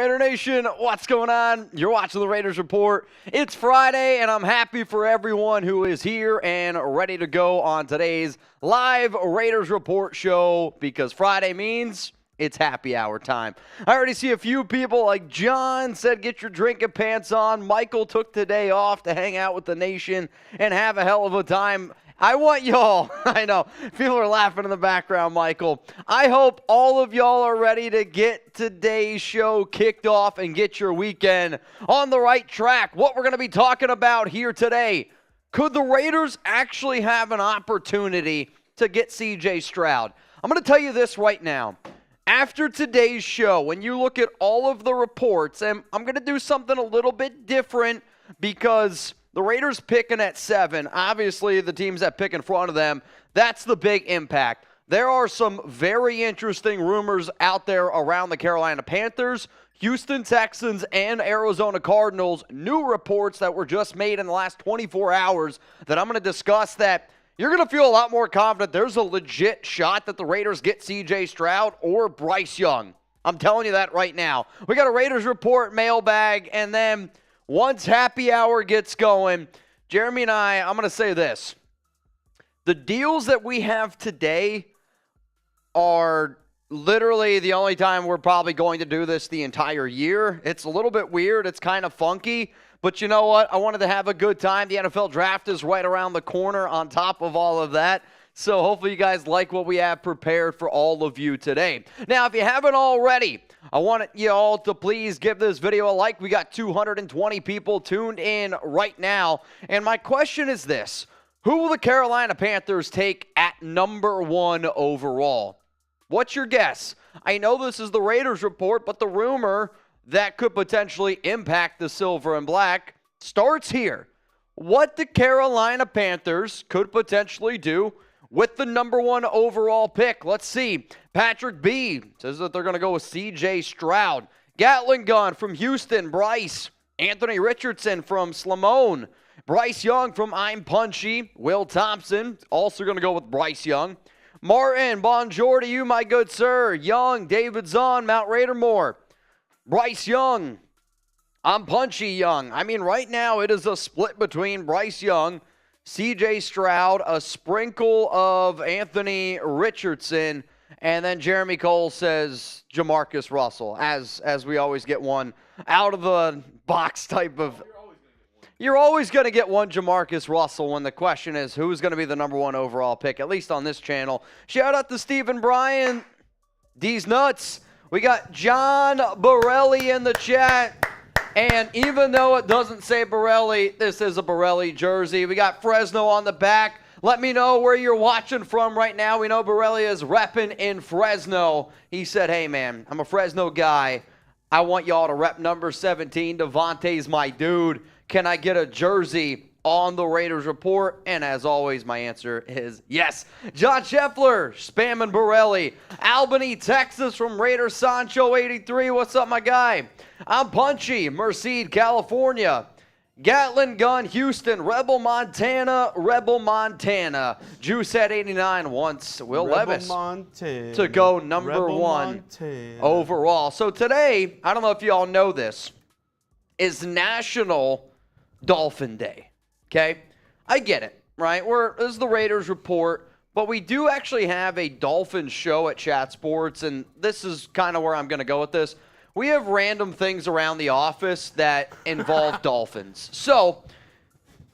Raider Nation, what's going on? You're watching the Raiders Report. It's Friday, and I'm happy for everyone who is here and ready to go on today's live Raiders Report show because Friday means it's happy hour time. I already see a few people like John said get your drinking pants on. Michael took today off to hang out with the nation and have a hell of a time. I want y'all, I know, people are laughing in the background, Michael. I hope all of y'all are ready to get today's show kicked off and get your weekend on the right track. What we're going to be talking about here today, could the Raiders actually have an opportunity to get C.J. Stroud? I'm going to tell you this right now. After today's show, when you look at all of the reports, and I'm going to do something a little bit different because the Raiders picking at 7, obviously the teams that pick in front of them, that's the big impact. There are some very interesting rumors out there around the Carolina Panthers, Houston Texans, and Arizona Cardinals. New reports that were just made in the last 24 hours that I'm going to discuss that you're going to feel a lot more confident there's a legit shot that the Raiders get C.J. Stroud or Bryce Young. I'm telling you that right now. We got a Raiders Report mailbag, and then once happy hour gets going, Jeremy and I'm going to say this. The deals that we have today are literally the only time we're probably going to do this the entire year. It's a little bit weird. It's kind of funky. But you know what? I wanted to have a good time. The NFL draft is right around the corner on top of all of that. So hopefully you guys like what we have prepared for all of you today. Now, if you haven't already, I want you all to please give this video a like. We got 220 people tuned in right now. And my question is this. Who will the Carolina Panthers take at number 1 overall? What's your guess? I know this is the Raiders Report, but the rumor that could potentially impact the silver and black starts here. What the Carolina Panthers could potentially do with the number 1 overall pick. Let's see. Patrick B. says that they're going to go with C.J. Stroud. Gatling Gun from Houston, Bryce. Anthony Richardson from Slamone. Bryce Young from I'm Punchy. Will Thompson, also going to go with Bryce Young. Martin, bonjour to you, my good sir. Young, David Zahn, Mount Raidermore. Bryce Young. I'm Punchy Young. I mean, right now it is a split between Bryce Young, C.J. Stroud, a sprinkle of Anthony Richardson, and then Jeremy Cole says Jamarcus Russell, as we always get one out of the box type of. You're always going to get one Jamarcus Russell when the question is who's going to be the number 1 overall pick, at least on this channel. Shout out to Stephen Bryan, D's Nuts. We got John Borelli in the chat. And even though it doesn't say Borelli, this is a Borelli jersey. We got Fresno on the back. Let me know where you're watching from right now. We know Borelli is repping in Fresno. He said, hey, man, I'm a Fresno guy. I want y'all to rep number 17. Devontae's my dude. Can I get a jersey on the Raiders Report? And as always, my answer is yes. John Scheffler, spamming Borelli. Albany, Texas from Raider Sancho 83. What's up, my guy? I'm Punchy, Merced, California. Gatlin Gun, Houston. Rebel, Montana. Juice at 89 wants Will Levis to go number 1 overall. So today, I don't know if you all know this, is National Dolphin Day. Okay? I get it, right? This is the Raiders Report, but we do actually have a Dolphin show at Chat Sports, and this is kind of where I'm going to go with this. We have random things around the office that involve Dolphins. So,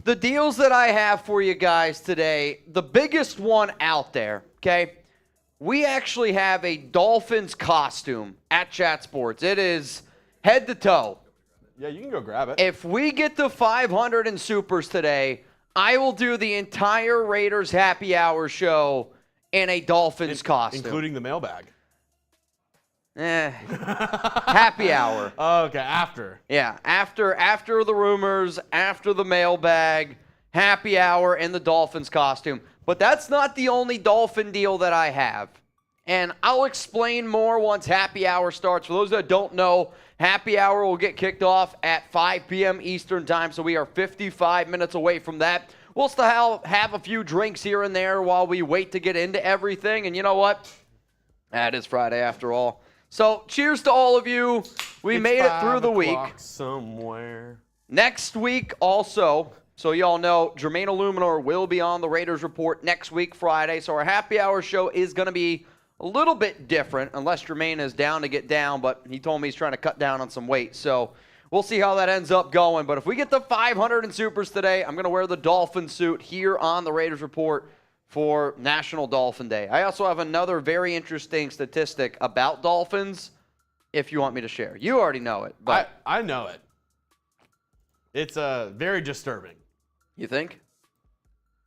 the deals that I have for you guys today, the biggest one out there, okay? We actually have a Dolphins costume at Chat Sports. It is head to toe. Yeah, you can go grab it. If we get to 500 in supers today, I will do the entire Raiders Happy Hour show in a Dolphins costume. Including the mailbag. Happy hour. Okay, after. Yeah, after the rumors, after the mailbag, happy hour in the Dolphins costume. But that's not the only Dolphin deal that I have. And I'll explain more once happy hour starts. For those that don't know, happy hour will get kicked off at 5 p.m. Eastern time, so we are 55 minutes away from that. We'll still have a few drinks here and there while we wait to get into everything. And you know what? It is Friday after all. So cheers to all of you. We made it through the week. Somewhere. Next week also, so y'all know, Jermaine Illuminor will be on the Raiders Report next week, Friday. So our happy hour show is going to be a little bit different, unless Jermaine is down to get down, but he told me he's trying to cut down on some weight. So we'll see how that ends up going. But if we get the 500 in supers today, I'm going to wear the Dolphin suit here on the Raiders Report for National Dolphin Day. I also have another very interesting statistic about dolphins, if you want me to share. You already know it. But I know it. It's very disturbing. You think?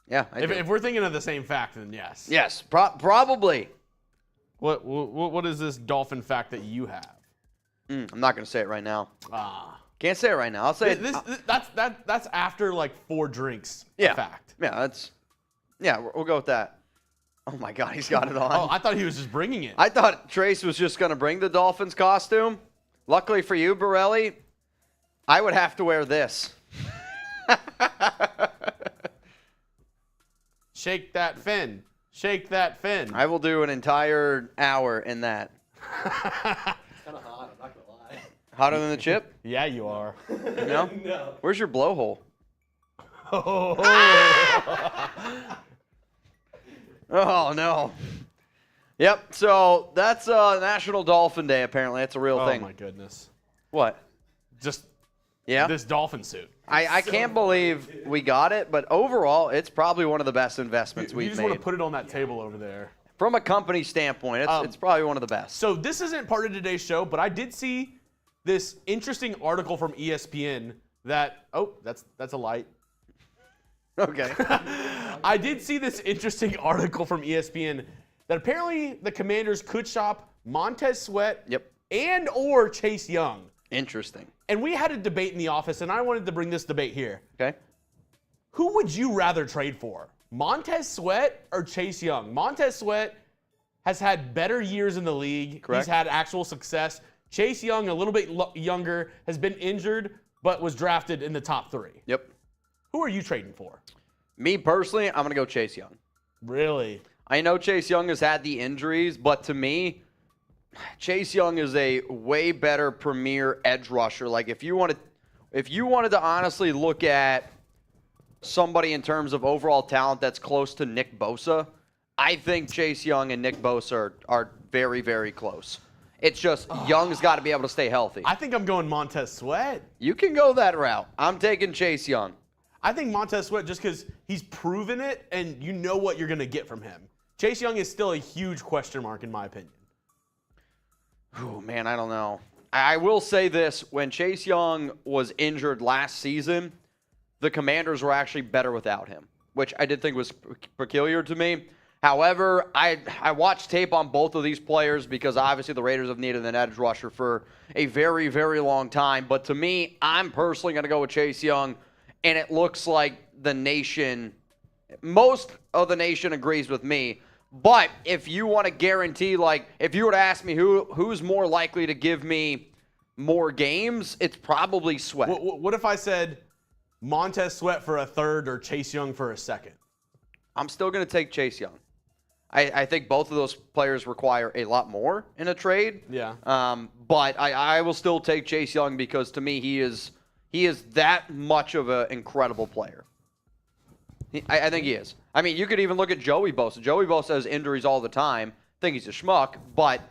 Yeah, if we're thinking of the same fact, then yes. Yes, probably. What is this dolphin fact that you have? I'm not going to say it right now. Can't say it right now. I'll say that's after like 4 drinks. Yeah. Fact. Yeah, we'll go with that. Oh my God, he's got it on. Oh, I thought he was just bringing it. I thought Trace was just going to bring the Dolphins costume. Luckily for you, Borelli, I would have to wear this. Shake that fin. Shake that fin. I will do an entire hour in that. It's kind of hot, I'm not going to lie. Hotter than the chip? Yeah, you are. No? No. Where's your blowhole? Oh, no. Yep, so that's National Dolphin Day, apparently. That's a real thing. Oh, my goodness. What? Just Yeah? this dolphin suit. I can't believe we got it, but overall, it's probably one of the best investments we've You just made. want to put it on that table over there. From a company standpoint, it's probably one of the best. So this isn't part of today's show, but I did see this interesting article from ESPN that, that's a light. Okay. I did see this interesting article from ESPN that apparently the Commanders could shop Montez Sweat and or Chase Young. Interesting. And we had a debate in the office, and I wanted to bring this debate here. Okay. Who would you rather trade for, Montez Sweat or Chase Young? Montez Sweat has had better years in the league. Correct. He's had actual success. Chase Young, a little bit younger, has been injured, but was drafted in the top 3. Yep. Who are you trading for? Me personally, I'm going to go Chase Young. Really? I know Chase Young has had the injuries, but to me, Chase Young is a way better premier edge rusher. Like if you wanted to honestly look at somebody in terms of overall talent that's close to Nick Bosa, I think Chase Young and Nick Bosa are very, very close. It's just Young's got to be able to stay healthy. I think I'm going Montez Sweat. You can go that route. I'm taking Chase Young. I think Montez Sweat just because he's proven it and you know what you're going to get from him. Chase Young is still a huge question mark in my opinion. Oh, man, I don't know. I will say this. When Chase Young was injured last season, the Commanders were actually better without him, which I did think was peculiar to me. However, I watched tape on both of these players because obviously the Raiders have needed an edge rusher for a very, very long time. But to me, I'm personally going to go with Chase Young, and it looks like the nation, most of the nation agrees with me. But if you want to guarantee, like, if you were to ask me who's more likely to give me more games, it's probably Sweat. What if I said Montez Sweat for a third or Chase Young for a second? I'm still going to take Chase Young. I think both of those players require a lot more in a trade. Yeah. But I will still take Chase Young because to me he is that much of an incredible player. I think he is. I mean, you could even look at Joey Bosa. Joey Bosa has injuries all the time. I think he's a schmuck, but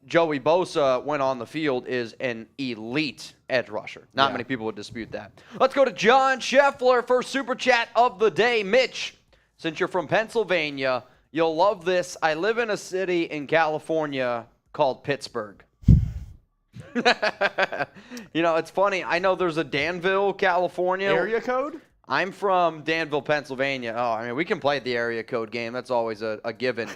Joey Bosa, when on the field, is an elite edge rusher. Not many people would dispute that. Let's go to John Scheffler for Super Chat of the day. Mitch, since you're from Pennsylvania, you'll love this. I live in a city in California called Pittsburgh. You know, it's funny. I know there's a Danville, California. Area code? I'm from Danville, Pennsylvania. Oh, I mean, we can play the area code game. That's always a given.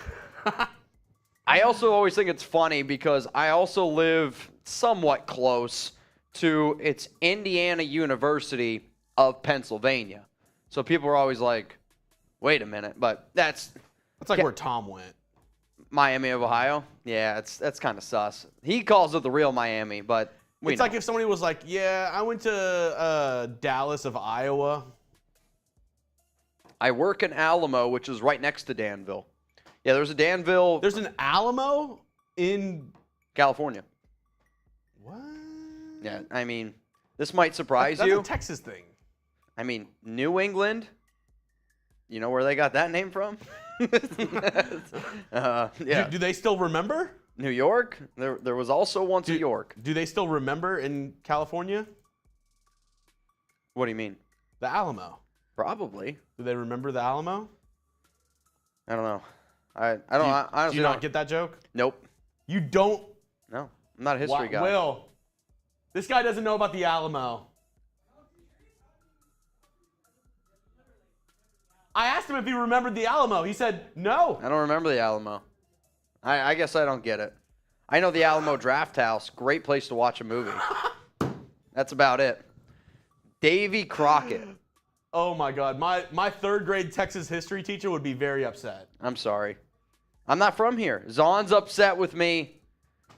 I also always think it's funny because I also live somewhat close to it's Indiana University of Pennsylvania. So people are always like, wait a minute. But that's like where Tom went. Miami of Ohio? Yeah, that's kind of sus. He calls it the real Miami, but It's like if somebody was like, yeah, I went to Dallas of Iowa. I work in Alamo, which is right next to Danville. Yeah, there's a Danville. There's an Alamo in California. What? Yeah, I mean, this might surprise That's you. a Texas thing. I mean, New England. You know where they got that name from? Yeah. Do they still remember? New York. There was also once a York. Do they still remember in California? What do you mean? The Alamo. Probably. Do they remember the Alamo? I don't know. I don't. I honestly do you not don't get that joke? Nope. You don't. No, I'm not a history guy. Will, this guy doesn't know about the Alamo. I asked him if he remembered the Alamo. He said no. I don't remember the Alamo. I guess I don't get it. I know the Alamo Draft House. Great place to watch a movie. That's about it. Davy Crockett. Oh my God. My third grade Texas history teacher would be very upset. I'm sorry. I'm not from here. Zon's upset with me.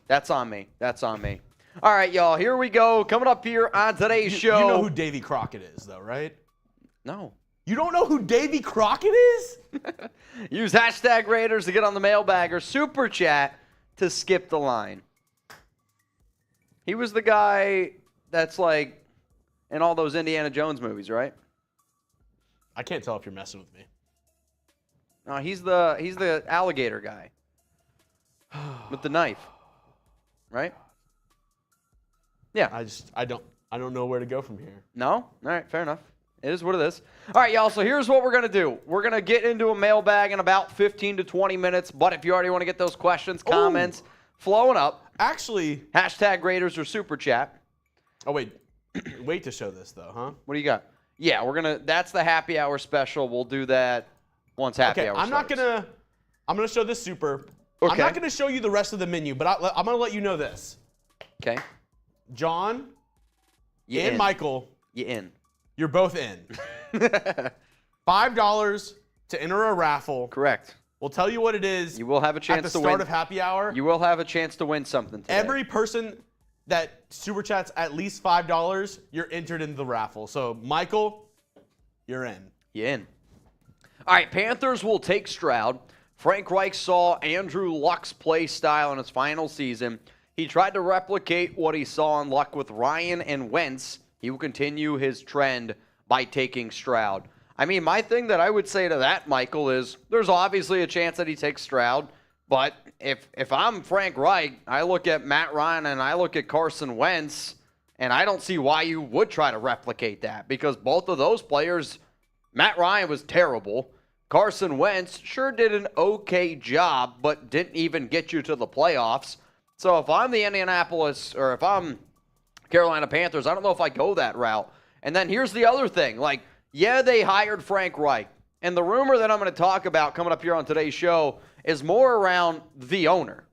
That's on me. That's on me. All right, y'all. Here we go. Coming up here on today's show. You know who Davy Crockett is, though, right? No. You don't know who Davy Crockett is? Use hashtag Raiders to get on the mailbag or super chat to skip the line. He was the guy that's like in all those Indiana Jones movies, right? I can't tell if you're messing with me. No, he's the alligator guy with the knife, right? Yeah. I don't know where to go from here. No? All right, fair enough. It is what it is. All right, y'all, so here's what we're going to do. We're going to get into a mailbag in about 15 to 20 minutes, but if you already want to get those questions, comments flowing up. Actually. Hashtag Raiders or super chat. Oh, wait. Wait to show this, though, huh? What do you got? Yeah, that's the happy hour special. We'll do that once happy hour starts. I'm going to show this super. Okay. I'm not going to show you the rest of the menu, but I'm going to let you know this. Okay. John You and in. Michael. You in. You're both in. $5 to enter a raffle. Correct. We'll tell you what it is. You will have a chance at the to start win. of happy hour. You will have a chance to win something today. Every person that super chats at least $5, you're entered into the raffle. So, Michael, you're in. You in. All right, Panthers will take Stroud. Frank Reich saw Andrew Luck's play style in his final season. He tried to replicate what he saw in Luck with Ryan and Wentz. He will continue his trend by taking Stroud. I mean, my thing that I would say to that, Michael, is there's obviously a chance that he takes Stroud. But if I'm Frank Reich, I look at Matt Ryan and I look at Carson Wentz, and I don't see why you would try to replicate that. Because both of those players, Matt Ryan was terrible. Carson Wentz sure did an okay job, but didn't even get you to the playoffs. So if I'm the Indianapolis, or if I'm Carolina Panthers, I don't know if I go that route. And then here's the other thing. Like, yeah, they hired Frank Reich. And the rumor that I'm going to talk about coming up here on today's show is more around the owner,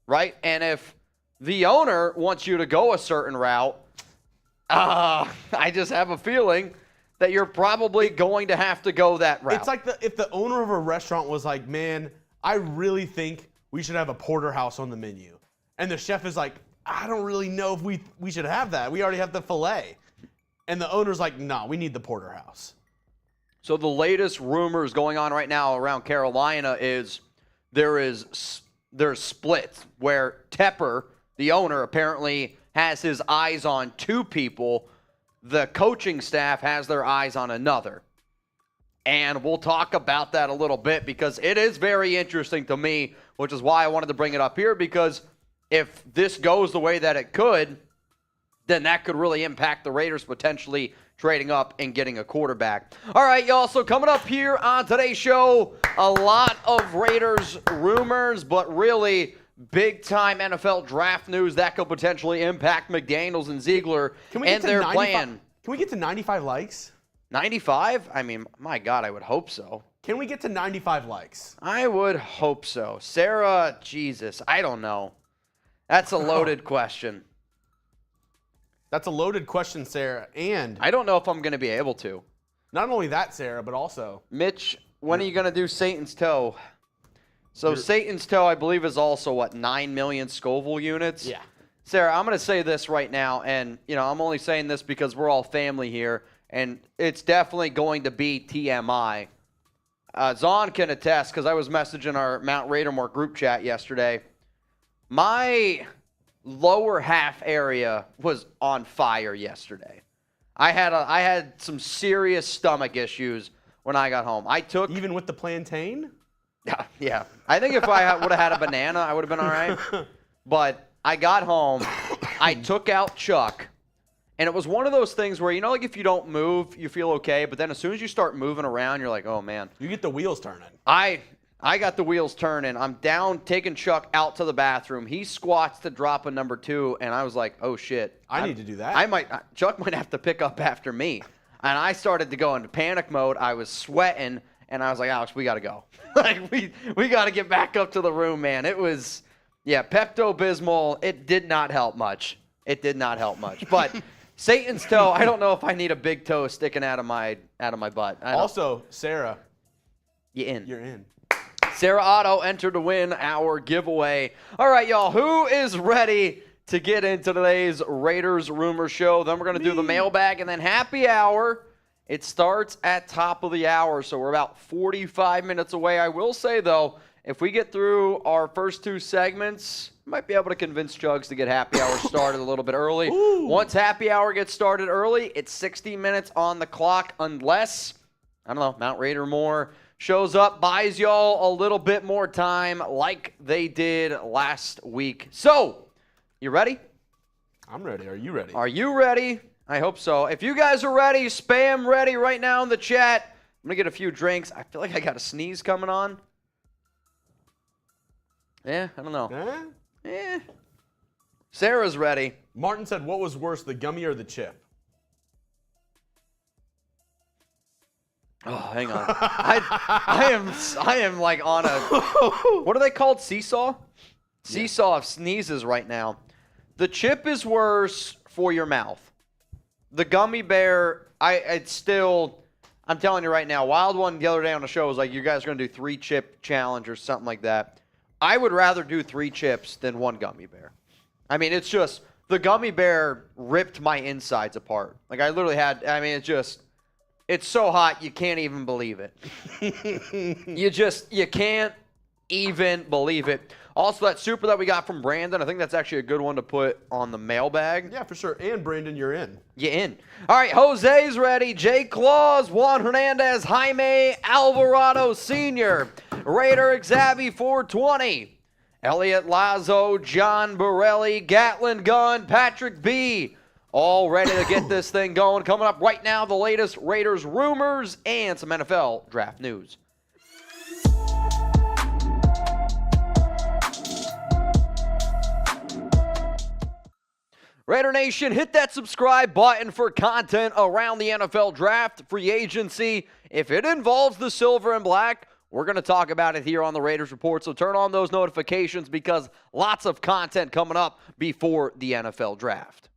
right? And if the owner wants you to go a certain route, I just have a feeling that you're probably going to have to go that route. It's like if the owner of a restaurant was like, man, I really think we should have a porterhouse on the menu. And the chef is like, I don't really know if we should have that. We already have the filet. And the owner's like, no, we need the porterhouse. So the latest rumors going on right now around Carolina is there's splits where Tepper, the owner, apparently has his eyes on two people. The coaching staff has their eyes on another. And we'll talk about that a little bit because it is very interesting to me, which is why I wanted to bring it up here, because if this goes the way that it could, then that could really impact the Raiders potentially trading up and getting a quarterback. All right, y'all, so coming up here on today's show, a lot of Raiders rumors, but really big-time NFL draft news that could potentially impact McDaniels and Ziegler and their plan. Can we get to 95 likes? 95? I mean, my God, I would hope so. Can we get to 95 likes? I would hope so. Sarah, Jesus, I don't know. That's a loaded question. That's a loaded question, Sarah. And I don't know if I'm going to be able to. Not only that, Sarah, but also Mitch, when are you going to do Satan's Toe? So Satan's Toe, I believe, is also, 9 million Scoville units? Yeah. Sarah, I'm going to say this right now, and, I'm only saying this because we're all family here, and it's definitely going to be TMI. Zon can attest, because I was messaging our Mount Raidermore group chat yesterday. My lower half area was on fire yesterday. I had some serious stomach issues when I got home. Even with the plantain? Yeah. I think if I would have had a banana, I would have been all right. But I got home, I took out Chuck, and it was one of those things where, like if you don't move, you feel okay, but then as soon as you start moving around, you're like, oh, man. You get the wheels turning. I got the wheels turning. I'm down taking Chuck out to the bathroom. He squats to drop a number 2, and I was like, oh, shit. I need to do that. Chuck might have to pick up after me. And I started to go into panic mode. I was sweating, and I was like, Alex, we got to go. Like, we got to get back up to the room, man. It was, Pepto-Bismol, it did not help much. It did not help much. But Satan's toe, I don't know if I need a big toe sticking out of my butt. Also, Sarah. You're in. You're in. Sarah Otto entered to win our giveaway. All right, y'all, who is ready to get into today's Raiders Rumor Show? Then we're going to do the mailbag and then happy hour. It starts at top of the hour, so we're about 45 minutes away. I will say, though, if we get through our first 2 segments, we might be able to convince Chugs to get happy hour started a little bit early. Ooh. Once happy hour gets started early, it's 60 minutes on the clock unless, Mount Raider Moore shows up, buys y'all a little bit more time like they did last week. So, you ready? I'm ready. Are you ready? Are you ready? I hope so. If you guys are ready, spam ready right now in the chat. I'm going to get a few drinks. I feel like I got a sneeze coming on. Yeah, I don't know. Sarah's ready. Martin said, what was worse, the gummy or the chip? Oh, hang on. I am like on a, what are they called? Seesaw? Seesaw of sneezes right now. The chip is worse for your mouth. The gummy bear, I'm telling you right now, Wild One the other day on the show was like, you guys are going to do 3 chip challenge or something like that. I would rather do 3 chips than 1 gummy bear. I mean, it's just, the gummy bear ripped my insides apart. Like I literally had, it's so hot, you can't even believe it. You can't even believe it. Also, that super that we got from Brandon, I think that's actually a good one to put on the mailbag. Yeah, for sure. And Brandon, you're in. You're in. All right, Jose's ready. Jay Claus, Juan Hernandez, Jaime Alvarado Sr., Raider Xavi 420, Elliot Lazo, John Borelli, Gatlin Gunn, Patrick B., all ready to get this thing going. Coming up right now, the latest Raiders rumors and some NFL draft news. Raider Nation, hit that subscribe button for content around the NFL draft, free agency. If it involves the silver and black, we're going to talk about it here on the Raiders Report. So turn on those notifications because lots of content coming up before the NFL draft.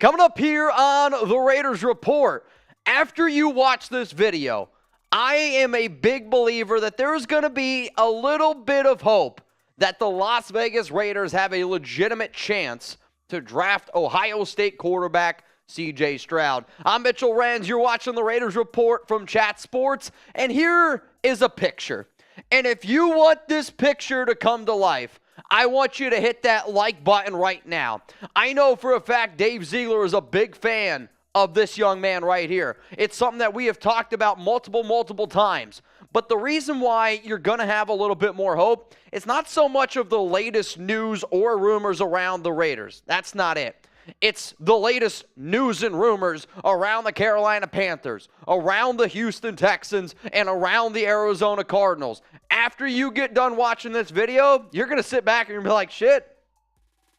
Coming up here on the Raiders Report, after you watch this video, I am a big believer that there's going to be a little bit of hope that the Las Vegas Raiders have a legitimate chance to draft Ohio State quarterback C.J. Stroud. I'm Mitchell Renz. You're watching the Raiders Report from Chat Sports, and here is a picture. And if you want this picture to come to life, I want you to hit that like button right now. I know for a fact Dave Ziegler is a big fan of this young man right here. It's something that we have talked about multiple times. But the reason why you're going to have a little bit more hope is not so much of the latest news or rumors around the Raiders. That's not it. It's the latest news and rumors around the Carolina Panthers, around the Houston Texans, and around the Arizona Cardinals. After you get done watching this video, you're going to sit back and be like, shit,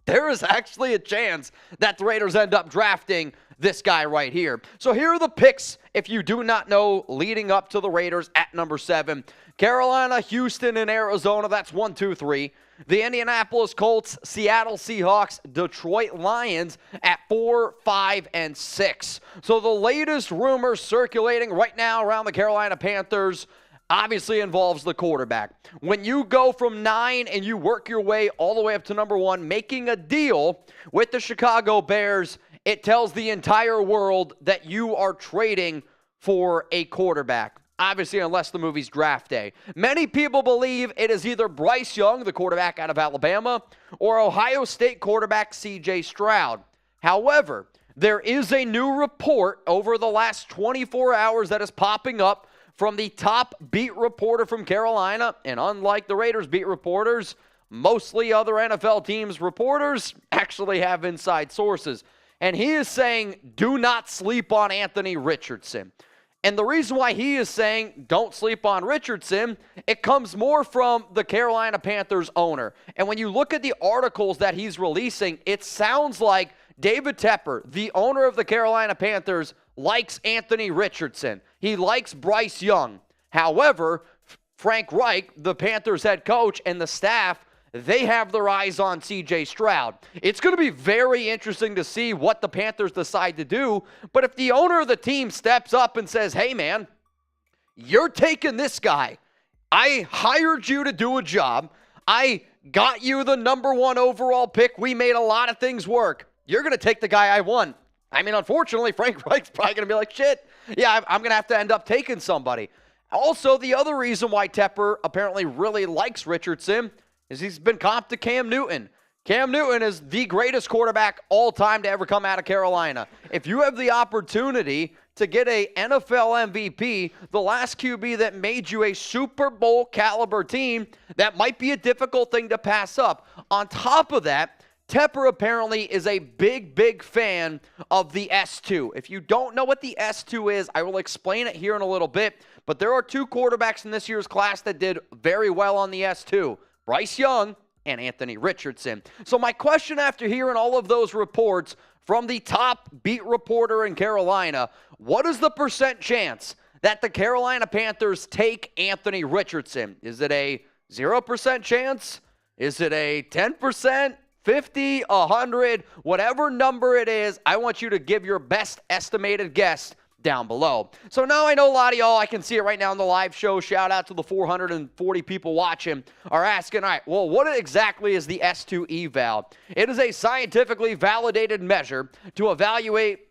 there is actually a chance that the Raiders end up drafting this guy right here. So here are the picks, if you do not know, leading up to the Raiders at number 7. Carolina, Houston, and Arizona, that's 1, 2, 3. The Indianapolis Colts, Seattle Seahawks, Detroit Lions at 4, 5, and 6. So the latest rumors circulating right now around the Carolina Panthers obviously involves the quarterback. When you go from 9 and you work your way all the way up to number 1, making a deal with the Chicago Bears, it tells the entire world that you are trading for a quarterback. obviously unless the movie's draft day. Many people believe it is either Bryce Young, the quarterback out of Alabama, or Ohio State quarterback C.J. Stroud. However, there is a new report over the last 24 hours that is popping up from the top beat reporter from Carolina, and unlike the Raiders beat reporters, mostly other NFL teams' reporters actually have inside sources. And he is saying, do not sleep on Anthony Richardson. And the reason why he is saying, don't sleep on Richardson, it comes more from the Carolina Panthers owner. And when you look at the articles that he's releasing, it sounds like David Tepper, the owner of the Carolina Panthers, likes Anthony Richardson. He likes Bryce Young. However, Frank Reich, the Panthers head coach, and the staff, they have their eyes on C.J. Stroud. It's going to be very interesting to see what the Panthers decide to do. But if the owner of the team steps up and says, hey, man, you're taking this guy. I hired you to do a job. I got you the number 1 overall pick. We made a lot of things work. You're going to take the guy I won. I mean, unfortunately, Frank Reich's probably going to be like, shit, yeah, I'm going to have to end up taking somebody. Also, the other reason why Tepper apparently really likes Richardson is he's been comped to Cam Newton. Cam Newton is the greatest quarterback all time to ever come out of Carolina. If you have the opportunity to get a NFL MVP, the last QB that made you a Super Bowl caliber team, that might be a difficult thing to pass up. On top of that, Tepper apparently is a big fan of the S2. If you don't know what the S2 is, I will explain it here in a little bit. But there are 2 quarterbacks in this year's class that did very well on the S2. Bryce Young and Anthony Richardson. So my question after hearing all of those reports from the top beat reporter in Carolina, what is the % chance that the Carolina Panthers take Anthony Richardson? Is it a 0% chance? Is it a 10%? 50, 100, whatever number it is, I want you to give your best estimated guess down below. So now I know a lot of y'all, I can see it right now in the live show, shout out to the 440 people watching, are asking, all right, well, what exactly is the S2 eval? It is a scientifically validated measure to evaluate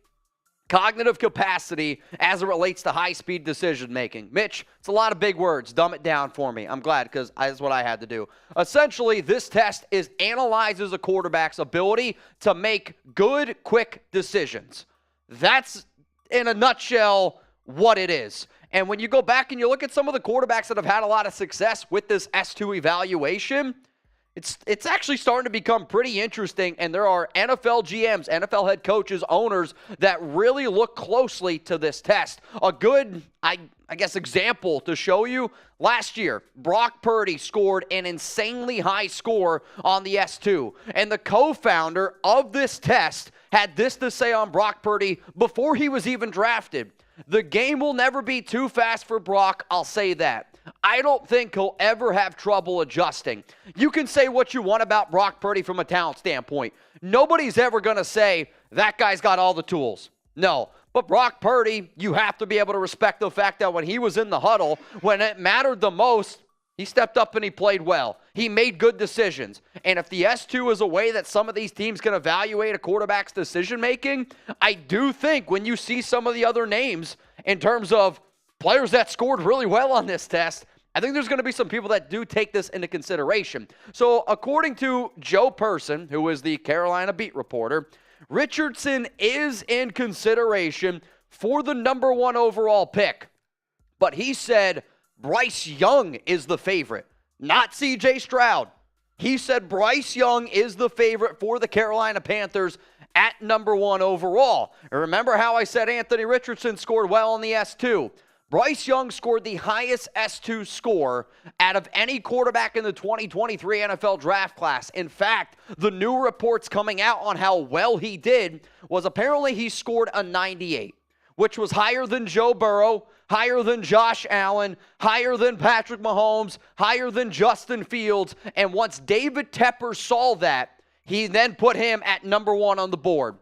cognitive capacity as it relates to high-speed decision-making. Mitch, it's a lot of big words. Dumb it down for me. I'm glad because that's what I had to do. Essentially, this test analyzes a quarterback's ability to make good, quick decisions. That's, in a nutshell, what it is. And when you go back and you look at some of the quarterbacks that have had a lot of success with this S2 evaluation, it's actually starting to become pretty interesting, and there are NFL GMs, NFL head coaches, owners that really look closely to this test. A good, I guess, example to show you, last year, Brock Purdy scored an insanely high score on the S2, and the co-founder of this test had this to say on Brock Purdy before he was even drafted. The game will never be too fast for Brock, I'll say that. I don't think he'll ever have trouble adjusting. You can say what you want about Brock Purdy from a talent standpoint. Nobody's ever going to say, that guy's got all the tools. No. But Brock Purdy, you have to be able to respect the fact that when he was in the huddle, when it mattered the most, he stepped up and he played well. He made good decisions. And if the S2 is a way that some of these teams can evaluate a quarterback's decision-making, I do think when you see some of the other names in terms of players that scored really well on this test, I think there's going to be some people that do take this into consideration. So according to Joe Person, who is the Carolina beat reporter, Richardson is in consideration for the number 1 overall pick. But he said Bryce Young is the favorite, not C.J. Stroud. He said Bryce Young is the favorite for the Carolina Panthers at number 1 overall. And remember how I said Anthony Richardson scored well on the S2? Bryce Young scored the highest S2 score out of any quarterback in the 2023 NFL draft class. In fact, the new reports coming out on how well he did was apparently he scored a 98, which was higher than Joe Burrow, higher than Josh Allen, higher than Patrick Mahomes, higher than Justin Fields. And once David Tepper saw that, he then put him at number 1 on the board.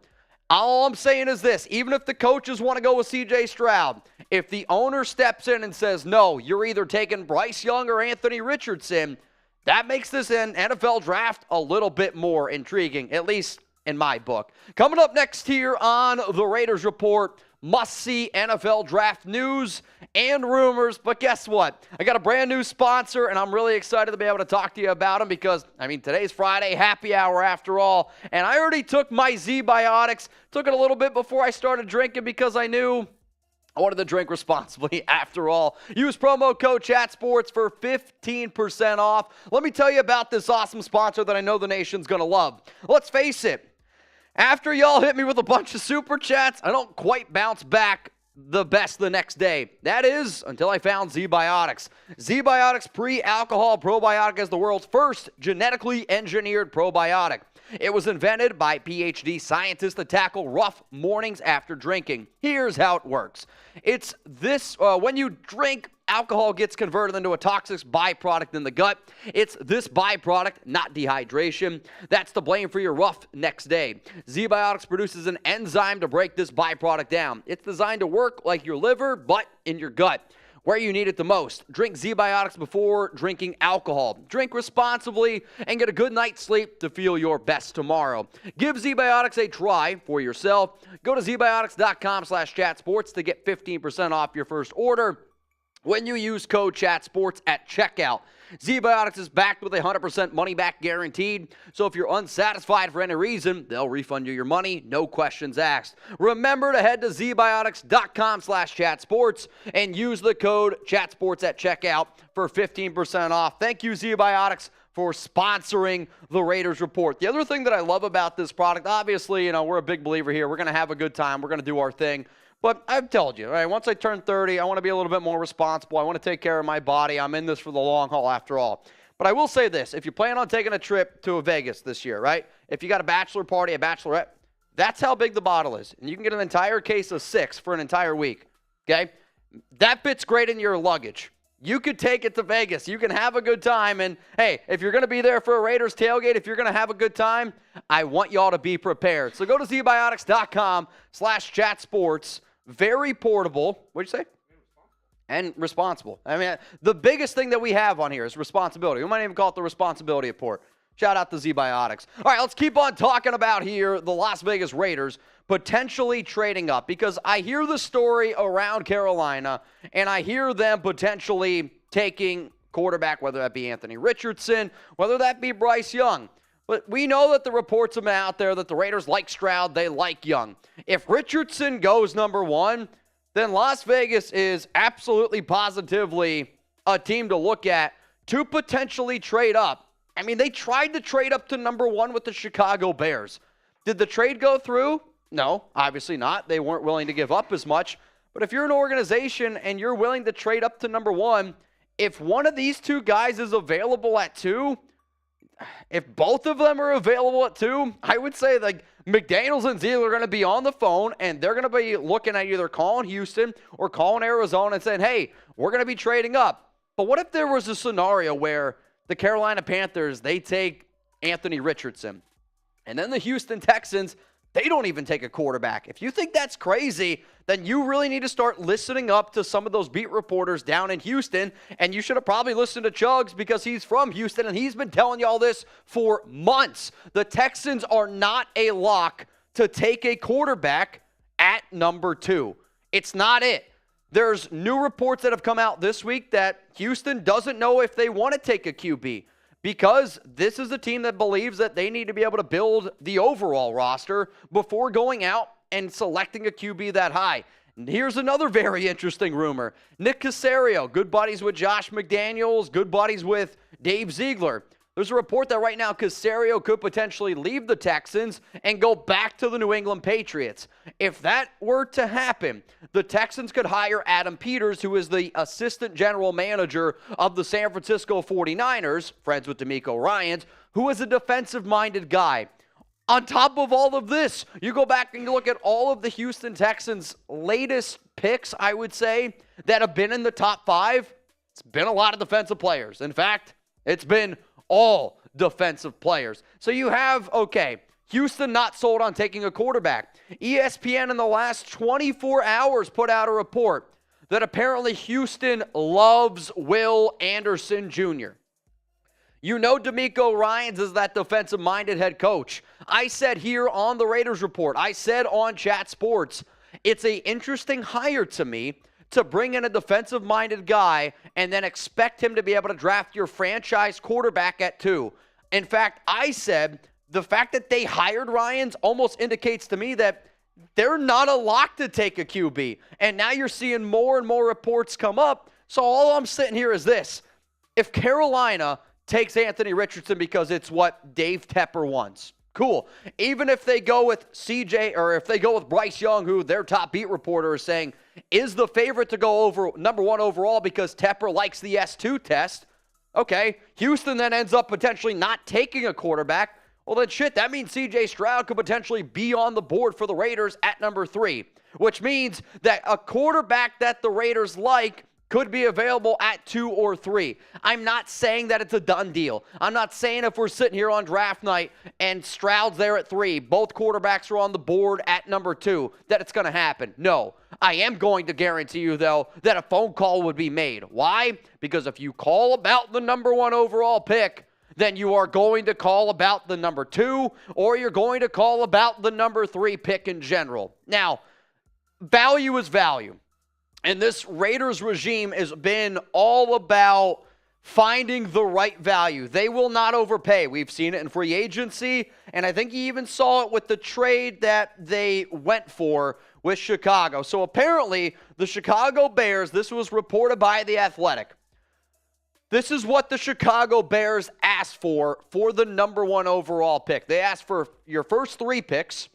All I'm saying is this, even if the coaches want to go with C.J. Stroud, if the owner steps in and says, no, you're either taking Bryce Young or Anthony Richardson, that makes this an NFL draft a little bit more intriguing, at least in my book. Coming up next here on the Raiders Report, must-see NFL draft news and rumors. But guess what? I got a brand new sponsor, and I'm really excited to be able to talk to you about them because, today's Friday, happy hour after all. And I already took my Z-Biotics, took it a little bit before I started drinking because I knew I wanted to drink responsibly after all. Use promo code ChatSports for 15% off. Let me tell you about this awesome sponsor that I know the nation's going to love. Let's face it. After y'all hit me with a bunch of super chats, I don't quite bounce back the best the next day. That is, until I found Z-Biotics. Z-Biotics Pre-Alcohol Probiotic is the world's first genetically engineered probiotic. It was invented by PhD scientists to tackle rough mornings after drinking. Here's how it works. It's this, when you drink, alcohol gets converted into a toxic byproduct in the gut. It's this byproduct, not dehydration, that's to blame for your rough next day. Z-Biotics produces an enzyme to break this byproduct down. It's designed to work like your liver, but in your gut, where you need it the most. Drink Z-Biotics before drinking alcohol. Drink responsibly and get a good night's sleep to feel your best tomorrow. Give Z-Biotics a try for yourself. Go to zbiotics.com/chatsports to get 15% off your first order when you use code ChatSports at checkout. Z-Biotics is backed with a 100% money-back guaranteed, so if you're unsatisfied for any reason, they'll refund you your money, no questions asked. Remember to head to zbiotics.com/chatsports and use the code ChatSports at checkout for 15% off. Thank you, Z-Biotics, for sponsoring the Raiders Report. The other thing that I love about this product, obviously, we're a big believer here. We're going to have a good time. We're going to do our thing. But I've told you, all right, once I turn 30, I want to be a little bit more responsible. I want to take care of my body. I'm in this for the long haul after all. But I will say this. If you plan on taking a trip to Vegas this year, right, if you got a bachelor party, a bachelorette, that's how big the bottle is. And you can get an entire case of 6 for an entire week, okay? That fits great in your luggage. You could take it to Vegas. You can have a good time. And, hey, if you're going to be there for a Raiders tailgate, if you're going to have a good time, I want y'all to be prepared. So go to zbiotics.com/chatsports. Very portable. What'd you say? And responsible. The biggest thing that we have on here is responsibility. We might even call it the responsibility report. Shout out to Z-Biotics. All right, let's keep on talking about here the Las Vegas Raiders potentially trading up because I hear the story around Carolina and I hear them potentially taking quarterback, whether that be Anthony Richardson, whether that be Bryce Young. But we know that the reports have been out there that the Raiders like Stroud, they like Young. If Richardson goes number 1, then Las Vegas is absolutely positively a team to look at to potentially trade up. They tried to trade up to number 1 with the Chicago Bears. Did the trade go through? No, obviously not. They weren't willing to give up as much. But if you're an organization and you're willing to trade up to number 1, if one of these two guys is available at 2, if both of them are available at 2, I would say McDaniels and Ziegler are going to be on the phone and they're going to be looking at either calling Houston or calling Arizona and saying, hey, we're going to be trading up. But what if there was a scenario where the Carolina Panthers, they take Anthony Richardson and then the Houston Texans, they don't even take a quarterback. If you think that's crazy, then you really need to start listening up to some of those beat reporters down in Houston, and you should have probably listened to Chugs because he's from Houston, and he's been telling you all this for months. The Texans are not a lock to take a quarterback at number 2. It's not it. There's new reports that have come out this week that Houston doesn't know if they want to take a QB. Because this is a team that believes that they need to be able to build the overall roster before going out and selecting a QB that high. And here's another very interesting rumor. Nick Caserio, good buddies with Josh McDaniels, good buddies with Dave Ziegler. There's a report that right now Caserio could potentially leave the Texans and go back to the New England Patriots. If that were to happen, the Texans could hire Adam Peters, who is the assistant general manager of the San Francisco 49ers, friends with DeMeco Ryans, who is a defensive-minded guy. On top of all of this, you go back and you look at all of the Houston Texans' latest picks, I would say, that have been in the top 5. It's been a lot of defensive players. In fact, it's been all defensive players. So you have, Houston not sold on taking a quarterback. ESPN in the last 24 hours put out a report that apparently Houston loves Will Anderson Jr. You know DeMeco Ryans is that defensive-minded head coach. I said here on the Raiders Report, I said on Chat Sports, it's an interesting hire to me to bring in a defensive-minded guy and then expect him to be able to draft your franchise quarterback at 2. In fact, I said the fact that they hired Ryans almost indicates to me that they're not a lock to take a QB. And now you're seeing more and more reports come up. So all I'm sitting here is this. If Carolina takes Anthony Richardson because it's what Dave Tepper wants, cool. Even if they go with CJ or if they go with Bryce Young, who their top beat reporter is saying is the favorite to go over number 1 overall because Tepper likes the S2 test, okay, Houston then ends up potentially not taking a quarterback. Well, then shit, that means CJ Stroud could potentially be on the board for the Raiders at number 3, which means that a quarterback that the Raiders like could be available at 2 or 3. I'm not saying that it's a done deal. I'm not saying if we're sitting here on draft night and Stroud's there at 3, both quarterbacks are on the board at number 2, that it's going to happen. No. I am going to guarantee you, though, that a phone call would be made. Why? Because if you call about the number 1 overall pick, then you are going to call about the number 2, or you're going to call about the number 3 pick in general. Now, value is value. And this Raiders regime has been all about finding the right value. They will not overpay. We've seen it in free agency, and I think you even saw it with the trade that they went for with Chicago. So apparently, the Chicago Bears, this was reported by The Athletic, this is what the Chicago Bears asked for the number 1 overall pick. They asked for your first 3 picks.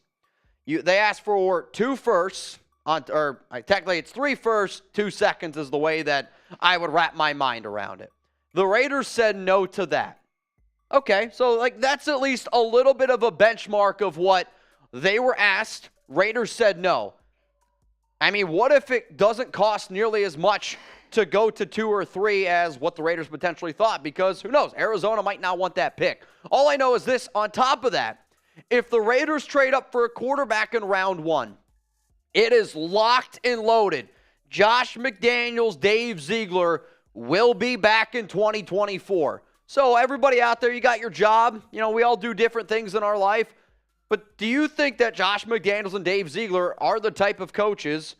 They asked for 2 firsts. Technically, it's 3 firsts, 2 seconds is the way that I would wrap my mind around it. The Raiders said no to that. Okay, so that's at least a little bit of a benchmark of what they were asked. Raiders said no. I mean, what if it doesn't cost nearly as much to go to 2 or 3 as what the Raiders potentially thought? Because who knows? Arizona might not want that pick. All I know is this, on top of that, if the Raiders trade up for a quarterback in round 1, it is locked and loaded. Josh McDaniels, Dave Ziegler will be back in 2024. So everybody out there, you got your job. You know, we all do different things in our life. But do you think that Josh McDaniels and Dave Ziegler are the type of coaches,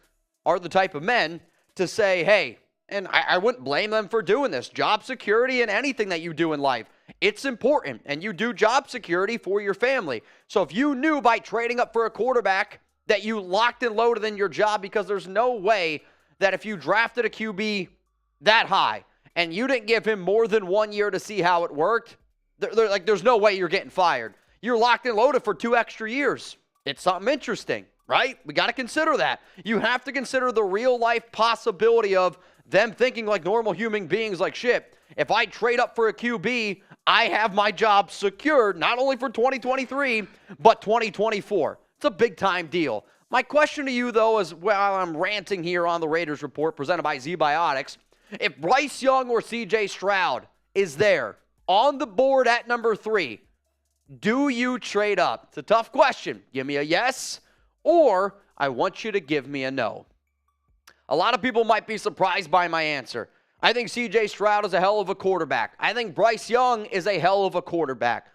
are the type of men to say, hey, and I wouldn't blame them for doing this. Job security and anything that you do in life, it's important. And you do job security for your family. So if you knew by trading up for a quarterback that you locked and loaded in your job, because there's no way that if you drafted a QB that high and you didn't give him more than 1 year to see how it worked, there's no way you're getting fired. You're locked and loaded for 2 extra years. It's something interesting, right? We got to consider that. You have to consider the real life possibility of them thinking like normal human beings, like, shit, if I trade up for a QB, I have my job secured, not only for 2023, but 2024. It's a big-time deal. My question to you, though, is while I'm ranting here on the Raiders Report presented by Z-Biotics, if Bryce Young or CJ Stroud is there on the board at number 3, do you trade up? It's a tough question. Give me a yes, or I want you to give me a no. A lot of people might be surprised by my answer. I think CJ Stroud is a hell of a quarterback. I think Bryce Young is a hell of a quarterback.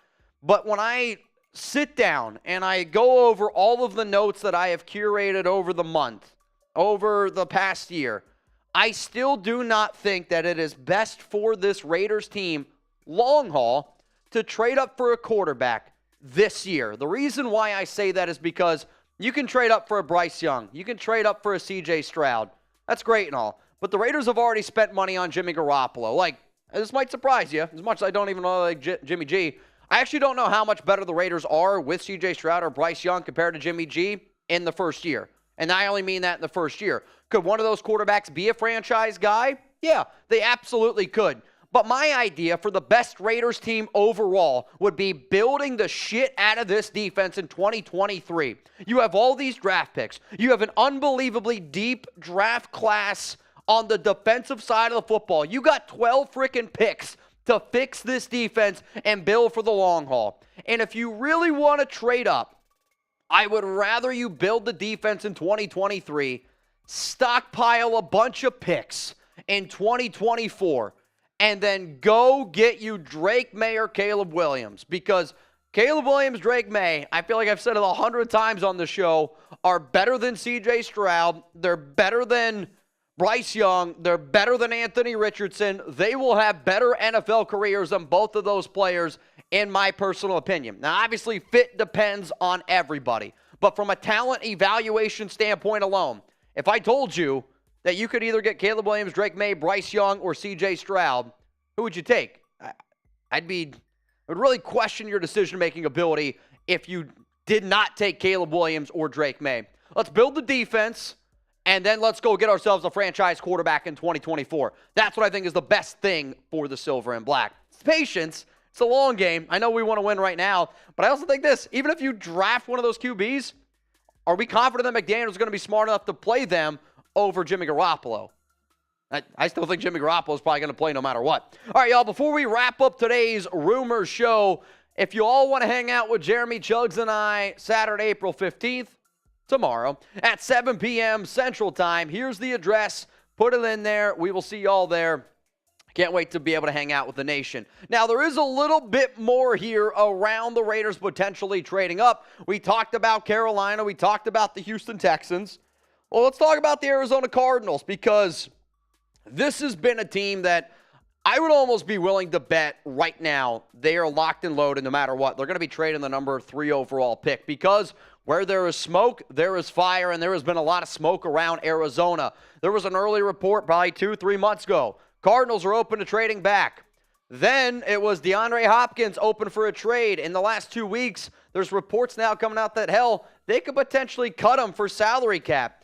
But when I sit down and I go over all of the notes that I have curated over the month, over the past year, I still do not think that it is best for this Raiders team, long haul, to trade up for a quarterback this year. The reason why I say that is because you can trade up for a Bryce Young. You can trade up for a CJ Stroud. That's great and all. But the Raiders have already spent money on Jimmy Garoppolo. This might surprise you, as much as I don't even know Jimmy G. I actually don't know how much better the Raiders are with CJ Stroud or Bryce Young compared to Jimmy G in the first year. And I only mean that in the first year. Could one of those quarterbacks be a franchise guy? Yeah, they absolutely could. But my idea for the best Raiders team overall would be building the shit out of this defense in 2023. You have all these draft picks. You have an unbelievably deep draft class on the defensive side of the football. You got 12 freaking picks to fix this defense and build for the long haul. And if you really want to trade up, I would rather you build the defense in 2023, stockpile a bunch of picks in 2024, and then go get you Drake May or Caleb Williams. Because Caleb Williams, Drake May, I feel like I've said it 100 times on the show, are better than C.J. Stroud. They're better than Bryce Young. They're better than Anthony Richardson. They will have better NFL careers than both of those players, in my personal opinion. Now, obviously, fit depends on everybody. But from a talent evaluation standpoint alone, if I told you that you could either get Caleb Williams, Drake May, Bryce Young, or C.J. Stroud, who would you take? I would really question your decision-making ability if you did not take Caleb Williams or Drake May. Let's build the defense, and then let's go get ourselves a franchise quarterback in 2024. That's what I think is the best thing for the Silver and Black. It's patience. It's a long game. I know we want to win right now, but I also think this. Even if you draft one of those QBs, are we confident that McDaniels is going to be smart enough to play them over Jimmy Garoppolo? I still think Jimmy Garoppolo is probably going to play no matter what. All right, y'all, before we wrap up today's Rumors Show, if you all want to hang out with Jeremy Chuggs and I Saturday, April 15th, tomorrow, at 7 p.m. Central Time, here's the address. Put it in there. We will see y'all there. Can't wait to be able to hang out with the nation. Now, there is a little bit more here around the Raiders potentially trading up. We talked about Carolina. We talked about the Houston Texans. Well, let's talk about the Arizona Cardinals, because this has been a team that I would almost be willing to bet right now they are locked and loaded no matter what. They're going to be trading the number 3 overall pick, because where there is smoke, there is fire, and there has been a lot of smoke around Arizona. There was an early report probably 2-3 months ago. Cardinals are open to trading back. Then it was DeAndre Hopkins open for a trade. In the last 2 weeks, there's reports now coming out that, hell, they could potentially cut him for salary cap.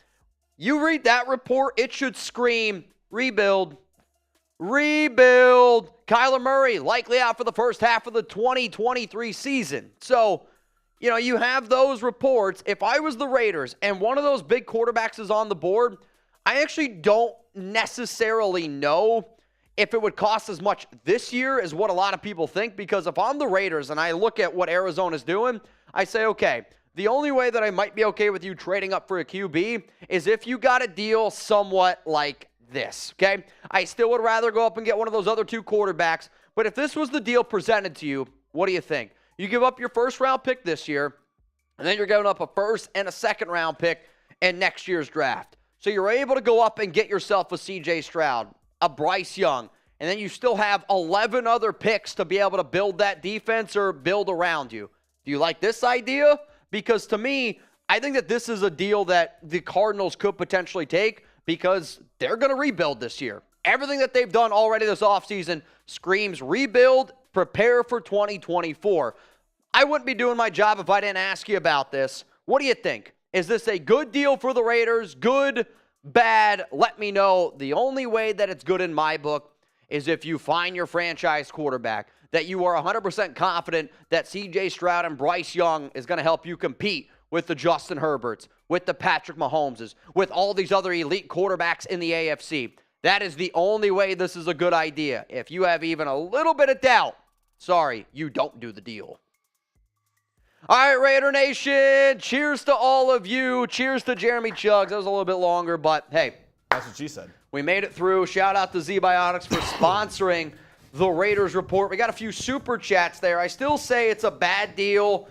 You read that report, it should scream, rebuild. Rebuild. Kyler Murray likely out for the first half of the 2023 season. So, you have those reports. If I was the Raiders and one of those big quarterbacks is on the board, I actually don't necessarily know if it would cost as much this year as what a lot of people think, because if I'm the Raiders and I look at what Arizona's doing, I say, okay, the only way that I might be okay with you trading up for a QB is if you got a deal somewhat like this, okay? I still would rather go up and get one of those other 2 quarterbacks, but if this was the deal presented to you, what do you think? You give up your first-round pick this year, and then you're giving up a first and a second-round pick in next year's draft. So you're able to go up and get yourself a C.J. Stroud, a Bryce Young, and then you still have 11 other picks to be able to build that defense or build around you. Do you like this idea? Because to me, I think that this is a deal that the Cardinals could potentially take, because they're going to rebuild this year. Everything that they've done already this offseason screams rebuild, prepare for 2024. I wouldn't be doing my job if I didn't ask you about this. What do you think? Is this a good deal for the Raiders? Good, bad? Let me know. The only way that it's good in my book is if you find your franchise quarterback, that you are 100% confident that C.J. Stroud and Bryce Young is going to help you compete with the Justin Herberts, with the Patrick Mahomeses, with all these other elite quarterbacks in the AFC. That is the only way this is a good idea. If you have even a little bit of doubt, sorry, you don't do the deal. All right, Raider Nation, cheers to all of you. Cheers to Jeremy Chuggs. That was a little bit longer, but hey. That's what she said. We made it through. Shout out to Z-Biotics for sponsoring the Raiders Report. We got a few super chats there. I still say it's a bad deal.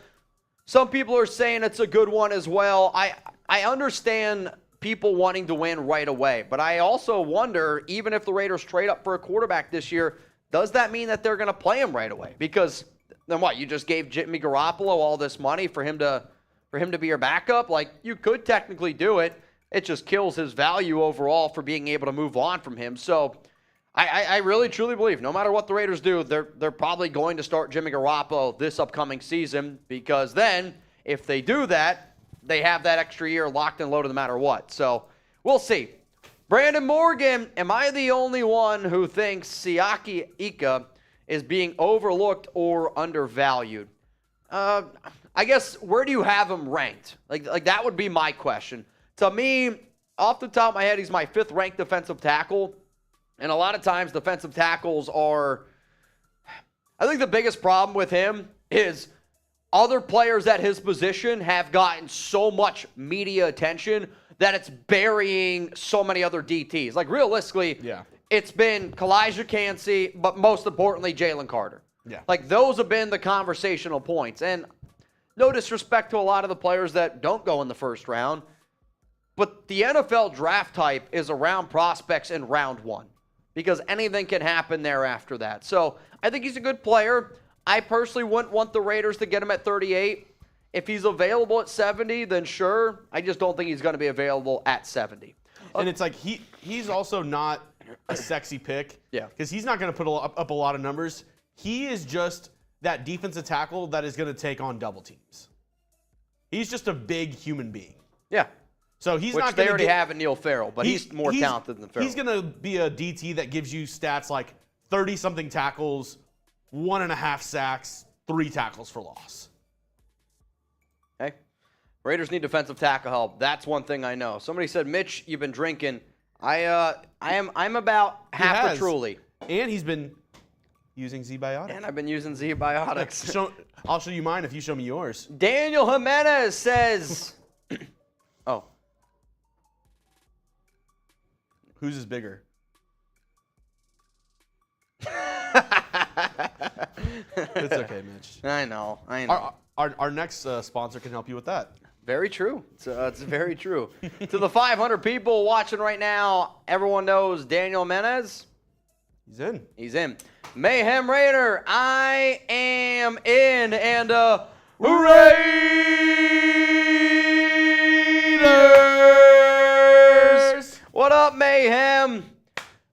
Some people are saying it's a good one as well. I understand people wanting to win right away, but I also wonder, even if the Raiders trade up for a quarterback this year, does that mean that they're going to play him right away? Because then what? You just gave Jimmy Garoppolo all this money for him to be your backup? Like, you could technically do it. It just kills his value overall for being able to move on from him. So I really, truly believe no matter what the Raiders do, they're probably going to start Jimmy Garoppolo this upcoming season, because then if they do that, they have that extra year locked and loaded no matter what. So we'll see. Brandon Morgan, am I the only one who thinks Siaki Ika is being overlooked or undervalued? I guess, where do you have him ranked? Like that would be my question. To me, off the top of my head, he's my 5th ranked defensive tackle. And a lot of times defensive tackles are, I think the biggest problem with him is other players at his position have gotten so much media attention that it's burying so many other DTs. Like, realistically, it's been Kalijah Cansey, but most importantly, Jalen Carter. Yeah. Like, those have been the conversational points. And no disrespect to a lot of the players that don't go in the first round, but the NFL draft type is around prospects in round 1 because anything can happen there after that. So I think he's a good player. I personally wouldn't want the Raiders to get him at 38. If he's available at 70, then sure. I just don't think he's going to be available at 70. And it's like he's also not a sexy pick. Yeah. Because he's not going to put up a lot of numbers. He is just that defensive tackle that is going to take on double teams. He's just a big human being. Yeah. So he's Which not they going already have in Neil Farrell, but he's more talented than Farrell. He's going to be a DT that gives you stats like 30-something tackles, 1.5 sacks, 3 tackles for loss. Okay. Raiders need defensive tackle help. That's one thing I know. Somebody said, Mitch, you've been drinking. I'm about half a truly. And he's been using Z-Biotics. And I've been using Z-Biotics. I'll show you mine if you show me yours. Daniel Jimenez says, oh. Whose is bigger? It's okay, Mitch. I know. Our next sponsor can help you with that. Very true. It's very true. To the 500 people watching right now, everyone knows Daniel Jimenez. He's in. He's in. Mayhem Raider, I am in. And Raiders! What up, Mayhem?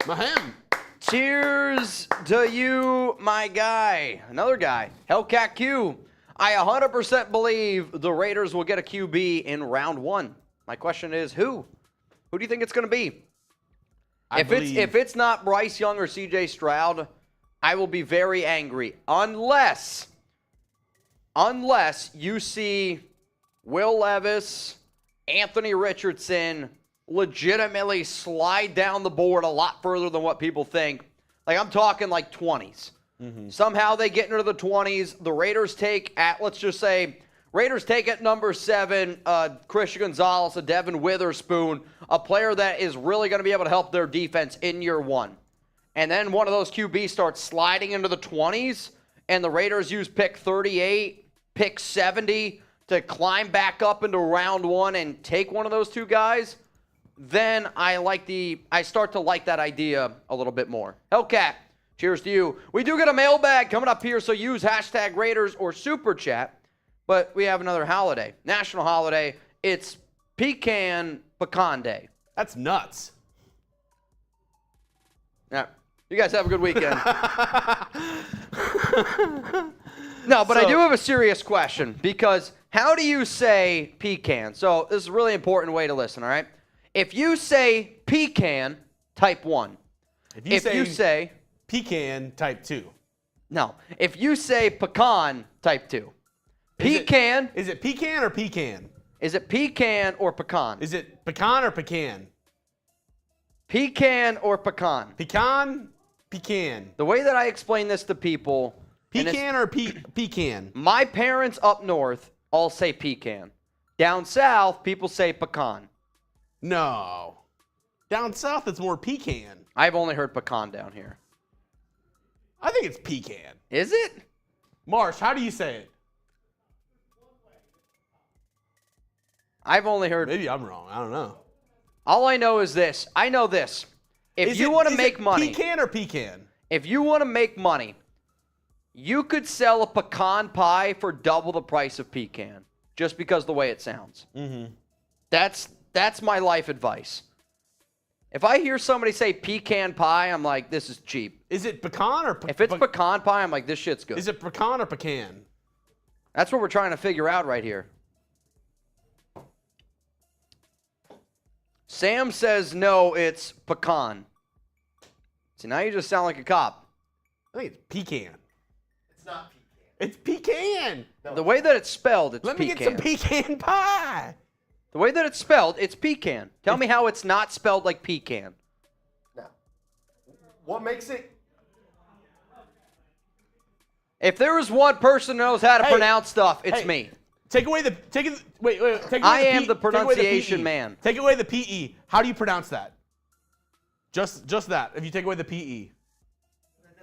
Mayhem. Cheers to you, my guy. Another guy, Hellcat Q. I 100% believe the Raiders will get a QB in round 1. My question is, who? Who do you think it's going to be? If it's not Bryce Young or CJ Stroud, I will be very angry. Unless you see Will Levis, Anthony Richardson legitimately slide down the board a lot further than what people think. Like, I'm talking like 20s. Mm-hmm. Somehow they get into the 20s. The Raiders take at, let's just say, Raiders take at number 7, Christian Gonzalez, a Devin Witherspoon, a player that is really going to be able to help their defense in year 1. And then one of those QBs starts sliding into the 20s, and the Raiders use pick 38, pick 70 to climb back up into round 1 and take one of those 2 guys. Then I start to like that idea a little bit more. Hellcat, cheers to you. We do get a mailbag coming up here, so use hashtag Raiders or Super Chat. But we have another holiday, national holiday. It's Pecan Day. That's nuts. Yeah, you guys have a good weekend. No, but I do have a serious question, because how do you say pecan? So this is a really important way to listen, all right? If you say pecan, type 1. If you say pecan, type 2. No. If you say pecan, type 2. Pecan. Is it pecan or pecan? Is it pecan or pecan? Is it pecan or pecan? Pecan or pecan? Pecan, pecan. The way that I explain this to people. Pecan or pecan? My parents up north all say pecan. Down south, people say pecan. No. Down south, it's more pecan. I've only heard pecan down here. I think it's pecan. Is it? Marsh, how do you say it? I've only heard. Maybe I'm wrong. I don't know. All I know is this. I know this. If you want to make money. Pecan or pecan? If you want to make money, you could sell a pecan pie for double the price of pecan, just because of the way it sounds. Mm-hmm. That's my life advice. If I hear somebody say pecan pie, I'm like, this is cheap. Is it pecan or pecan? If it's pecan pie, I'm like, this shit's good. Is it pecan or pecan? That's what we're trying to figure out right here. Sam says no, it's pecan. See, now you just sound like a cop. I think it's pecan. It's not pecan. It's pecan. No. The way that it's spelled, it's pecan. Let me get some pecan pie. The way that it's spelled, it's pecan. Tell me how it's not spelled like pecan. No. What makes it? If there was one person who knows how to pronounce stuff, it's me. Take away the wait. Take away I am the pronunciation man. Take away the PE. How do you pronounce that? Just that. If you take away the PE.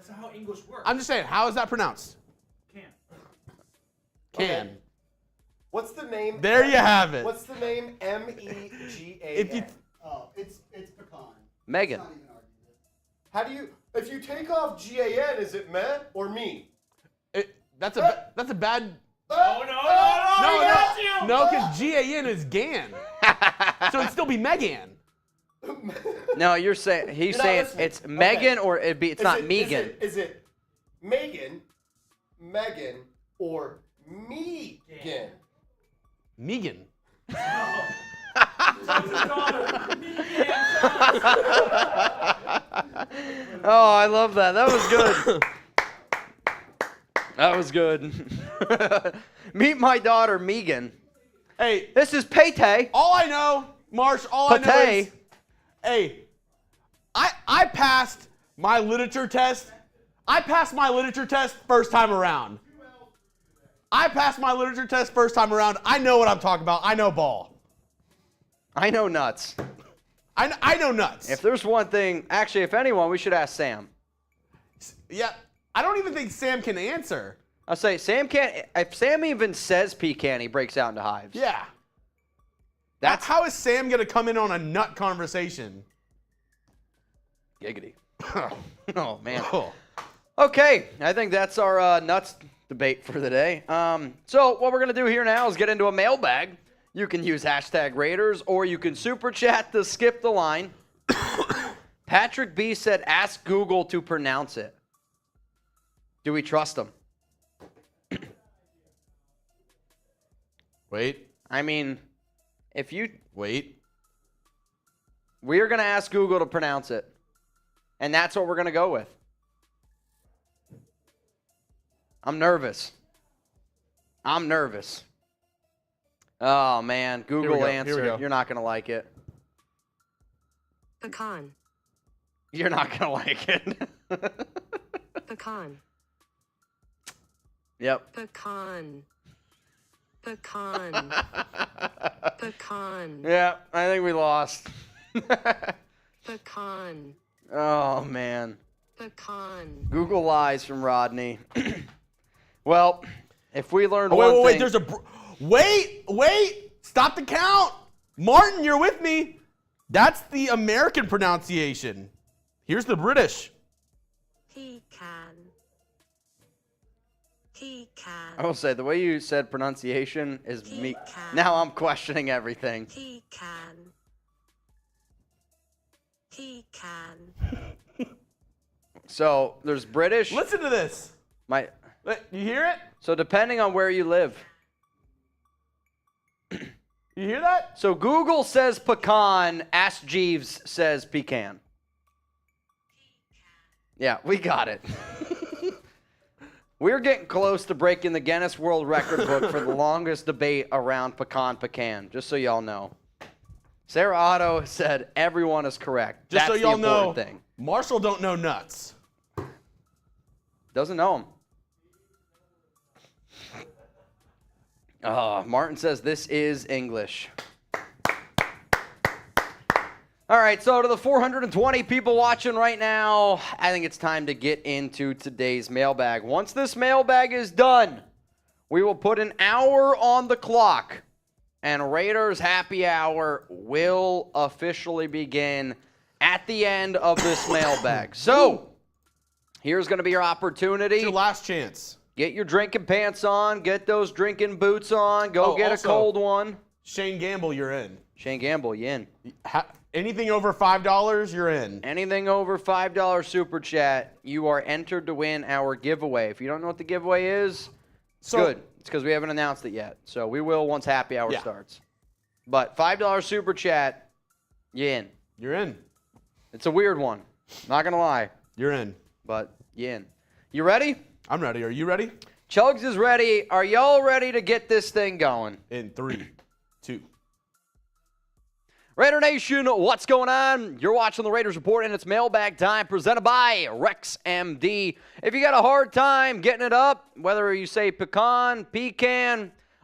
That's how English works. I'm just saying, how is that pronounced? Can. Can. Okay. What's the name? There you have it. What's the name? MEGAN. If you Oh, it's pecan. Megan. Let's not even argue this. How do you? If you take off GAN, is it meh or me? that's a bad. Oh, No, because GAN is GAN. So it'd still be Megan. No, he's saying listening. it's Megan or it's not Megan. Is it Megan, or Megan? Megan. Oh, I love that. That was good. That was good. Meet my daughter, Megan. Hey, This is Paytay. all I know, Marsh, I know is, hey, I passed my literature test. I passed my literature test first time around. I know what I'm talking about. I know ball. I know nuts. I know nuts. If there's one thing, actually, if anyone, we should ask Sam. Yeah, I don't even think Sam can answer. I'll say Sam can't. If Sam even says pecan, he breaks out into hives. Yeah. That's How is Sam going to come in on a nut conversation? giggity. Oh man. Oh. Okay, I think that's our nuts debate for the day. So what we're gonna do here now is get into a mailbag. You can use #Raiders or you can super chat to skip the line. Patrick B said, "Ask Google to pronounce it." Do we trust him? Wait. I mean, Wait. we're gonna ask Google to pronounce it, and that's what we're gonna go with. I'm nervous. Oh, man. Google Here answer. we go. You're not going to like it. Pecan. You're not going to like it. Pecan. Yep. Pecan. Pecan. Pecan. Yeah, I think we lost. Pecan. Oh, man. Pecan. Google lies from Rodney. Well, if we learned one thing... Wait, there's a... Wait! Stop the count! Martin, you're with me. That's the American pronunciation. Here's the British. Pecan. Pecan. I will say, the way you said pronunciation is me... Pecan. Now I'm questioning everything. Pecan. Pecan. So, there's British... Listen to this. You hear it? So, depending on where you live... You hear that? So Google says pecan, Ask Jeeves says pecan. Yeah, we got it. We're getting close to breaking the Guinness World Record book for the longest debate around pecan, just so y'all know. Sarah Otto said everyone is correct. Just That's so y'all the know, important thing. Marshall don't know nuts. Doesn't know them. Martin says this is English. All right, so to the 420 people watching right now, I think it's time to get into today's mailbag. Once this mailbag is done, we will put an hour on the clock, and Raiders Happy Hour will officially begin at the end of this mailbag. So, here's going to be your opportunity. It's your last chance. Get your drinking pants on. Get those drinking boots on. Go get also, a cold one. Shane Gamble, you're in. Shane Gamble, you in. Anything over $5, you're in. Anything over $5 super chat, you are entered to win our giveaway. If you don't know what the giveaway is, good. It's because we haven't announced it yet. So we will once happy hour starts. But $5 super chat, you in. You're in. It's a weird one. Not going to lie. You're in. But you in. You ready? I'm ready. Are you ready? Chugs is ready. Are y'all ready to get this thing going? In 3, 2. Raider Nation, what's going on? You're watching the Raiders Report, and it's mailbag time presented by RexMD. If you got a hard time getting it up, whether you say pecan,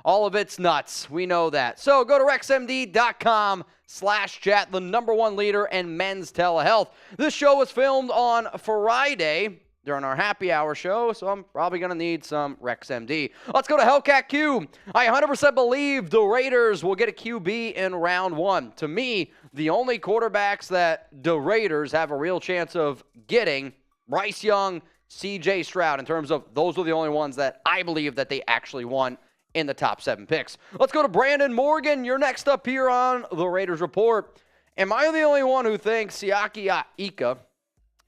all of it's nuts. We know that. So go to RexMD.com/chat, the #1 leader in men's telehealth. This show was filmed on Friday. during our happy hour show, so I'm probably going to need some Rex MD. Let's go to Hellcat Q. I 100% believe the Raiders will get a QB in round 1. To me, the only quarterbacks that the Raiders have a real chance of getting, Bryce Young, CJ Stroud, in terms of those are the only ones that I believe that they actually want in the top 7 picks. Let's go to Brandon Morgan. You're next up here on the Raiders Report. Am I the only one who thinks Siaki Ika,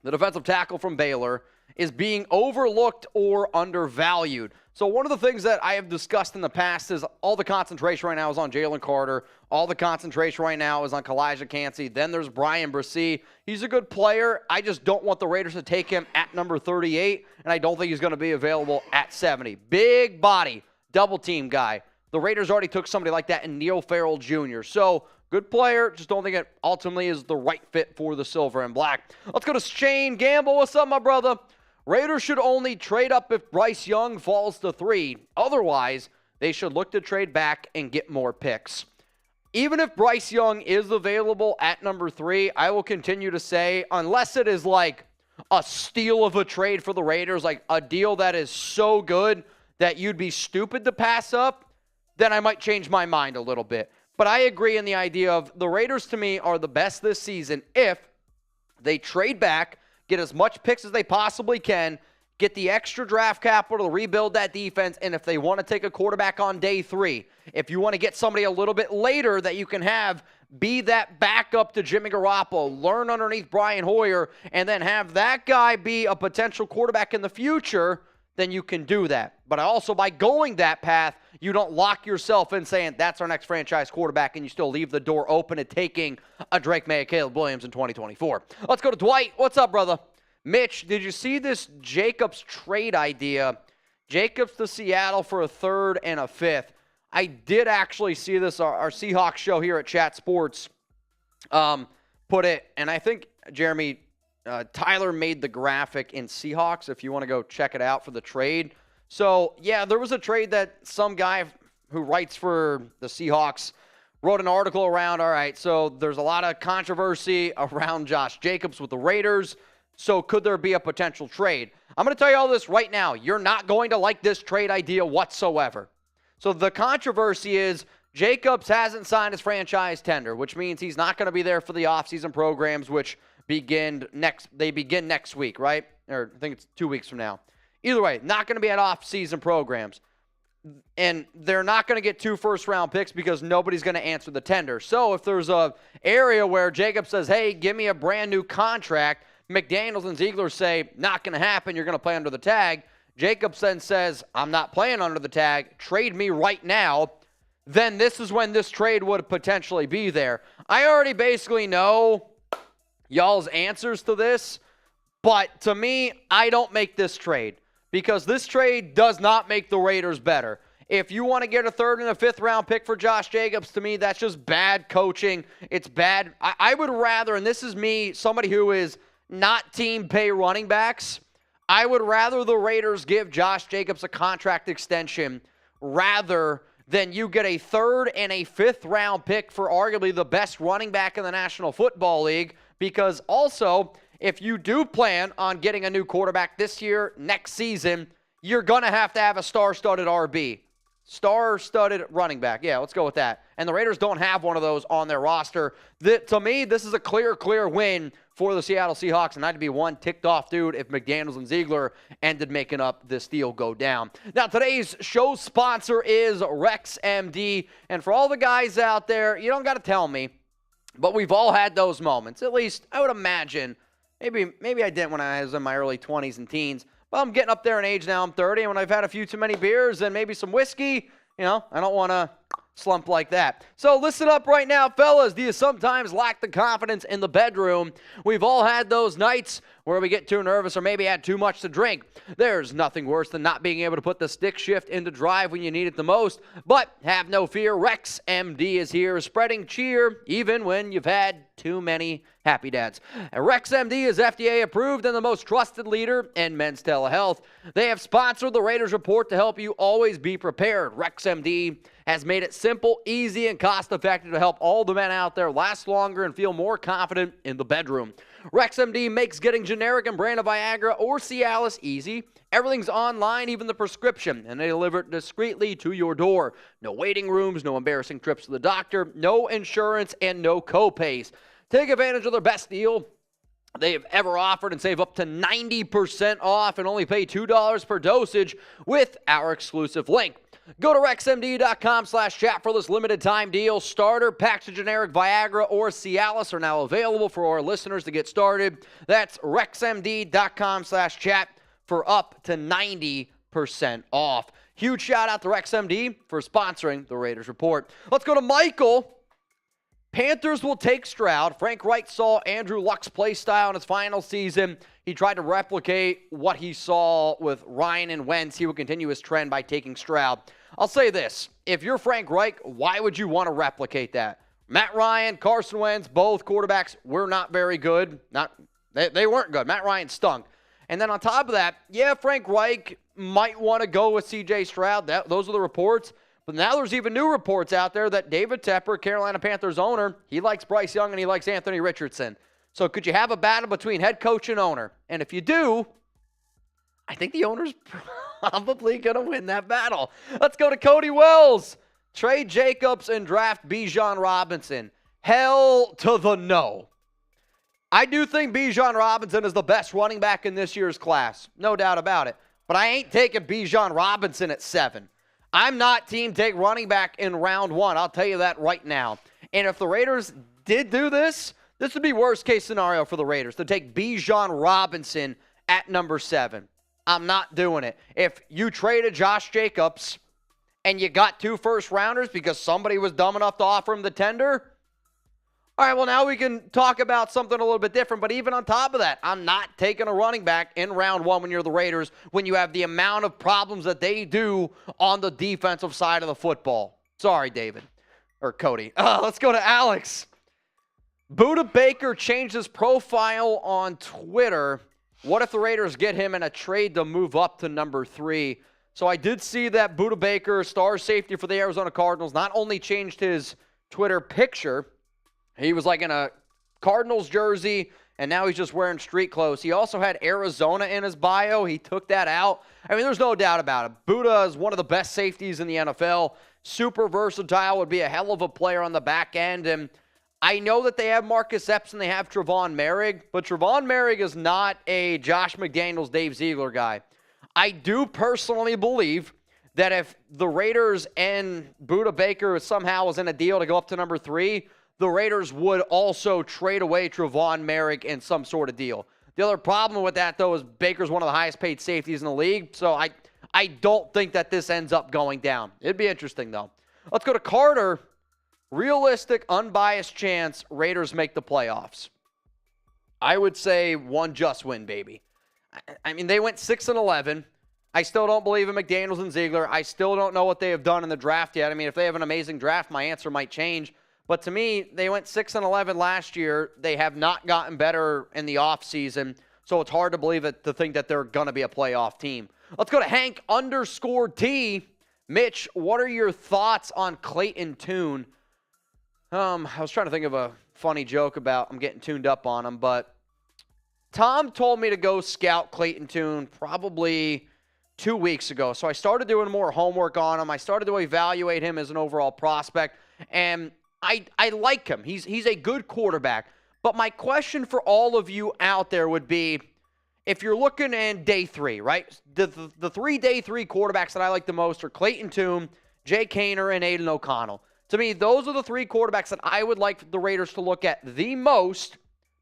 the defensive tackle from Baylor, is being overlooked or undervalued? So one of the things that I have discussed in the past is all the concentration right now is on Jalen Carter. All the concentration right now is on Kalijah Cansey. Then there's Brian Bresee. He's a good player. I just don't want the Raiders to take him at number 38, and I don't think he's going to be available at 70. Big body, double team guy. The Raiders already took somebody like that in Neil Farrell Jr. So good player, just don't think it ultimately is the right fit for the silver and black. Let's go to Shane Gamble. What's up, my brother? Raiders should only trade up if Bryce Young falls to 3. Otherwise, they should look to trade back and get more picks. Even if Bryce Young is available at number 3, I will continue to say, unless it is like a steal of a trade for the Raiders, like a deal that is so good that you'd be stupid to pass up, then I might change my mind a little bit. But I agree in the idea of the Raiders, to me, are the best this season if they trade back, get as much picks as they possibly can, get the extra draft capital to rebuild that defense, and if they want to take a quarterback on day 3, if you want to get somebody a little bit later that you can have be that backup to Jimmy Garoppolo, learn underneath Brian Hoyer, and then have that guy be a potential quarterback in the future, then you can do that. But also by going that path, you don't lock yourself in saying that's our next franchise quarterback and you still leave the door open to taking a Drake May, Caleb Williams in 2024. Let's go to Dwight. What's up, brother? Mitch, did you see this Jacobs trade idea? Jacobs to Seattle for a 3rd and a 5th. I did actually see this. Our Seahawks show here at Chat Sports put it, and I think, Jeremy, Tyler made the graphic in Seahawks if you want to go check it out for the trade. So, yeah, there was a trade that some guy who writes for the Seahawks wrote an article around, all right, so there's a lot of controversy around Josh Jacobs with the Raiders, so could there be a potential trade? I'm going to tell you all this right now. You're not going to like this trade idea whatsoever. So the controversy is Jacobs hasn't signed his franchise tender, which means he's not going to be there for the offseason programs, which begin next week, right? Or I think it's 2 weeks from now. Either way, not going to be at off-season programs. And they're not going to get 2 first-round picks because nobody's going to answer the tender. So if there's a area where Jacob says, hey, give me a brand-new contract, McDaniels and Ziegler say, not going to happen, you're going to play under the tag. Jacobs then says, I'm not playing under the tag, trade me right now. Then this is when this trade would potentially be there. I already basically know y'all's answers to this, but to me, I don't make this trade because this trade does not make the Raiders better. If you want to get a 3rd and a 5th round pick for Josh Jacobs, to me, that's just bad coaching. It's bad. I would rather, and this is me, somebody who is not team pay running backs, I would rather the Raiders give Josh Jacobs a contract extension rather than you get a 3rd and a 5th round pick for arguably the best running back in the National Football League. Because also, if you do plan on getting a new quarterback this year, next season, you're going to have a star-studded RB. Star-studded running back. Yeah, let's go with that. And the Raiders don't have one of those on their roster. To me, this is a clear win for the Seattle Seahawks, and I'd be one ticked off dude if McDaniels and Ziegler ended making up this deal go down. Now, today's show sponsor is Rex MD, and for all the guys out there, you don't got to tell me, but we've all had those moments. At least, I would imagine, maybe I didn't when I was in my early 20s and teens, but I'm getting up there in age now. I'm 30, and when I've had a few too many beers and maybe some whiskey, I don't want to slump like that. So listen up right now, fellas. Do you sometimes lack the confidence in the bedroom? We've all had those nights where we get too nervous or maybe had too much to drink. There's nothing worse than not being able to put the stick shift into drive when you need it the most. But have no fear, Rex MD is here spreading cheer even when you've had too many happy dads. Rex MD is FDA approved and the most trusted leader in men's telehealth. They have sponsored the Raiders Report to help you always be prepared. Rex MD has made it simple, easy, and cost-effective to help all the men out there last longer and feel more confident in the bedroom. RexMD makes getting generic and brand of Viagra or Cialis easy. Everything's online, even the prescription, and they deliver it discreetly to your door. No waiting rooms, no embarrassing trips to the doctor, no insurance, and no co-pays. Take advantage of their best deal they have ever offered and save up to 90% off and only pay $2 per dosage with our exclusive link. Go to RexMD.com/chat for this limited time deal. Starter packs of generic Viagra or Cialis are now available for our listeners to get started. That's RexMD.com/chat for up to 90% off. Huge shout out to RexMD for sponsoring the Raiders Report. Let's go to Michael. Panthers will take Stroud. Frank Reich saw Andrew Luck's play style in his final season. He tried to replicate what he saw with Ryan and Wentz. He will continue his trend by taking Stroud. I'll say this. If you're Frank Reich, why would you want to replicate that? Matt Ryan, Carson Wentz, both quarterbacks were not very good. They weren't good. Matt Ryan stunk. And then on top of that, yeah, Frank Reich might want to go with C.J. Stroud. Those are the reports. But now there's even new reports out there that David Tepper, Carolina Panthers owner, he likes Bryce Young and he likes Anthony Richardson. So could you have a battle between head coach and owner? And if you do, I think the owner's probably going to win that battle. Let's go to Cody Wells. Trade Jacobs and draft Bijan Robinson. Hell to the no. I do think Bijan Robinson is the best running back in this year's class. No doubt about it. But I ain't taking Bijan Robinson at 7. I'm not team take running back in round 1. I'll tell you that right now. And if the Raiders did do this, this would be worst case scenario for the Raiders, to take Bijan Robinson at number 7. I'm not doing it. If you traded Josh Jacobs and you got 2 first-rounders because somebody was dumb enough to offer him the tender, all right, well, now we can talk about something a little bit different. But even on top of that, I'm not taking a running back in round 1 when you're the Raiders, when you have the amount of problems that they do on the defensive side of the football. Sorry, David. Or Cody. Let's go to Alex. Buda Baker changed his profile on Twitter. What if the Raiders get him in a trade to move up to number 3? So I did see that Buda Baker, star safety for the Arizona Cardinals, not only changed his Twitter picture, he was like in a Cardinals jersey, and now he's just wearing street clothes. He also had Arizona in his bio. He took that out. I mean, there's no doubt about it. Buda is one of the best safeties in the NFL. Super versatile, would be a hell of a player on the back end. And I know that they have Marcus Epps and they have Trevon Merrick, but Trevon Merrick is not a Josh McDaniels, Dave Ziegler guy. I do personally believe that if the Raiders and Buda Baker somehow was in a deal to go up to number 3, the Raiders would also trade away Trevon Merrick in some sort of deal. The other problem with that, though, is Baker's one of the highest paid safeties in the league, so I don't think that this ends up going down. It'd be interesting, though. Let's go to Carter. Realistic, unbiased chance Raiders make the playoffs. I would say one just win, baby. I mean, they went 6-11. I still don't believe in McDaniels and Ziegler. I still don't know what they have done in the draft yet. I mean, if they have an amazing draft, my answer might change. But to me, they went 6-11 last year. They have not gotten better in the offseason, so it's hard to believe it, to think that they're going to be a playoff team. Let's go to Hank_T. Mitch, what are your thoughts on Clayton Tune? I was trying to think of a funny joke about I'm getting tuned up on him, but Tom told me to go scout Clayton Tune probably 2 weeks ago. So I started doing more homework on him. I started to evaluate him as an overall prospect, and I like him. He's a good quarterback. But my question for all of you out there would be, if you're looking in day 3, right? The 3 day 3 quarterbacks that I like the most are Clayton Tune, Jay Kaner, and Aiden O'Connell. To me, those are the 3 quarterbacks that I would like the Raiders to look at the most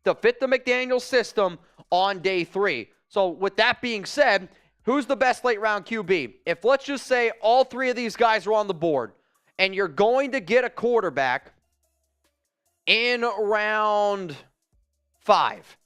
to fit the McDaniels system on day 3. So with that being said, who's the best late round QB? If let's just say all 3 of these guys are on the board and you're going to get a quarterback in round 5,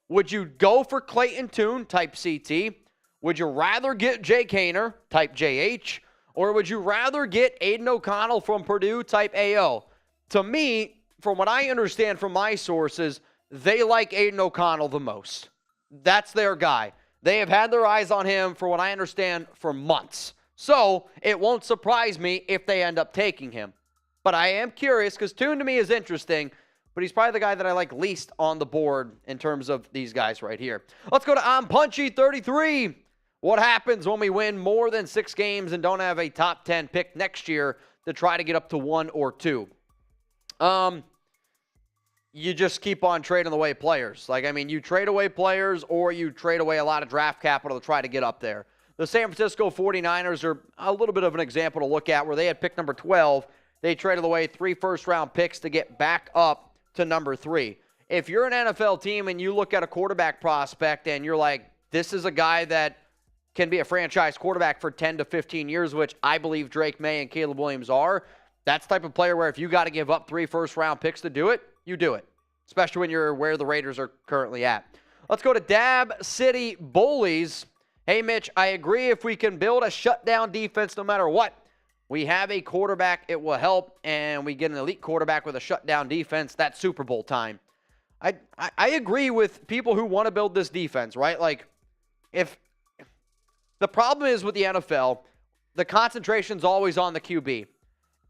would you go for Clayton Tune, type CT? Would you rather get Jay Kaner, type JH? Or would you rather get Aiden O'Connell from Purdue, type AO? To me, from what I understand from my sources, they like Aiden O'Connell the most. That's their guy. They have had their eyes on him, for what I understand, for months. So it won't surprise me if they end up taking him. But I am curious, because Tune to me is interesting. but he's probably the guy that I like least on the board in terms of these guys right here. Let's go to I'm Punchy 33. What happens when we win more than 6 games and don't have a top 10 pick next year to try to get up to 1 or 2? You just keep on trading away players. You trade away players or you trade away a lot of draft capital to try to get up there. The San Francisco 49ers are a little bit of an example to look at where they had pick number 12. They traded away 3 first-round picks to get back up to number 3. If you're an NFL team and you look at a quarterback prospect and you're like, this is a guy that can be a franchise quarterback for 10 to 15 years, which I believe Drake May and Caleb Williams are, that's the type of player where if you got to give up 3 first-round picks to do it, you do it, especially when you're where the Raiders are currently at. Let's go to Dab City Bullies. Hey, Mitch, I agree if we can build a shutdown defense no matter what. We have a quarterback, it will help, and we get an elite quarterback with a shutdown defense. That's Super Bowl time. I agree with people who want to build this defense, right? Like, if the problem is with the NFL, the concentration's always on the QB.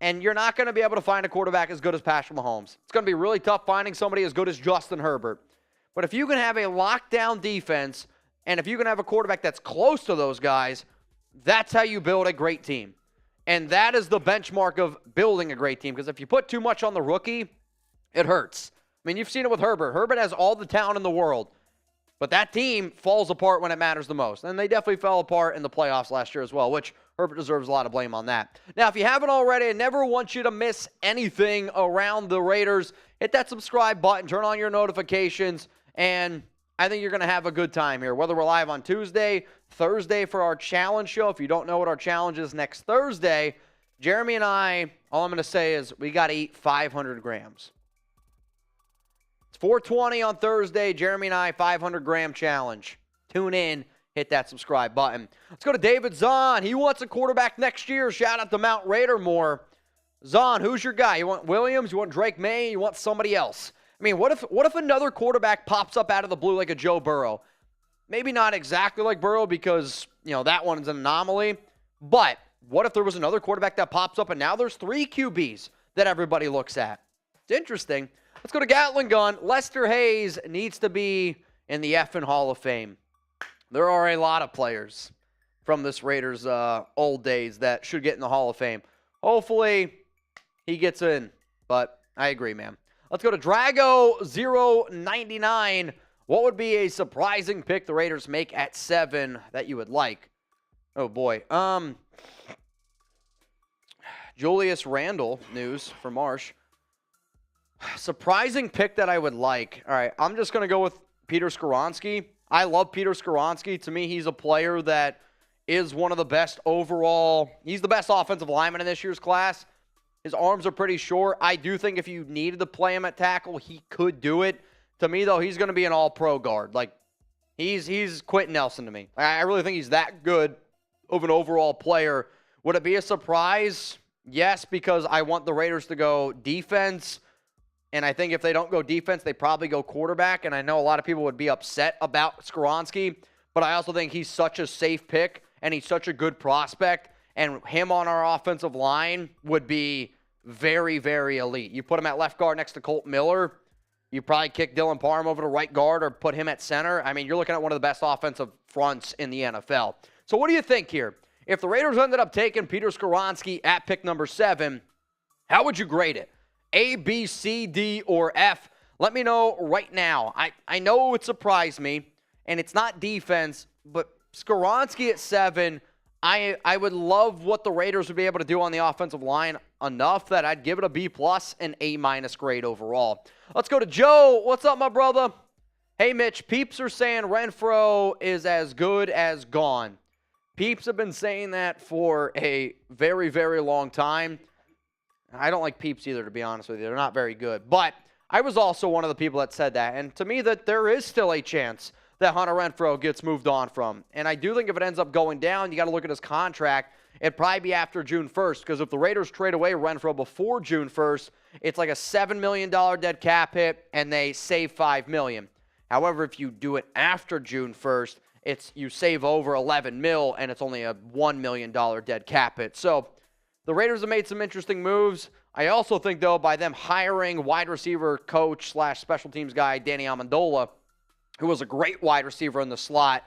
And you're not going to be able to find a quarterback as good as Patrick Mahomes. It's going to be really tough finding somebody as good as Justin Herbert. But if you can have a lockdown defense, and if you can have a quarterback that's close to those guys, that's how you build a great team. And that is the benchmark of building a great team. Because if you put too much on the rookie, it hurts. You've seen it with Herbert. Herbert has all the talent in the world. But that team falls apart when it matters the most. And they definitely fell apart in the playoffs last year as well, which Herbert deserves a lot of blame on that. Now, if you haven't already, I never want you to miss anything around the Raiders. Hit that subscribe button, turn on your notifications, and I think you're going to have a good time here. Whether we're live on Tuesday, Thursday for our challenge show. If you don't know what our challenge is next Thursday, Jeremy and I, all I'm going to say is we got to eat 500 grams. It's 4:20 on Thursday. Jeremy and I, 500-gram challenge. Tune in. Hit that subscribe button. Let's go to David Zahn. He wants a quarterback next year. Shout out to Mount Raider more. Zahn, who's your guy? You want Williams? You want Drake May? You want somebody else? What if another quarterback pops up out of the blue like a Joe Burrow? Maybe not exactly like Burrow because, that one's an anomaly. But what if there was another quarterback that pops up and now there's 3 QBs that everybody looks at? It's interesting. Let's go to Gatling Gun. Lester Hayes needs to be in the effing Hall of Fame. There are a lot of players from this Raiders old days that should get in the Hall of Fame. Hopefully, he gets in, but I agree, man. Let's go to Drago099. What would be a surprising pick the Raiders make at 7 that you would like? Oh, boy. Julius Randle news for Marsh. Surprising pick that I would like. All right, I'm just going to go with Peter Skoronski. I love Peter Skoronski. To me, he's a player that is one of the best overall. He's the best offensive lineman in this year's class. His arms are pretty short. I do think if you needed to play him at tackle, he could do it. To me, though, he's going to be an all-pro guard. He's Quentin Nelson to me. I really think he's that good of an overall player. Would it be a surprise? Yes, because I want the Raiders to go defense. And I think if they don't go defense, they probably go quarterback. And I know a lot of people would be upset about Skoronski, but I also think he's such a safe pick and he's such a good prospect. And him on our offensive line would be very, very elite. You put him at left guard next to Colt Miller. You probably kick Dylan Parham over to right guard or put him at center. You're looking at one of the best offensive fronts in the NFL. So what do you think here? If the Raiders ended up taking Peter Skoronski at pick number 7, how would you grade it? A, B, C, D, or F? Let me know right now. I know it would surprise me, and it's not defense, but Skoronski at 7, I would love what the Raiders would be able to do on the offensive line enough that I'd give it a B+ and A- grade overall. Let's go to Joe. What's up, my brother? Hey, Mitch, peeps are saying Renfro is as good as gone. Peeps have been saying that for a very, very long time. I don't like peeps either, to be honest with you. They're not very good. But I was also one of the people that said that. And to me, that there is still a chance that Hunter Renfrow gets moved on from. And I do think if it ends up going down, you got to look at his contract. It'd probably be after June 1st. Because if the Raiders trade away Renfrow before June 1st, it's like a $7 million dead cap hit, and they save $5 million. However, if you do it after June 1st, you save over $11 million, and it's only a $1 million dead cap hit. So the Raiders have made some interesting moves. I also think, though, by them hiring wide receiver coach / special teams guy Danny Amendola, who was a great wide receiver in the slot,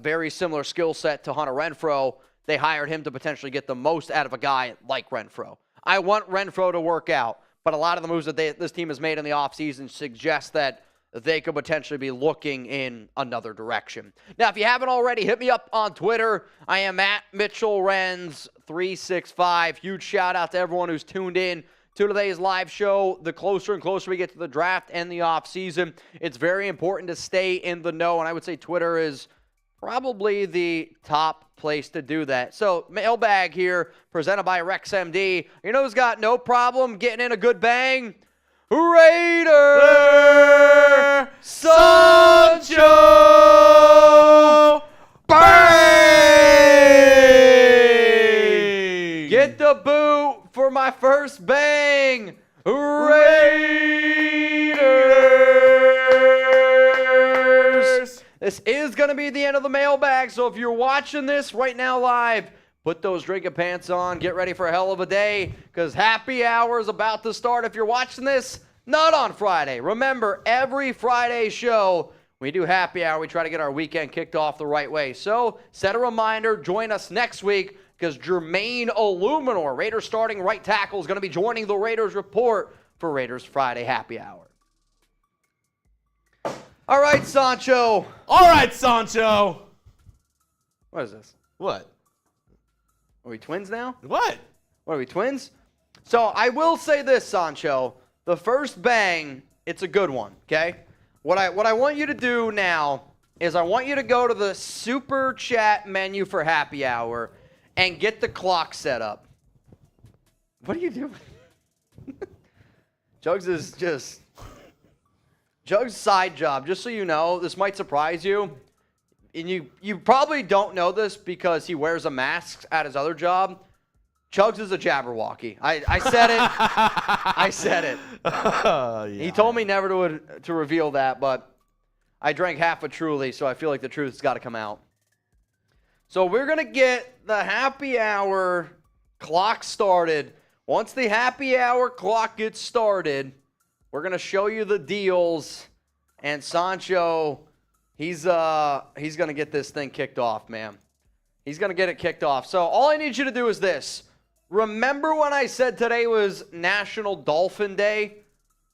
very similar skill set to Hunter Renfrow, they hired him to potentially get the most out of a guy like Renfrow. I want Renfrow to work out, but a lot of the moves that this team has made in the offseason suggest that they could potentially be looking in another direction. Now, if you haven't already, hit me up on Twitter. I am at Mitchell Renz 365. Huge shout out to everyone who's tuned in to today's live show. The closer and closer we get to the draft and the offseason, it's very important to stay in the know, and I would say Twitter is probably the top place to do that. So, mailbag here, presented by RexMD. You know who's got no problem getting in a good bang? Raider Sancho Bang! Get the boot for my first bang, Raiders! This is going to be the end of the mailbag, so if you're watching this right now live, put those drinking pants on, get ready for a hell of a day, because happy hour is about to start. If you're watching this, not on Friday. Remember, every Friday show, we do happy hour. We try to get our weekend kicked off the right way. So set a reminder, join us next week, because Jermaine Illuminor, Raiders starting right tackle, is going to be joining the Raiders Report for Raiders Friday happy hour. All right, Sancho. All right, Sancho. What is this? What? Are we twins now? What? What are we, twins? So I will say this, Sancho. The first bang, it's a good one, okay? What I want you to do now is I want you to go to the Super Chat menu for happy hour and get the clock set up. What are you doing? Jugs' side job, just so you know, this might surprise you. And you probably don't know this because he wears a mask at his other job. Chugs is a Jabberwocky. I said it. I said it. Yeah. He told me never to reveal that, but I drank half a Truly, so I feel like the truth's got to come out. So we're going to get the happy hour clock started. Once the happy hour clock gets started, we're going to show you the deals, and Sancho, he's going to get this thing kicked off, man. He's going to get it kicked off. So all I need you to do is this. Remember when I said today was National Dolphin Day?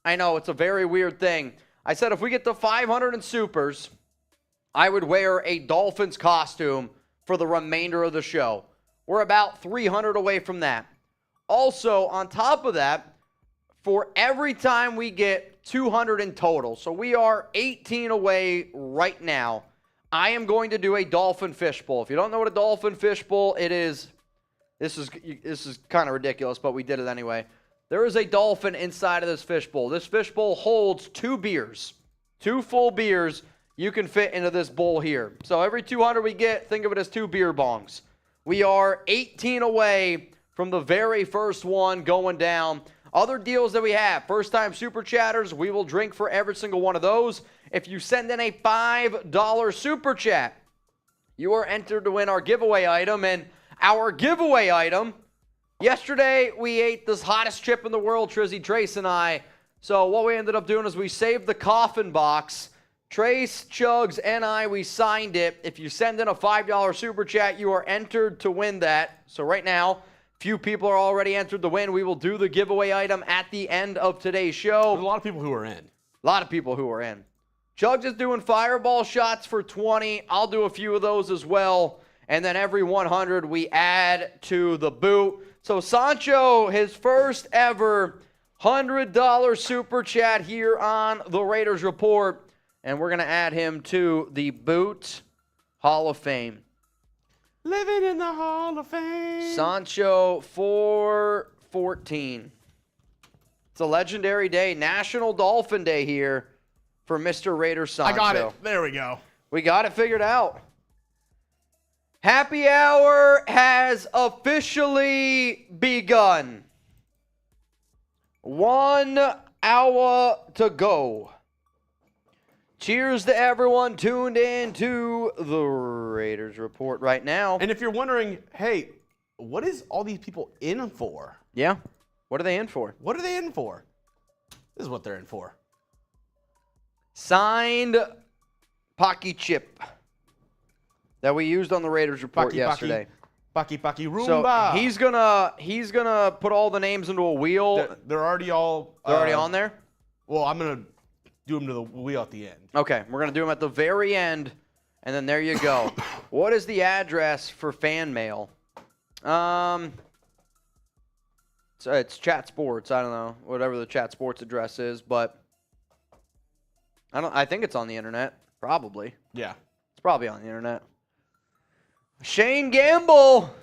I know, it's a very weird thing. I said if we get to 500 in supers, I would wear a Dolphins costume for the remainder of the show. We're about 300 away from that. Also, on top of that, for every time we get 200 in total, so we are 18 away right now, I am going to do a dolphin fishbowl. If you don't know what a dolphin fishbowl it is, this is kind of ridiculous, but we did it anyway. There is a dolphin inside of this fishbowl. This fishbowl holds 2 beers, 2 full beers you can fit into this bowl here. So every 200 we get, think of it as 2 beer bongs. We are 18 away from the very first one going down. Other deals that we have, first-time Super Chatters, we will drink for every single one of those. If you send in a $5 Super Chat, you are entered to win our giveaway item. And our giveaway item, yesterday we ate this hottest chip in the world, Trizzy, Trace, and I. So what we ended up doing is we saved the coffin box. Trace, Chugs, and I, we signed it. If you send in a $5 Super Chat, you are entered to win that. So right now, few people are already entered to win. We will do the giveaway item at the end of today's show. There's a lot of people who are in. A lot of people who are in. Chugs is doing fireball shots for 20. I'll do a few of those as well. And then every 100 we add to the boot. So Sancho, his first ever $100 Super Chat here on the Raiders Report. And we're going to add him to the Boot Hall of Fame. Living in the Hall of Fame. Sancho 414. It's a legendary day. National Dolphin Day here for Mr. Raider Sancho. I got it. There we go. We got it figured out. Happy hour has officially begun. 1 hour to go. Cheers to everyone tuned in to the Raiders Report right now. And if you're wondering, hey, what is all these people in for? Yeah. What are they in for? What are they in for? This is what they're in for. Signed Pocky chip that we used on the Raiders report yesterday. Pocky So Roomba. he's gonna put all the names into a wheel. They're already all. They're already on there? Well, I'm gonna do them to the wheel at the end. Okay, we're gonna do them at the very end, and then there you go. What is the address for fan mail? So it's Chat Sports. I don't know whatever the Chat Sports address is, but I think it's on the internet. Probably. Yeah. It's probably on the internet. Shane Gamble.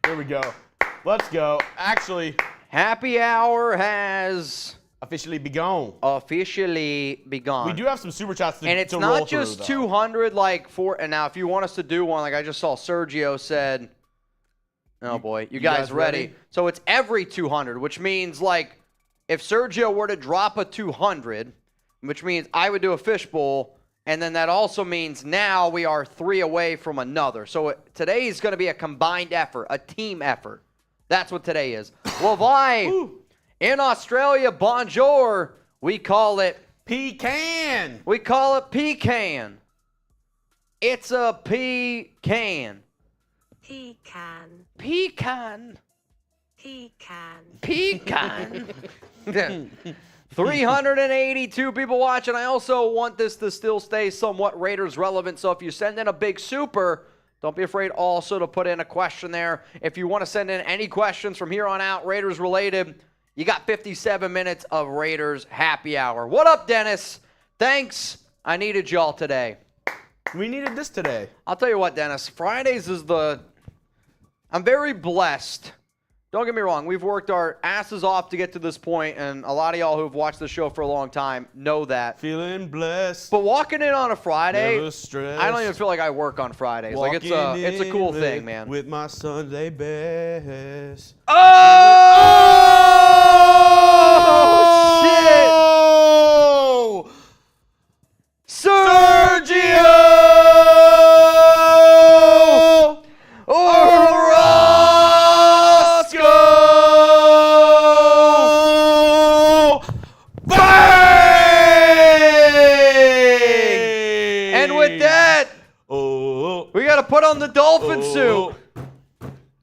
Here we go. Let's go. Actually, Happy hour has officially begun. begun. We do have some super chats to And it's to not roll just through, though. 200 like for. And now, if you want us to do one, like I just saw Sergio said, oh boy, you guys ready? So it's every 200, which means like if Sergio were to drop a 200, which means I would do a fishbowl, and then that also means now we are 3 away from another. So today is going to be a combined effort, a team effort. That's what today is. Levi, in Australia, bonjour. We call it pecan. We call it pecan. It's a pecan. Pecan. Pecan. Pecan. Pecan. 382 people watching. I also want this to still stay somewhat Raiders relevant. So if you send in a big super, don't be afraid also to put in a question there. If you want to send in any questions from here on out, Raiders related, you got 57 minutes of Raiders happy hour. What up, Dennis? Thanks. I needed y'all today. We needed this today. I'll tell you what, Dennis. Fridays is I'm very blessed. Don't get me wrong. We've worked our asses off to get to this point, and a lot of y'all who've watched the show for a long time know that. Feeling blessed. But walking in on a Friday, Never stressed. I don't even feel like I work on Fridays. Like it's a cool thing, man. With my Sunday best. Oh, shit! Sergio! Put on the dolphin suit.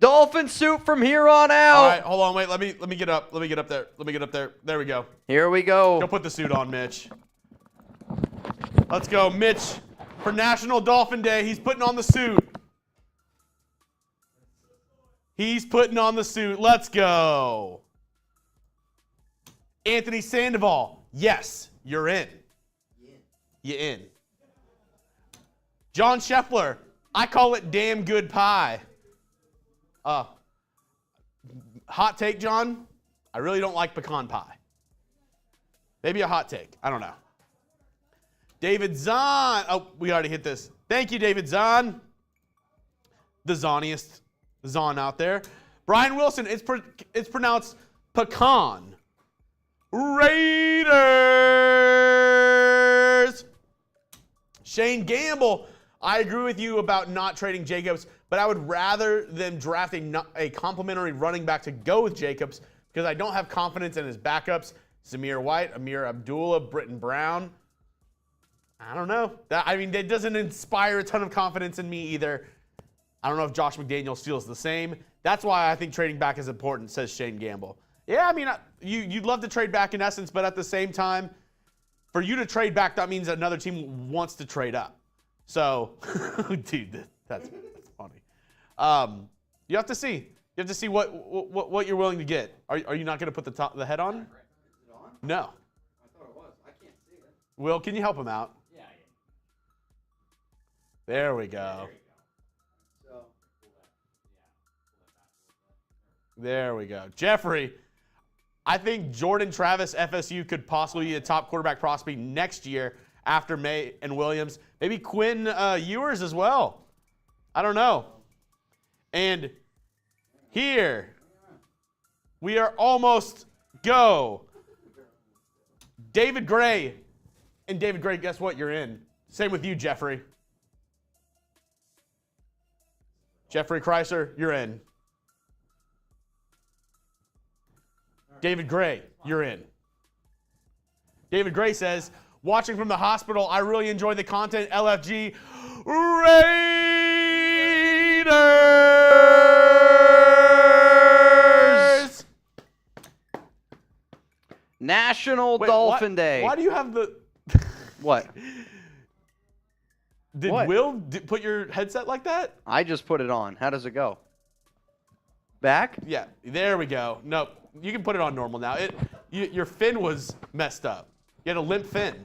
Dolphin suit from here on out. All right, hold on, wait. Let me get up. Let me get up there. There we go. Here we go. Go put the suit on, Mitch. Let's go, Mitch. For National Dolphin Day, he's putting on the suit. He's putting on the suit. Let's go. Anthony Sandoval. Yes, you're in. You're in. John Scheffler. I call it damn good pie. Hot take, John. I really don't like pecan pie. Maybe a hot take. I don't know. David Zahn. Oh, we already hit this. Thank you, David Zahn. The Zahniest Zahn out there. Brian Wilson. It's pronounced pecan. Raiders. Shane Gamble. I agree with you about not trading Jacobs, but I would rather them draft a complimentary running back to go with Jacobs because I don't have confidence in his backups. Zamir White, Amir Abdullah, Britton Brown. I don't know. That doesn't inspire a ton of confidence in me either. I don't know if Josh McDaniels feels the same. That's why I think trading back is important, says Shane Gamble. Yeah, I mean, you'd love to trade back in essence, but at the same time, for you to trade back, that means another team wants to trade up. So, dude, that's funny. You have to see. You have to see what you're willing to get. Are you not going to put the head on? Is it on? No. I thought it was. I can't see it. Will, can you help him out? Yeah. There we go. So, There we go. Jeffrey, I think Jordan Travis, FSU, could possibly be a top quarterback prospect next year after May and Williams. Maybe Quinn Ewers as well. I don't know. And here, we are almost go. David Gray. And David Gray, guess what? You're in. Same with you, Jeffrey. Jeffrey Chrysler, you're in. David Gray, you're in. David Gray says, watching from the hospital, I really enjoy the content. LFG Raiders! National Wait, Dolphin Day. Why do you have the... What? Did What? Will put your headset like that? I just put it on. How does it go? Back? Yeah, there we go. Nope, you can put it on normal now. Your fin was messed up. You had a limp fin.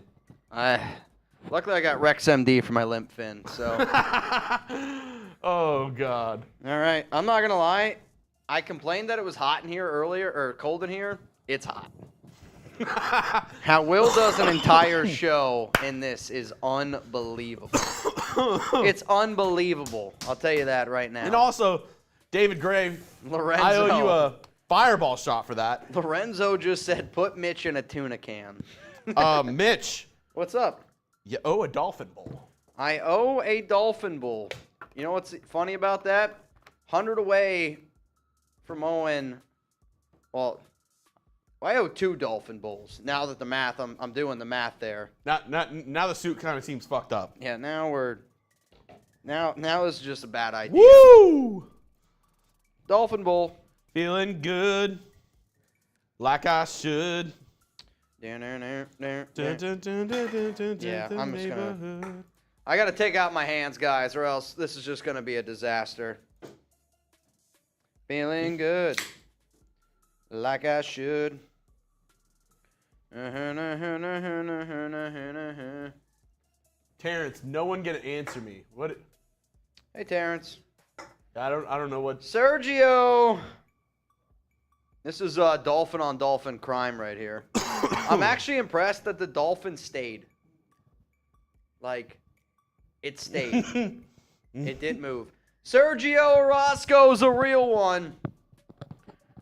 Luckily, I got Rex MD for my limp fin. So, Oh, God. all right. I'm not gonna lie. I complained that it was hot in here earlier, or cold in here. It's hot. How Will does an entire show in this is unbelievable. It's unbelievable. I'll tell you that right now. And also, David Gray, Lorenzo. I owe you a fireball shot for that. Lorenzo just said, put Mitch in a tuna can. Mitch, What's up? you owe a Dolphin Bowl. I owe a Dolphin Bowl. You know what's funny about that? 100 away from Owen. Well, I owe 2 Dolphin Bowls. Now that the math, I'm doing the math there. Now the suit kind of seems fucked up. Yeah, now it's just a bad idea. Woo! Dolphin Bowl. Feeling good, like I should. Yeah, Yeah, I'm just gonna. I gotta take out my hands, guys, or else this is just gonna be a disaster. Feeling good, like I should. Terrence, no one gonna answer me. What? Hey, Terrence. I don't know what. Sergio. This is dolphin on dolphin crime right here. I'm actually impressed that the Dolphins stayed. Like, it stayed. It didn't move. Sergio Orozco's a real one.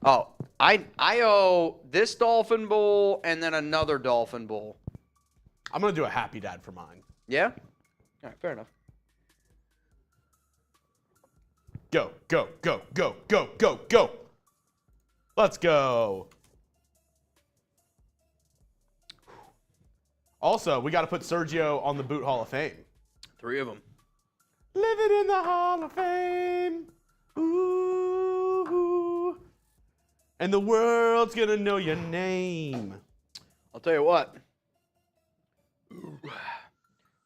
Oh, I owe this Dolphin Bowl and then another Dolphin Bowl. I'm gonna do a happy dad for mine. Yeah? All right, fair enough. Go, go, go, go, go, go, go. Let's go. Also, we got to put Sergio on the Boot Hall of Fame. 3 of them. Living in the Hall of Fame. Ooh. And the world's going to know your name. I'll tell you what.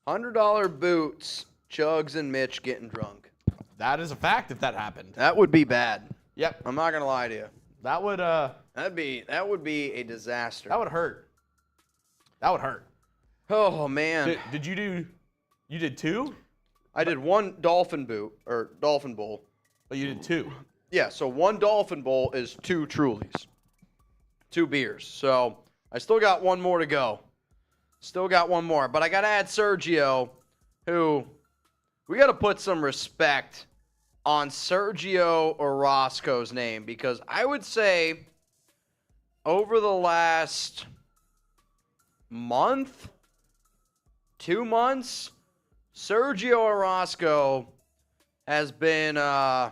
$100 boots, Chugs and Mitch getting drunk. That is a fact if that happened. That would be bad. Yep. I'm not gonna lie to you. That would That would be a disaster. that would hurt. That would hurt. Oh man. Did you did 2? I did 1 Dolphin boot or Dolphin Bowl. Oh, you did 2. Yeah, so 1 Dolphin Bowl is 2 Trulies. 2 beers. So I still got 1 more to go. Still got 1 more. But I gotta add Sergio, who we gotta put some respect on Sergio Orozco's name, because I would say over the last month, 2 months, Sergio Orozco has been Mount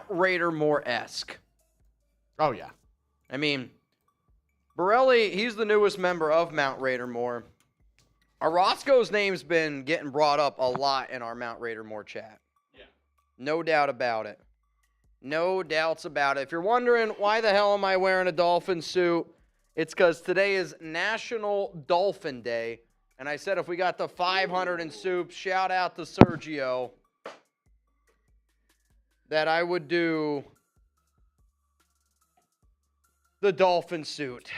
Raider more-esque. Oh yeah. I mean, Borelli, he's the newest member of Mount Raider more. Orozco's name's been getting brought up a lot in our Mount Raider more chat. No doubt about it. No doubts about it. If you're wondering why the hell am I wearing a dolphin suit, it's because today is National Dolphin Day. And I said if we got the 500 in soups, shout out to Sergio, that I would do the dolphin suit.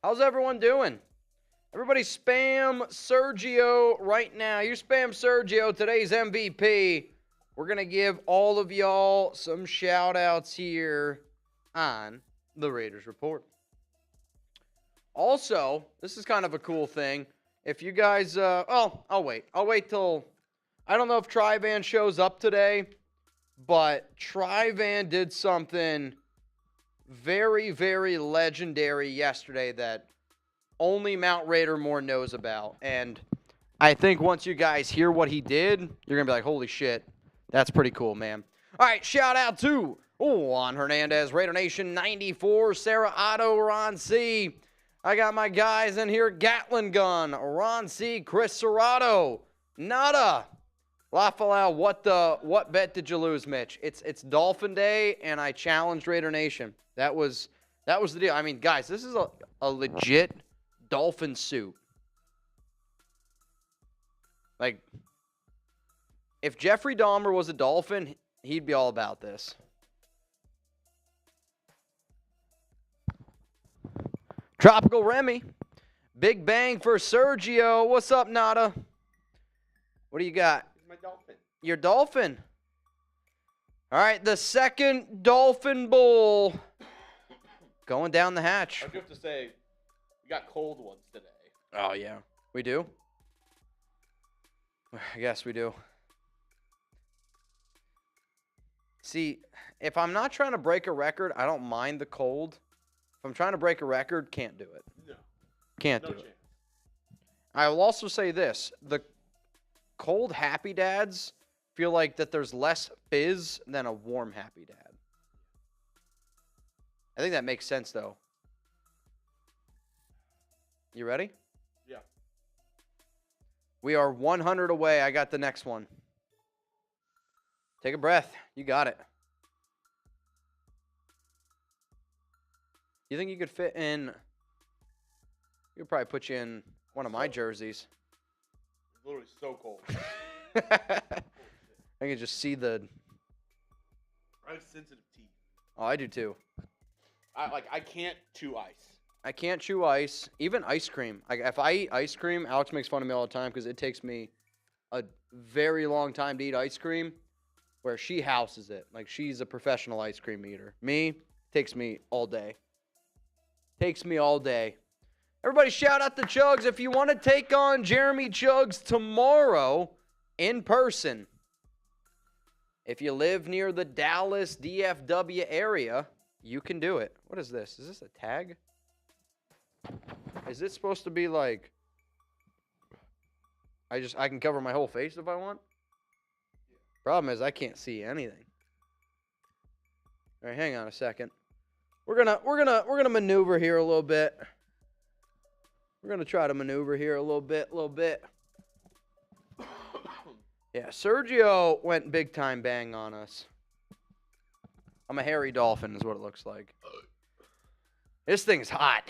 How's everyone doing? Everybody spam Sergio right now. You spam Sergio, today's MVP. We're going to give all of y'all some shout-outs here on the Raiders Report. Also, this is kind of a cool thing. If you guys, I'll wait. I'll wait till, I don't know if Tri-Van shows up today, but Tri-Van did something very, very legendary yesterday that only Mount Raider more knows about. And I think once you guys hear what he did, you're going to be like, holy shit, that's pretty cool, man. All right, shout out to Juan Hernandez, Raider Nation 94, Sarah Otto, Ron C. I got my guys in here, Gatlin Gun, Ron C, Chris Serrato, Nada. Lafayette, what bet did you lose, Mitch? It's Dolphin Day, and I challenged Raider Nation. That was the deal. I mean, guys, this is a legit Dolphin suit. Like, if Jeffrey Dahmer was a Dolphin, he'd be all about this. Tropical Remy. Big bang for Sergio. What's up, Nada? What do you got? My Dolphin. Your Dolphin. All right, the second Dolphin Bowl going down the hatch. I do have to say, we got cold ones today. Oh, yeah. We do? I guess we do. See, if I'm not trying to break a record, I don't mind the cold. If I'm trying to break a record, can't do it. No. Can't No do chance. it. I will also say this. The cold Happy Dads feel like that there's less fizz than a warm Happy Dad. I think that makes sense, though. You ready? Yeah. We are 100 away. I got the next one. Take a breath. You got it. You think you could fit in? You could probably put you in one of my jerseys. It's literally so cold. I can just see the. I have sensitive teeth. Oh, I do too. I can't chew ice. I can't chew ice, even ice cream. If I eat ice cream, Alex makes fun of me all the time because it takes me a very long time to eat ice cream, where she houses it. Like, she's a professional ice cream eater. Me, takes me all day. Takes me all day. Everybody shout out to Chugs. If you want to take on Jeremy Chugs tomorrow in person, if you live near the Dallas DFW area, you can do it. What is this? Is this a tag? Is it supposed to be like, I can cover my whole face if I want? Problem is I can't see anything. All right, hang on a second. We're gonna maneuver here a little bit. We're gonna try to maneuver here a little bit. Yeah, Sergio went big time bang on us. I'm a hairy dolphin is what it looks like. This thing's hot.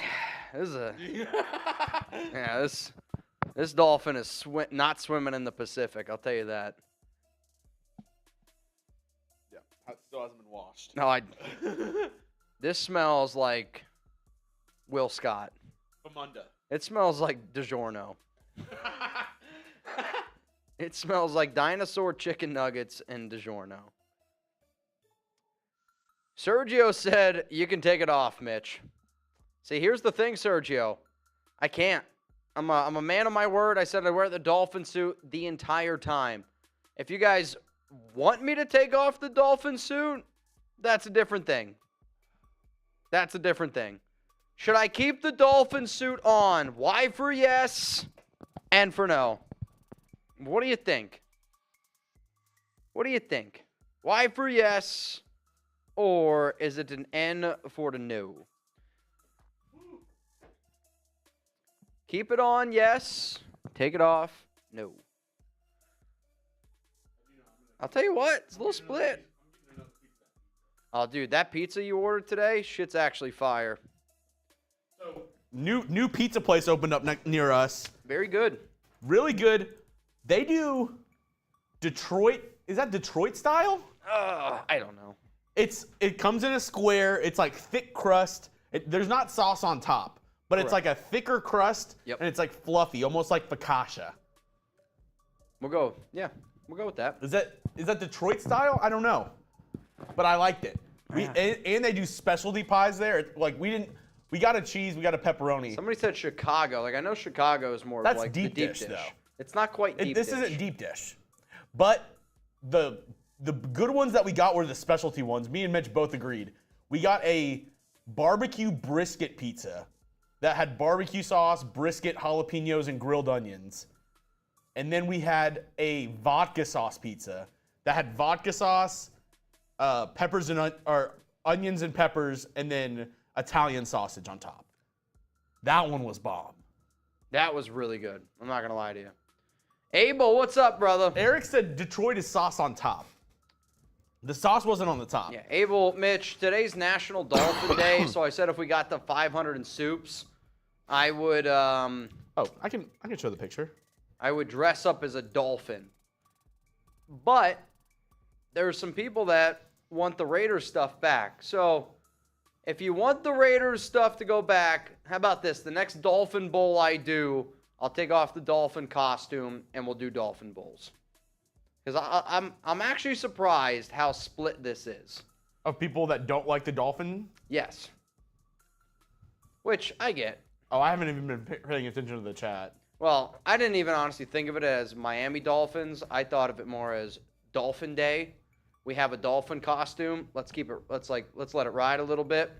This is a yeah. This dolphin is not swimming in the Pacific. I'll tell you that. Yeah, it still hasn't been washed. No, this smells like Will Scott. Famunda. It smells like DiGiorno. It smells like dinosaur chicken nuggets and DiGiorno. Sergio said, you can take it off, Mitch. See, here's the thing, Sergio. I can't. I'm a man of my word. I said I wear the dolphin suit the entire time. If you guys want me to take off the dolphin suit, that's a different thing. That's a different thing. Should I keep the dolphin suit on? Why for yes and for no? What do you think? What do you think? Why for yes, or is it an N for the no? Keep it on, yes. Take it off, no. I'll tell you what, it's a little split. Oh, dude, that pizza you ordered today, shit's actually fire. So new pizza place opened up near us. Very good. Really good. They do Detroit. Is that Detroit style? I don't know. It comes in a square. It's like thick crust. There's not sauce on top, but it's like a thicker crust, Yep. and it's like fluffy, almost like focaccia. We'll go with that. Is that Detroit style? I don't know, but I liked it. And they do specialty pies there. We got a cheese, we got a pepperoni. Somebody said Chicago. Like, I know Chicago is more of That's like deep the deep dish, dish. though. It's not quite deep This dish. isn't deep dish, but the good ones that we got were the specialty ones. Me and Mitch both agreed. We got a barbecue brisket pizza that had barbecue sauce, brisket, jalapenos, and grilled onions. And then we had a vodka sauce pizza that had vodka sauce, peppers or onions and peppers, and then Italian sausage on top. That one was bomb. That was really good. I'm not gonna lie to you. Abel, what's up, brother? Eric said Detroit is sauce on top. The sauce wasn't on the top. Yeah, Abel, Mitch, today's National Dolphin Day, so I said if we got to 500 in soups, I would Oh, I can show the picture. I would dress up as a dolphin. But there are some people that want the Raiders stuff back. So if you want the Raiders stuff to go back, how about this? The next Dolphin Bowl I do, I'll take off the dolphin costume and we'll do Dolphin Bowls. Because I'm actually surprised how split this is. Of people that don't like the dolphin? Yes. Which I get. Oh, I haven't even been paying attention to the chat. Well, I didn't even honestly think of it as Miami Dolphins. I thought of it more as Dolphin Day. We have a dolphin costume. Let's let it ride a little bit.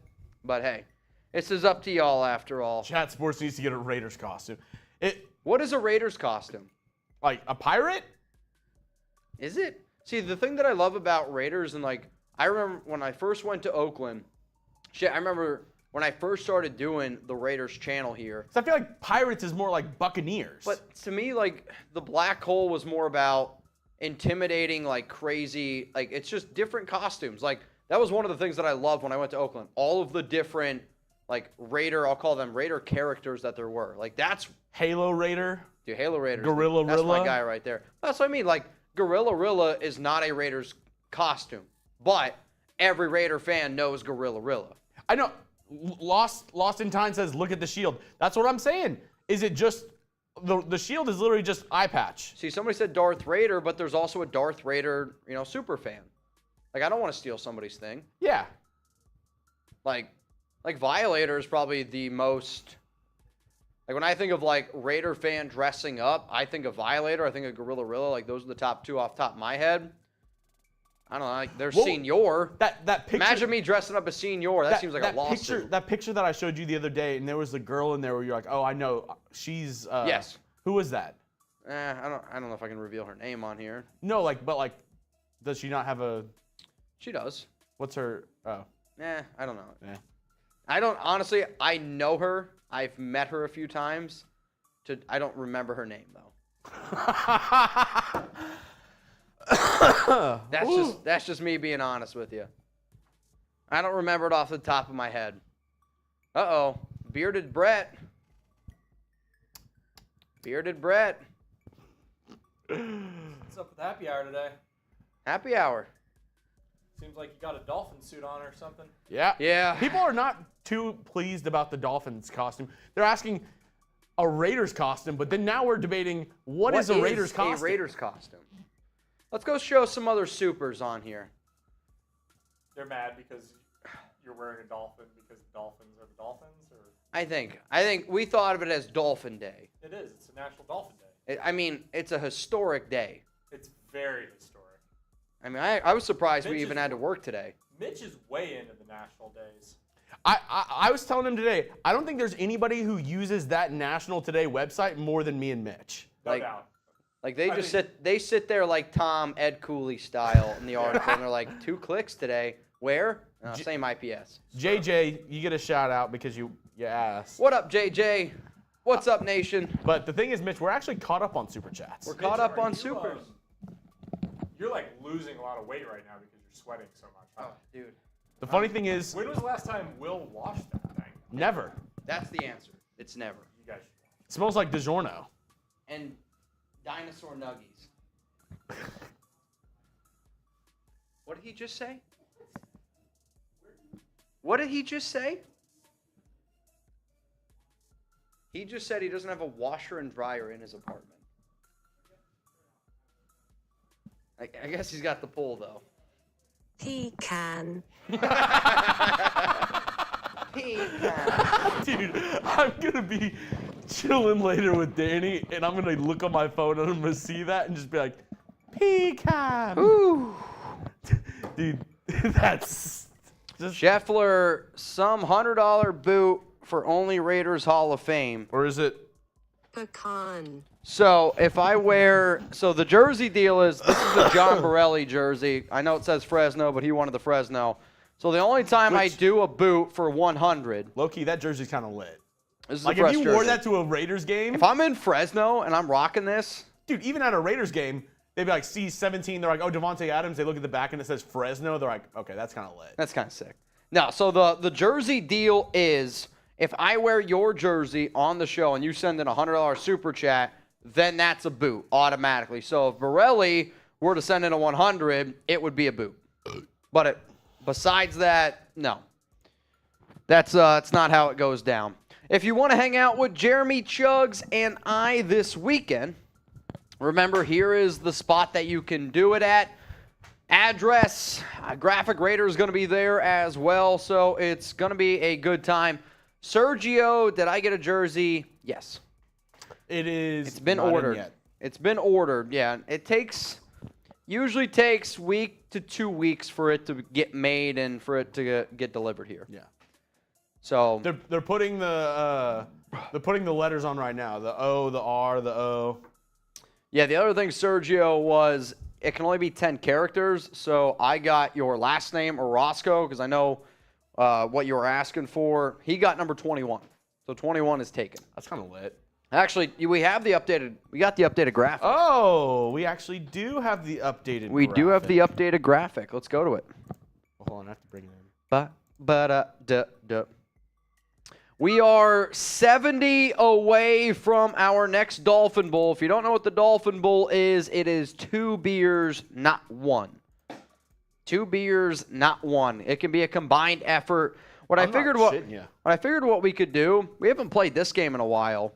But hey, this is up to y'all after all. Chat Sports needs to get a Raiders costume. What is a Raiders costume? Like a pirate? Is it? See, the thing that I love about Raiders, and like, I remember when I first went to Oakland, I remember when I first started doing the Raiders channel here. So I feel like pirates is more like Buccaneers. But to me, like, the black hole was more about intimidating, like, crazy, like, it's just different costumes. Like, that was one of the things that I loved when I went to Oakland. All of the different, like, Raider, I'll call them Raider characters that there were. Like, that's... Halo Raider? Dude, Halo Raiders. Gorilla That's Rilla? my guy right there. That's what I mean. Like, Gorilla Rilla is not a Raiders costume. But every Raider fan knows Gorilla Rilla. I know. Lost in Time says, look at the shield. That's what I'm saying. Is it just... The shield is literally just eye patch. See, somebody said Darth Raider, but there's also a Darth Raider, super fan. Like, I don't want to steal somebody's thing. Yeah. Like Violator is probably the most... Like, when I think of, like, Raider fan dressing up, I think of Violator, I think of Gorilla Rilla. Like, those are the top two off the top of my head. I don't know. Like, there's Senior. That picture... Imagine me dressing up as Senior. That seems like a lawsuit. That picture that I showed you the other day, and there was a girl in there where you're like, oh, I know. She's... Yes. Who was that? I don't know if I can reveal her name on here. No, but does she not have a... She does. What's her... Oh. I don't know. Yeah. I don't... Honestly, I know her. I've met her a few times. I don't remember her name, though. That's just me being honest with you. I don't remember it off the top of my head. Uh-oh. Bearded Brett. Bearded Brett. What's up with happy hour today? Happy hour. Seems like you got a dolphin suit on or something. Yeah. Yeah. People are not too pleased about the Dolphins costume. They're asking a Raiders costume, but then now we're debating what is a Raiders costume? A Raiders costume. Let's go show some other supers on here. They're mad because you're wearing a dolphin because dolphins are the Dolphins, or I think we thought of it as Dolphin Day. it is. It's a National Dolphin Day. I mean, it's a historic day. It's very historic. I mean, I was surprised we Mitch even is- had to work today. Mitch is way into the national days. I was telling him today, I don't think there's anybody who uses that National Today website more than me and Mitch. No doubt. Like they I just think- they sit there like Tom Ed Cooley style in the article, and they're like 2 clicks today. Where? Same IPS. JJ, you get a shout out because you asked. What up, JJ? What's up, nation? But the thing is, Mitch, we're actually caught up on super chats. We're caught up Mitch, are on you, supers. You're like losing a lot of weight right now because you're sweating so much. Huh? Dude, The funny thing is, When was the last time Will washed that thing? never. that's the answer. It's never. You guys should. It smells like DiGiorno. And dinosaur nuggies. What did he just say? What did he just say? He just said he doesn't have a washer and dryer in his apartment. I guess he's got the pull, though. He can. He can. Dude, I'm going to be chilling later with Danny, and I'm going to look on my phone, and I'm going to see that and just be like, pecan. Ooh. Dude, that's just... Scheffler, some $100 boot for only Raiders Hall of Fame. Or is it Pecan. So if I wear, so the jersey deal is, this is a John Borelli jersey. I know it says Fresno, but he wanted the Fresno. So the only time I do a boot for 100. Low-key, that jersey's kind of lit. This is Like, a if fresh you wore jersey. that to a Raiders game, If I'm in Fresno and I'm rocking this, dude, even at a Raiders game, they'd be like, C17, they're like, oh, Devontae Adams. They look at the back and it says Fresno. They're like, okay, that's kind of lit. that's kind of sick. No, so the jersey deal is, if I wear your jersey on the show and you send in a $100 super chat, then that's a boot automatically. So if Borelli were to send in a 100, it would be a boot. But besides that, no. That's not how it goes down. If you want to hang out with Jeremy Chugs and I this weekend, remember, here is the spot that you can do it at. Address, Graphic Raider is going to be there as well, so it's going to be a good time. Sergio, did I get a jersey? Yes. It is. It's been not in ordered. yet. It's been ordered, yeah. It usually takes week to 2 weeks for it to get made and for it to get delivered here. Yeah. So They're putting the letters on right now. The O, the R, the O. yeah, the other thing, Sergio, was it can only be 10 characters. So I got your last name, Orozco, because I know what you were asking for. He got number 21. So 21 is taken. That's kind of lit. Actually, we got the updated graphic. Oh, we actually do have the updated We do have the updated graphic. Let's go to it. Hold on, I have to bring it in. We are 70 away from our next Dolphin Bowl. If you don't know what the Dolphin Bowl is, it is 2 beers, not 1. 2 beers, not 1. It can be a combined effort. What I figured what we could do, we haven't played this game in a while.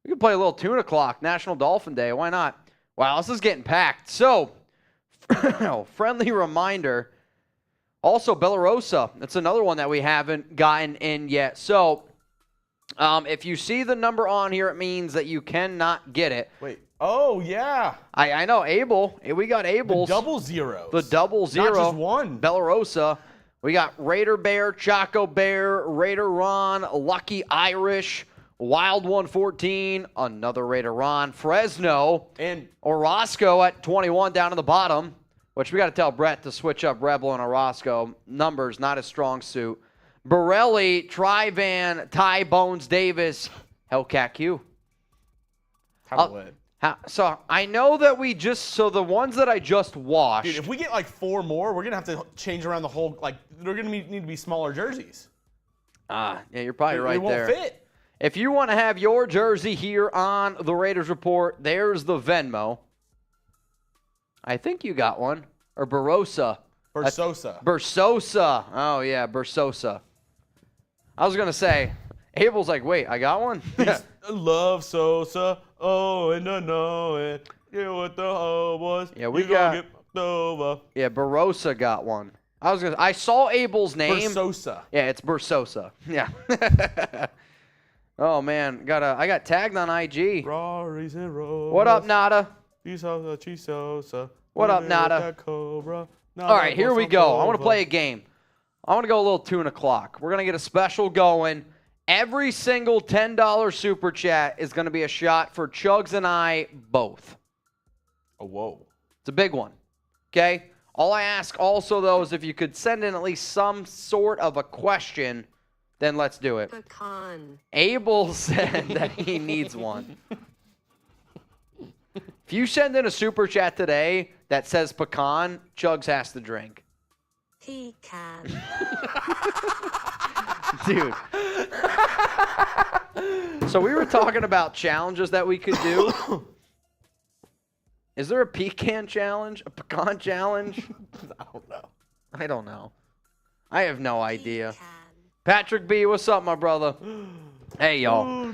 We could play a little tuna clock, National Dolphin Day. Why not? Wow, this is getting packed. So, friendly reminder. Also, Bellarosa. That's another one that we haven't gotten in yet. So, if you see the number on here, it means that you cannot get it. Wait. Oh, yeah. I know. Abel. We got Abel's. The double zeros. The double zero. Not just one. Bellarosa. We got Raider Bear, Choco Bear, Raider Ron, Lucky Irish, Wild 114, another Raider Ron, Fresno, and Orozco at 21 down to the bottom, which we got to tell Brett to switch up Rebel and Orozco. Numbers, not his strong suit. Borelli, Trivan, Ty Bones Davis, Hellcat Q. So I know that the ones that I just washed. Dude, if we get like 4 more, we're going to have to change around the whole, like, they're going to need to be smaller jerseys. Yeah, you're probably right It won't there. fit. If you want to have your jersey here on the Raiders Report, there's the Venmo. I think you got one. Or Barossa. Bursosa. Oh, yeah, Bursosa. I was going to say, Abel's like, wait, I got one? Love Sosa. Oh, and I know it. Yeah, what the hell was. Yeah, we you got. Get over. Yeah, Barossa got one. I saw Abel's name. Bursosa. Yeah, it's Bursosa. Yeah. Oh, man. I got tagged on IG. What up, Nada? What up, Nada? All right, here we go. I want to play a game. I want to go a little tuna clock. We're going to get a special going. Every single $10 super chat is going to be a shot for Chugs and I both. Oh, whoa. It's a big one. Okay? All I ask also, though, is if you could send in at least some sort of a question, then let's do it. Pecan. Abel said that he needs one. If you send in a super chat today that says pecan, Chugs has to drink. He can. Dude. So we were talking about challenges that we could do. Is there a pecan challenge? A pecan challenge? I don't know. I have no idea. Pecan. Patrick B, what's up, my brother? Hey, y'all.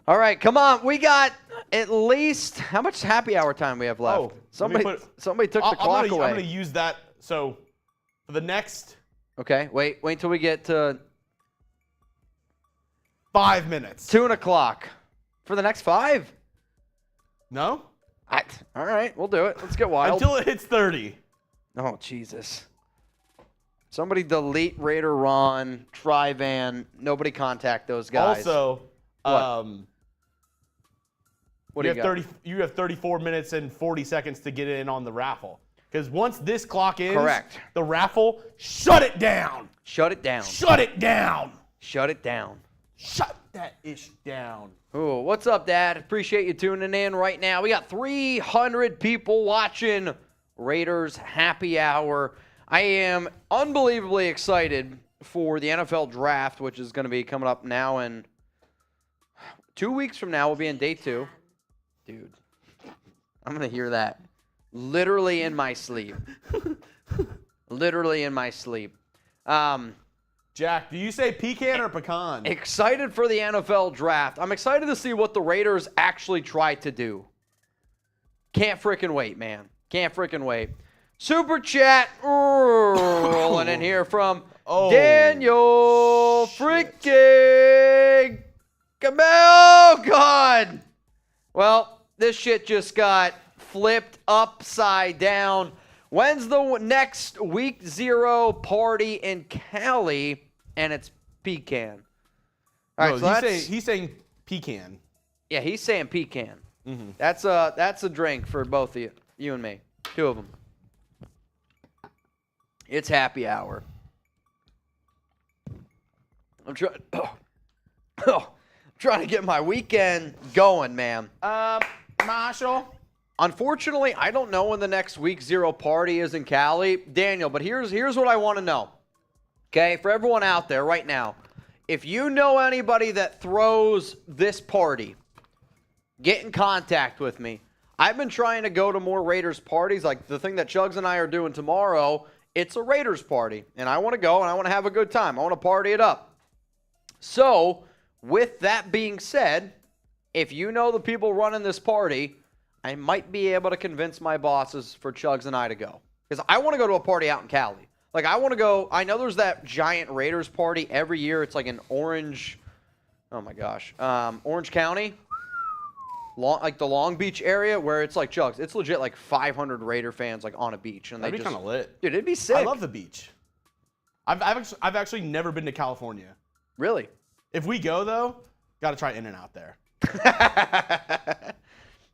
All right, come on. We got at least, how much happy hour time we have left? Oh, somebody took the clock away. I'm going to use that. So, for the next... Okay, wait till we get to 5 minutes. 2 o'clock. For the next 5? No? All right, we'll do it. Let's get wild. Until it hits 30. Oh, Jesus. Somebody delete Raider Ron, Trivan. Nobody contact those guys. Also, What do you got? You have 34 minutes and 40 seconds to get in on the raffle. Because once this clock ends, Correct. the raffle, shut it down. Shut it down. Shut it down. Shut it down. Shut that ish down. Ooh, what's up, Dad? Appreciate you tuning in right now. We got 300 people watching Raiders Happy Hour. I am unbelievably excited for the NFL Draft, which is going to be coming up now in 2 weeks from now. We'll be in day 2. Dude, I'm going to hear that literally in my sleep. Literally in my sleep. Jack, do you say pecan or pecan? Excited for the NFL Draft. I'm excited to see what the Raiders actually try to do. Can't freaking wait, man. Can't freaking wait. Super chat rolling in here from Daniel freaking Camel. God. Well, this shit just got flipped upside down. When's the next week 0 party in Cali? And it's pecan. All right, No, he's saying pecan. yeah, he's saying pecan. Mm-hmm. That's a drink for both of you and me. 2 of them. It's happy hour. I'm trying to get my weekend going, man. Marshall. Unfortunately, I don't know when the next week 0 party is in Cali, Daniel. But here's what I want to know. Okay, for everyone out there right now, if you know anybody that throws this party, get in contact with me. I've been trying to go to more Raiders parties. Like the thing that Chugs and I are doing tomorrow, it's a Raiders party. And I want to go and I want to have a good time. I want to party it up. So, with that being said, if you know the people running this party, I might be able to convince my bosses for Chugs and I to go. Because I want to go to a party out in Cali. Like, I want to go. I know there's that giant Raiders party every year. It's like in Orange. Oh, my gosh. Orange County. Like the Long Beach area where it's like Chugs. It's legit like 500 Raider fans like on a beach. And That'd be kind of lit. Dude, it'd be sick. I love the beach. I've actually never been to California. Really? If we go, though, got to try In-N-Out there.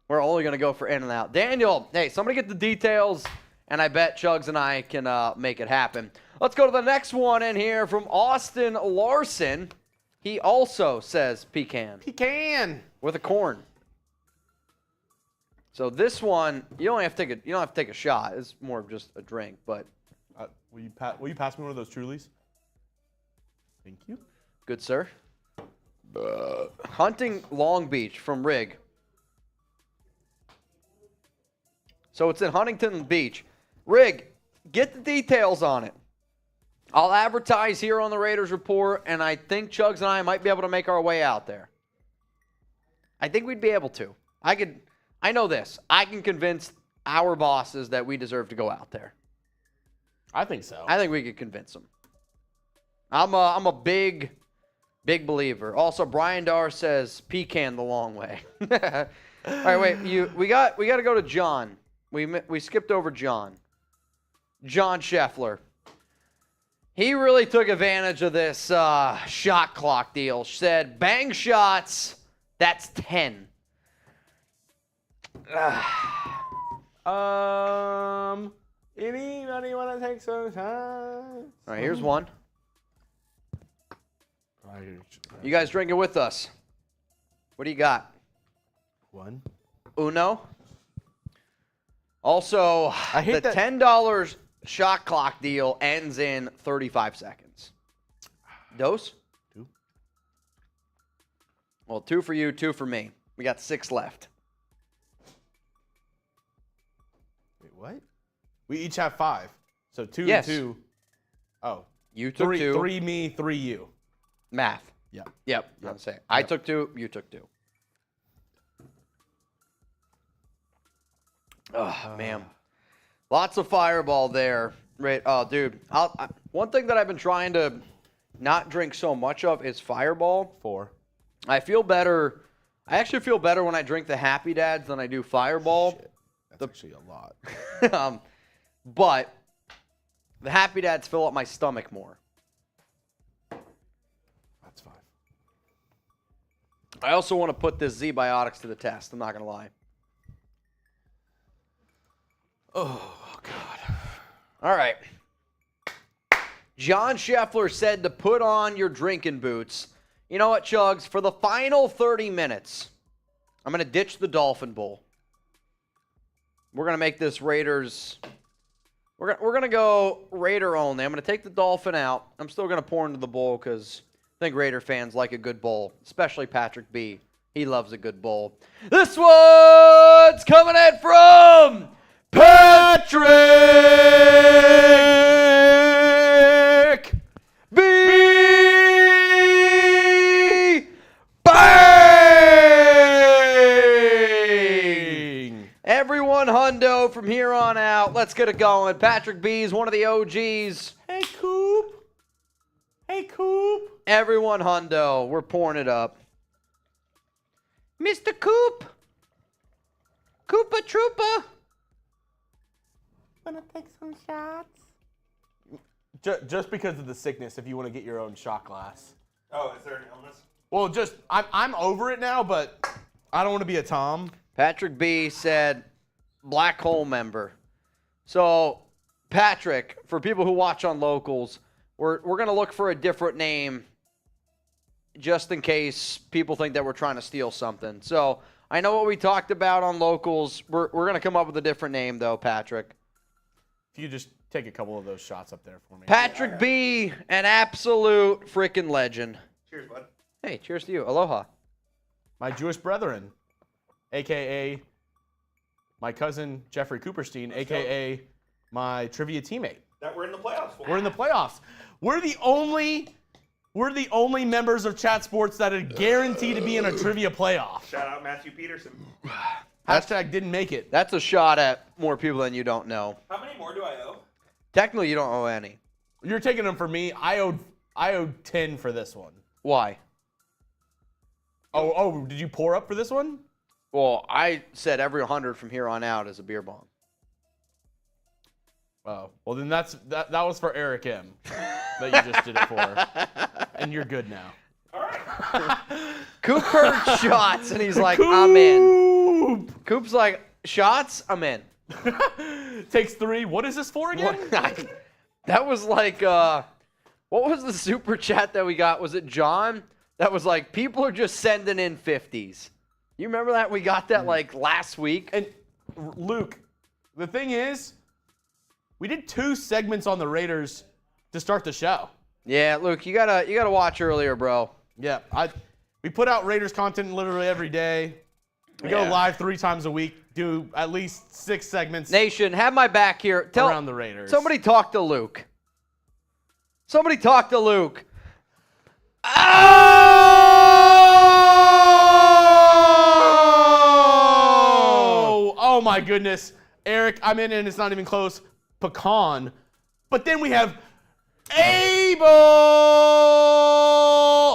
We're only going to go for In-N-Out. Daniel, hey, somebody get the details, and I bet Chugs and I can make it happen. Let's go to the next one in here from Austin Larson. He also says pecan. Pecan. With a corn. So this one, you don't have to take a shot. It's more of just a drink, but Will you pass me one of those Trulies? Thank you. good, sir. Hunting Long Beach from Rig. So it's in Huntington Beach. Rig, get the details on it. I'll advertise here on the Raiders Report, and I think Chugs and I might be able to make our way out there. I think we'd be able to. I know this. I can convince our bosses that we deserve to go out there. I think so. I think we could convince them. I'm a big believer. Also, Brian Dar says pecan the long way. All right, wait. We got to go to John. We skipped over John. John Scheffler. He really took advantage of this shot clock deal. Said bang shots. That's 10. Anybody want to take some time? All right, here's one. You guys drinking with us? What do you got? One. Uno. Also, I hate the that- $10 shot clock deal ends in 35 seconds. Dos? 2. Well, 2 for you, 2 for me. We got 6 left. Wait, what? We each have 5. So 2 Yes. and 2. Oh. You took 2. 3 me, 3 you. Math. Yeah. Yep. I'm saying. I took 2. You took 2. Oh, man. Lots of fireball there. Right. Oh, dude. One thing that I've been trying to not drink so much of is fireball. 4. I feel better. I actually feel better when I drink the Happy Dads than I do fireball. Shit. That's actually a lot. But the Happy Dads fill up my stomach more. That's 5. I also want to put this Z-Biotics to the test. I'm not going to lie. Oh, God. All right. John Scheffler said to put on your drinking boots. You know what, Chugs? For the final 30 minutes, I'm going to ditch the Dolphin Bowl. We're going to make this Raiders. We're going to go Raider only. I'm going to take the Dolphin out. I'm still going to pour into the bowl because I think Raider fans like a good bowl, especially Patrick B. He loves a good bowl. This one's coming in from Patrick B. Bang! Everyone hundo from here on out. Let's get it going. Patrick B is one of the OGs. Hey, Coop. Hey, Coop. Everyone hundo. We're pouring it up. Mr. Coop. Koopa Troopa. Wanna take some shots? Just because of the sickness, if you want to get your own shot glass. Oh, is there an illness? Well, I'm over it now, but I don't want to be a Tom. Patrick B said black hole member. So, Patrick, for people who watch on locals, we're going to look for a different name just in case people think that we're trying to steal something. So, I know what we talked about on locals. We're going to come up with a different name, though, Patrick. If you just take a couple of those shots up there for me. Patrick B, an absolute freaking legend. Cheers, bud. Hey, cheers to you. Aloha. My Jewish brethren, a.k.a. my cousin Jeffrey Cooperstein, a.k.a. my trivia teammate. That we're in the playoffs for. We're in the playoffs. We're the only members of Chat Sports that are guaranteed to be in a trivia playoff. Shout out Matthew Peterson. Hashtag didn't make it. That's a shot at more people than you don't know. How many more do I owe? Technically, you don't owe any. You're taking them for me. I owed 10 for this one. Why? Oh, did you pour up for this one? Well, I said every 100 from here on out is a beer bong. Oh, well then that was for Eric M. that you just did it for, and you're good now. All right. Coop heard shots, and he's like, I'm in. Coop's like, shots? I'm in. Takes 3. What is this for again? That was like, what was the super chat that we got? Was it John? That was like, people are just sending in 50s. You remember that? We got that like last week. And Luke, the thing is, we did 2 segments on the Raiders to start the show. Yeah, Luke, you gotta watch earlier, bro. Yeah, we put out Raiders content literally every day. We go live 3 times a week, do at least 6 segments. Nation, have my back here. Around the Raiders. Somebody talk to Luke. Somebody talk to Luke. Oh my goodness. Eric, I'm in and it's not even close. Pecan. But then we have Abel.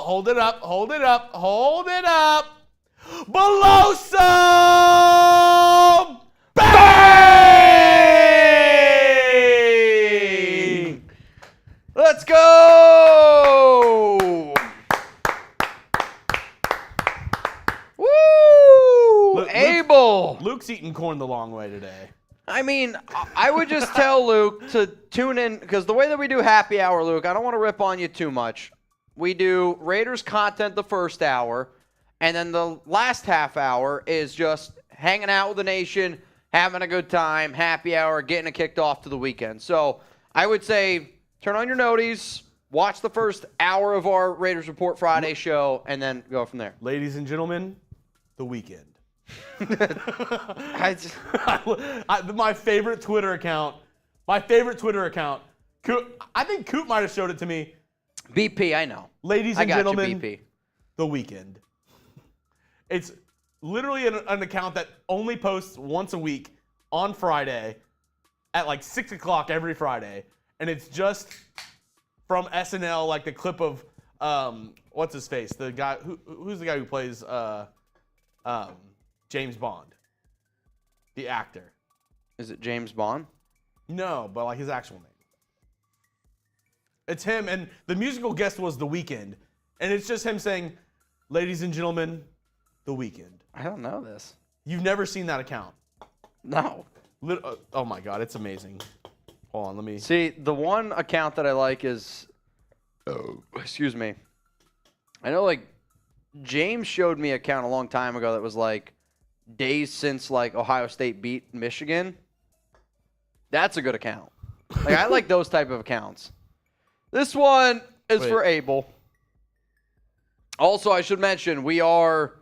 Hold it up, hold it up, hold it up. Beloso. Bang! Let's go! Woo! Abel! Luke's eating corn the long way today. I mean, I would just tell Luke to tune in, because the way that we do happy hour, Luke, I don't want to rip on you too much. We do Raiders content the first hour, and then the last half hour is just hanging out with the nation, having a good time, happy hour, getting it kicked off to the weekend. So I would say turn on your noties, watch the first hour of our Raiders Report Friday show, and then go from there. Ladies and gentlemen, the weekend. I My favorite Twitter account. I think Coop might have showed it to me. BP, I know. Ladies I and got gentlemen, you, BP. the weekend. It's literally an account that only posts once a week on Friday at like 6 o'clock every Friday. And it's just from SNL, like the clip of, what's his face? The guy, who's the guy who plays James Bond? The actor. Is it James Bond? No, but like his actual name. It's him, and the musical guest was The Weeknd. And it's just him saying, ladies and gentlemen, the weekend. I don't know this. You've never seen that account. No. Oh my God, it's amazing. Hold on, let me. See, the one account that I like is, excuse me. I know, like, James showed me an account a long time ago that was like days since like Ohio State beat Michigan. That's a good account. Like, I like those type of accounts. This one is for Abel. Also, I should mention we are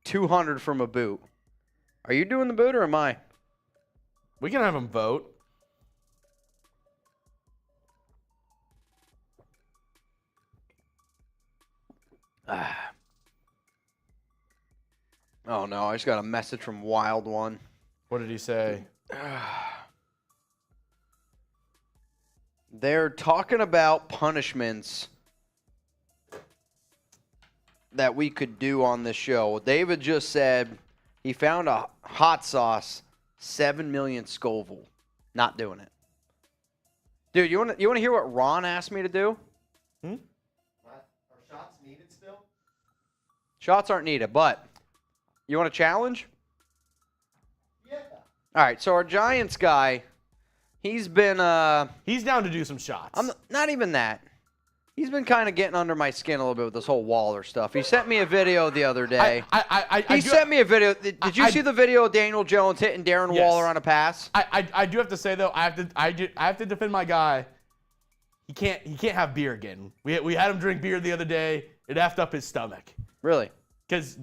200 from a boot. Are you doing the boot or am I? We can have him vote. Oh no, I just got a message from Wild One. What did he say? They're talking about punishments that we could do on this show. David just said he found a hot sauce, 7 million Scoville. Not doing it. Dude, you want to hear what Ron asked me to do? Are shots needed still? Shots aren't needed, but you want a challenge? Yeah. All right, so our Giants guy, he's been He's down to do some shots. not even that. He's been kind of getting under my skin a little bit with this whole Waller stuff. He sent me a video the other day. He sent me a video. Did you see the video of Daniel Jones hitting Darren Waller on a pass? I do have to say though, I have to defend my guy. He can't have beer again. We had him drink beer the other day. It effed up his stomach. Really? Because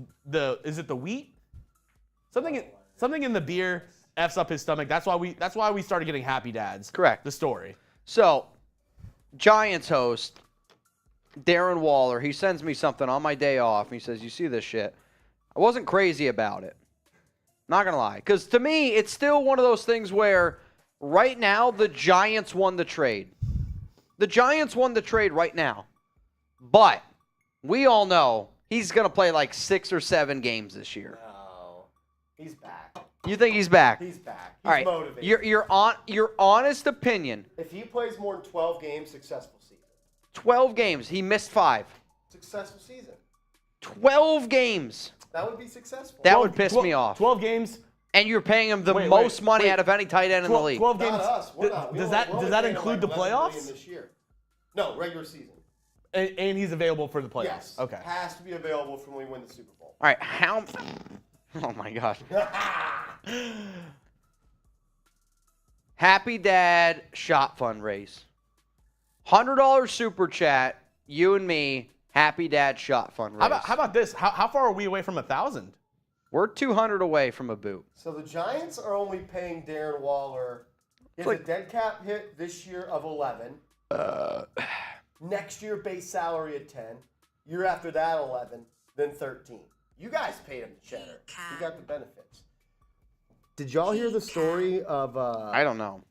is it the wheat? Something in the beer f's up his stomach. That's why we started getting Happy Dads. Correct. The story. So, Giants host Darren Waller, he sends me something on my day off. He says, "You see this shit?" I wasn't crazy about it. Not gonna lie, because to me, it's still one of those things where right now the Giants won the trade. The Giants won the trade right now, but we all know he's gonna play like 6 or 7 games this year. No. He's back. You think he's back? He's back. He's All right. motivated. Your honest opinion. If he plays more than 12 games, successful season. 12 games. He missed 5. Successful season. 12 games. That would be successful. That would piss me off. 12 games. And you're paying him the Wait, most money wait. out of any tight end in the league. 12 games. Not us. We're not. Does that include the playoffs? This year. No, regular season. And he's available for the playoffs. Yes. Okay. Has to be available from when we win the Super Bowl. All right, oh my gosh. Happy Dad shot fundraise. $100 super chat, you and me, Happy Dad shot fundraise. How about this? How far are we away from 1,000? We're 200 away from a boot. So the Giants are only paying Darren Waller. He has a dead cap hit this year of 11. Next year, base salary at 10. Year after that, 11. Then 13. You guys paid him the cheddar. You got the benefits. Did y'all hear the story of? I don't know.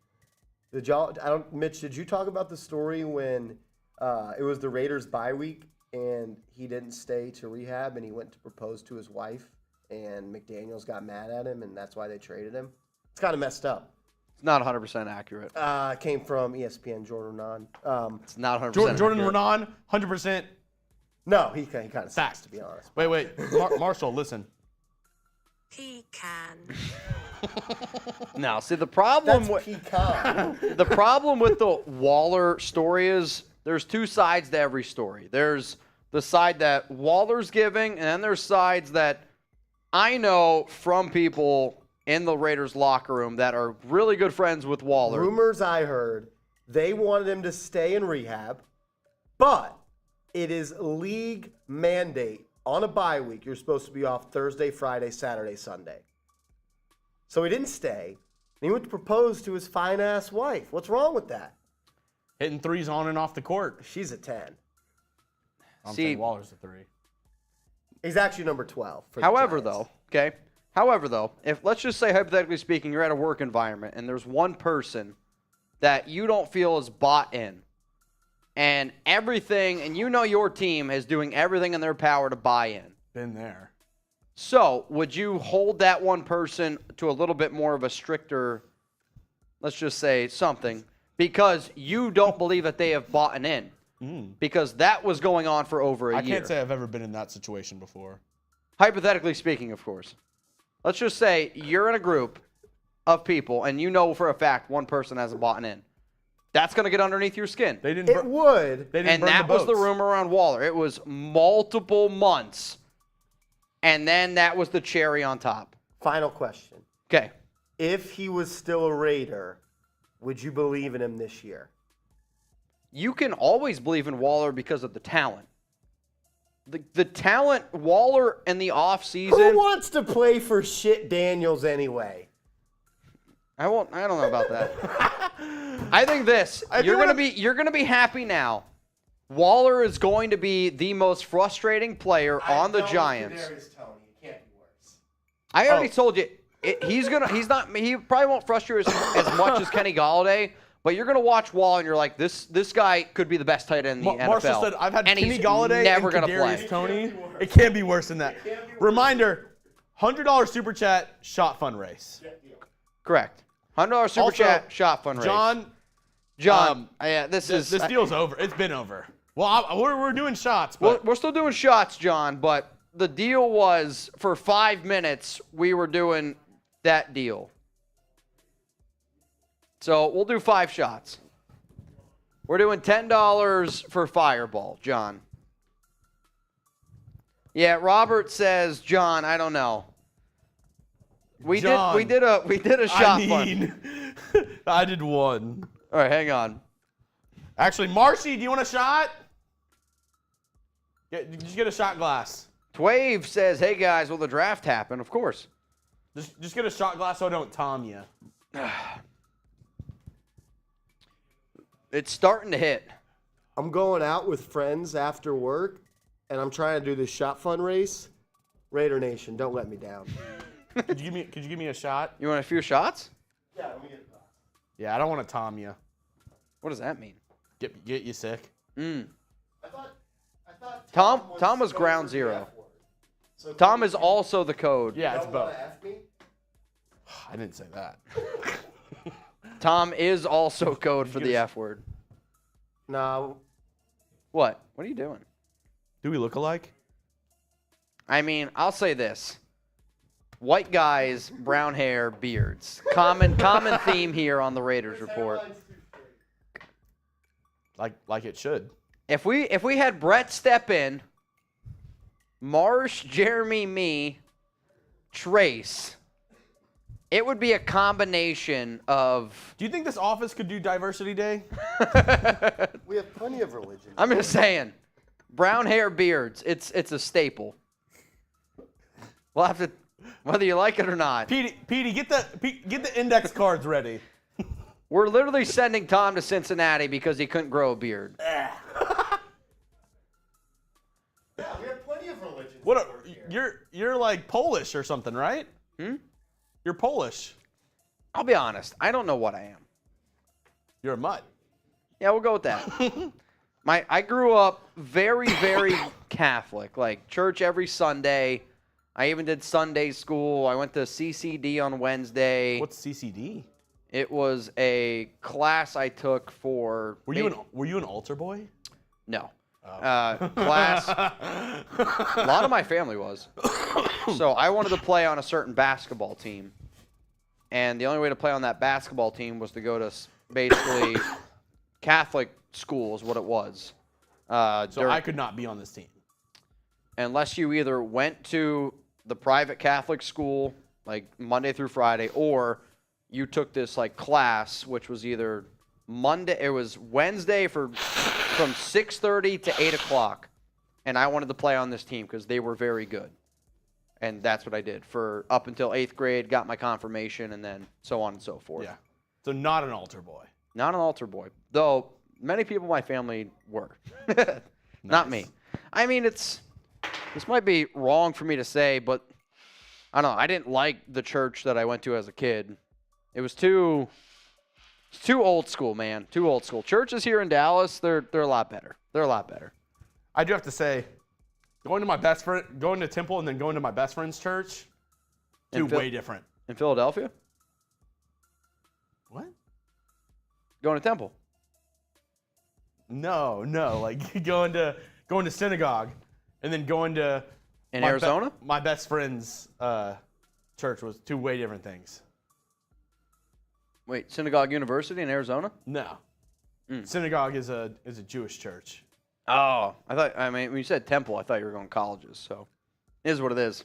Did y'all? Mitch, did you talk about the story when it was the Raiders' bye week and he didn't stay to rehab and he went to propose to his wife and McDaniels got mad at him and that's why they traded him? It's kind of messed up. It's not 100% accurate. Came from ESPN, Jordan Renan. It's not 100% Jordan accurate. Renan, 100%. No, he kind of sucks, Fact. to be honest. Wait. Marshall, listen. He can. No, see the problem That's with pecan. the problem with the Waller story is there's 2 sides to every story. There's the side that Waller's giving, and then there's sides that I know from people in the Raiders locker room that are really good friends with Waller. Rumors I heard, they wanted him to stay in rehab, but it is league mandate on a bye week. You're supposed to be off Thursday, Friday, Saturday, Sunday. So he didn't stay. And he went to propose to his fine-ass wife. What's wrong with that? Hitting threes on and off the court. She's a 10. I'm See- saying Waller's a 3. He's actually number 12. For the However, Giants. though, okay? However, though, if let's just say hypothetically speaking, you're at a work environment and there's one person that you don't feel is bought in, and everything, and you know your team is doing everything in their power to buy in. Been there. So, would you hold that one person to a little bit more of a stricter, let's just say something, because you don't believe that they have bought in? because that was going on for over a I year. can't say I've ever been in that situation before. Hypothetically speaking, of course. Let's just say you're in a group of people and you know for a fact one person hasn't bought in. That's going to get underneath your skin. They didn't. It would. They didn't And burn that the was the boats. rumor around Waller. It was multiple months. And then that was the cherry on top. Final question. Okay. If he was still a Raider, would you believe in him this year? You can always believe in Waller because of the talent. The talent, Waller in the Who offseason. wants to play for shit Daniels anyway? I don't know about that. I think this. You're gonna be happy now. Waller is going to be the most frustrating player on the Giants. It can't be worse. I already told you he probably won't frustrate us as much as Kenny Golladay, but you're gonna watch Waller and you're like, this guy could be the best tight end in the NFL. Marshall said, I've had and Kenny he's Golladay never and gonna play. Kadarius Toney. It can't be worse than that. Reminder, $100 super chat, shot fun race. Correct. $100 super Also, chat, shot fun race. John, yeah, this deal's over. It's been over. Well, we're doing shots, but we're still doing shots, John, but the deal was for 5 minutes we were doing that deal. So we'll do 5 shots. We're doing $10 for Fireball, John. Yeah, Robert says, John, I don't know. We did a shot fun. I did one. All right, hang on. Actually, Marcy, do you want a shot? Just get a shot glass. Twave says, hey guys, will the draft happen? Of course. Just get a shot glass so I don't tom you. It's starting to hit. I'm going out with friends after work, and I'm trying to do this shot fun race. Raider Nation, don't let me down. Could you give me a shot? You want a few shots? Yeah, let me get a glass. Yeah, I don't want to tom you. What does that mean? Get you sick. I thought Tom was ground zero. Tom is also the code. Yeah, it's Don't both. want to F me? I didn't say that. Tom is also code for the F word. No. What? What are you doing? Do we look alike? I mean, I'll say this. White guys, brown hair, beards. Common theme here on the Raiders Report. Like it should. If we had Brett step in, Marsh, Jeremy, me, Trace, it would be a combination of. Do you think this office could do Diversity Day? We have plenty of religion. I'm just saying, brown hair, beards. It's a staple. We'll have to, whether you like it or not. Petey, get the index cards ready. We're literally sending Tom to Cincinnati because he couldn't grow a beard. Yeah, we have plenty of religions. You're like Polish or something, right? You're Polish. I'll be honest. I don't know what I am. You're a mutt. Yeah, we'll go with that. I grew up very, very Catholic, like church every Sunday. I even did Sunday school. I went to CCD on Wednesday. What's CCD? It was a class I took for. Were you an altar boy? No. Class. A lot of my family was. So I wanted to play on a certain basketball team. And the only way to play on that basketball team was to go to basically Catholic school is what it was. So I could not be on this team. Unless you either went to the private Catholic school, like Monday through Friday, or you took this like class, which was either it was Wednesday from 6:30 to 8 o'clock. And I wanted to play on this team because they were very good. And that's what I did for up until 8th grade, got my confirmation, and then so on and so forth. Yeah. So not an altar boy. Not an altar boy, though many people in my family were. Not me. I mean, this might be wrong for me to say, but I don't know. I didn't like the church that I went to as a kid. It was too old school, man. Too old school. Churches here in Dallas, they're a lot better. They're a lot better. I do have to say, going to Temple and then going to my best friend's church, way different. In Philadelphia? What? Going to Temple. No, like going to synagogue, and then going to In my Arizona? my best friend's church was two way different things. Wait, Synagogue University in Arizona? No, synagogue is a Jewish church. Oh, when you said temple, I thought you were going colleges. So, it is what it is.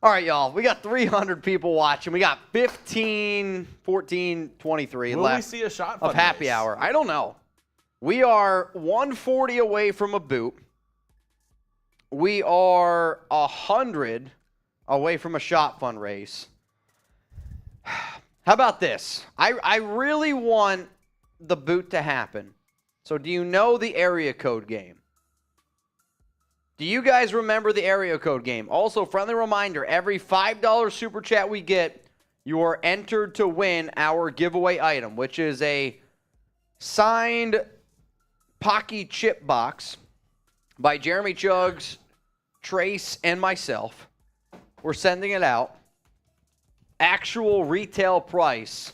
All right, y'all. We got 300 people watching. We got 15, 14, 23 Will left we see a shot of happy fundraise? hour. I don't know. We are 140 away from a boot. We are 100 away from a shot fundraise. How about this? I really want the boot to happen. So do you know the area code game? Do you guys remember the area code game? Also, friendly reminder, every $5 super chat we get, you are entered to win our giveaway item, which is a signed Pocky chip box by Jeremy Chugs, Trace, and myself. We're sending it out. Actual retail price,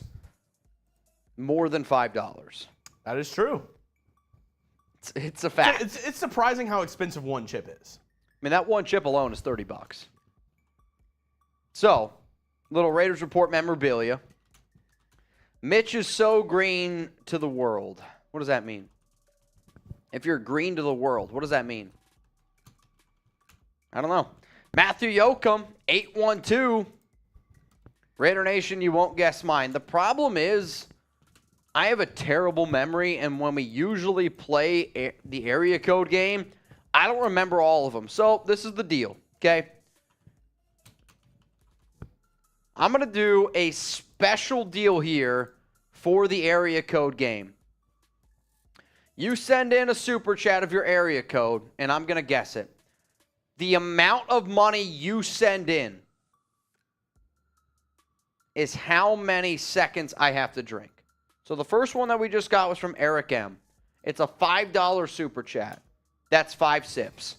more than $5. That is true. It's a fact. It's surprising how expensive one chip is. I mean, that one chip alone is $30. So, little Raiders Report memorabilia. Mitch is so green to the world. What does that mean? If you're green to the world, what does that mean? I don't know. Matthew Yoakum, 812. Raider Nation, you won't guess mine. The problem is, I have a terrible memory, and when we usually play the area code game, I don't remember all of them. So this is the deal, okay? I'm going to do a special deal here for the area code game. You send in a super chat of your area code, and I'm going to guess it. The amount of money you send in is how many seconds I have to drink. So the first one that we just got was from Eric M. It's a $5 super chat. That's 5 sips.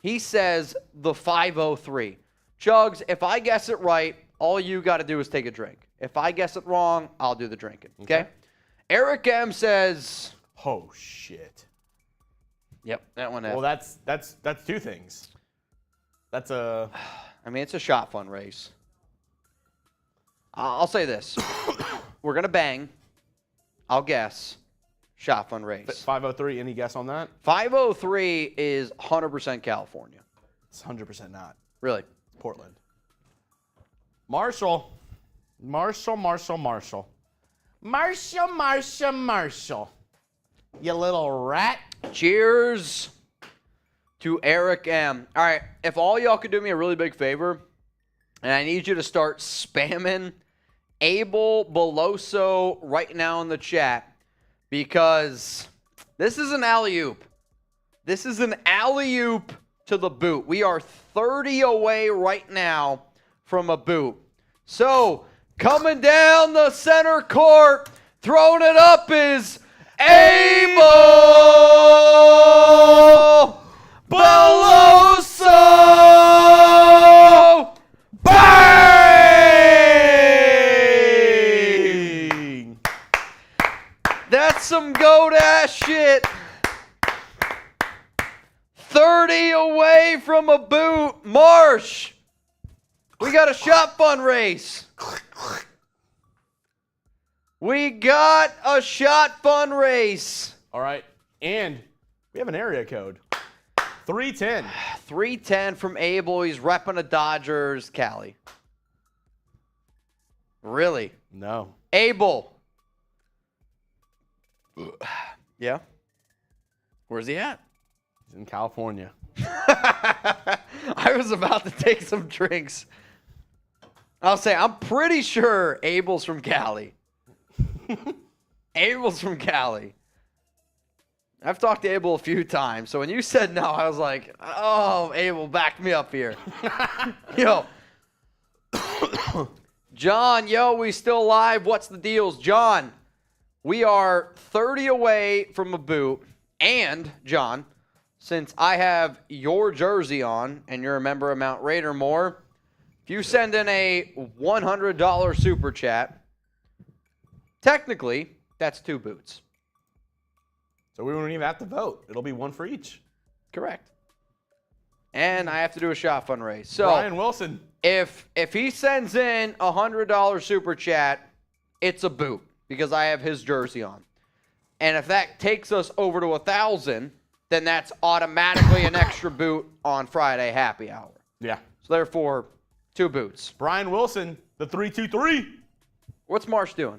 He says the 503. Chugs, if I guess it right, all you got to do is take a drink. If I guess it wrong, I'll do the drinking. Okay? Eric M says, Oh shit. yep, that one. Well, that's two things. That's a. I mean, it's a shot fun race. I'll say this. We're going to bang. I'll guess. Shot fun race. 503. Any guess on that? 503 is 100% California. It's 100% not. Really? Portland. Marshall. You little rat. Cheers to Eric M. All right, if all y'all could do me a really big favor, and I need you to start spamming Abel Beloso right now in the chat, because this is an alley-oop. This is an alley-oop to the boot. We are 30 away right now from a boot. So, coming down the center court, throwing it up is Abel Beloso! Bang! That's some goat-ass shit. 30 away from a boot. Marsh, we got a shot fun race. We got a shot fun race. All right. And we have an area code. 310. 310 from Abel. He's repping a Dodgers Cali. Really? No. Abel. Yeah? Where's he at? He's in California. I was about to take some drinks. I'll say, I'm pretty sure Abel's from Cali. Abel's from Cali. I've talked to Abel a few times, so when you said no, I was like, oh, Abel, back me up here. Yo. John, yo, we still live. What's the deals? John, we are 30 away from a boot. And, John, since I have your jersey on and you're a member of Mount Raider more, if you send in a $100 super chat, technically, that's 2 boots. So we won't even have to vote. It'll be one for each. Correct. And I have to do a shot fund race. So Brian Wilson. if he sends in a $100 super chat, it's a boot because I have his jersey on. And if that takes us over to 1,000, then that's automatically an extra boot on Friday happy hour. Yeah. So therefore, 2 boots. Brian Wilson, the 323. What's Marsh doing?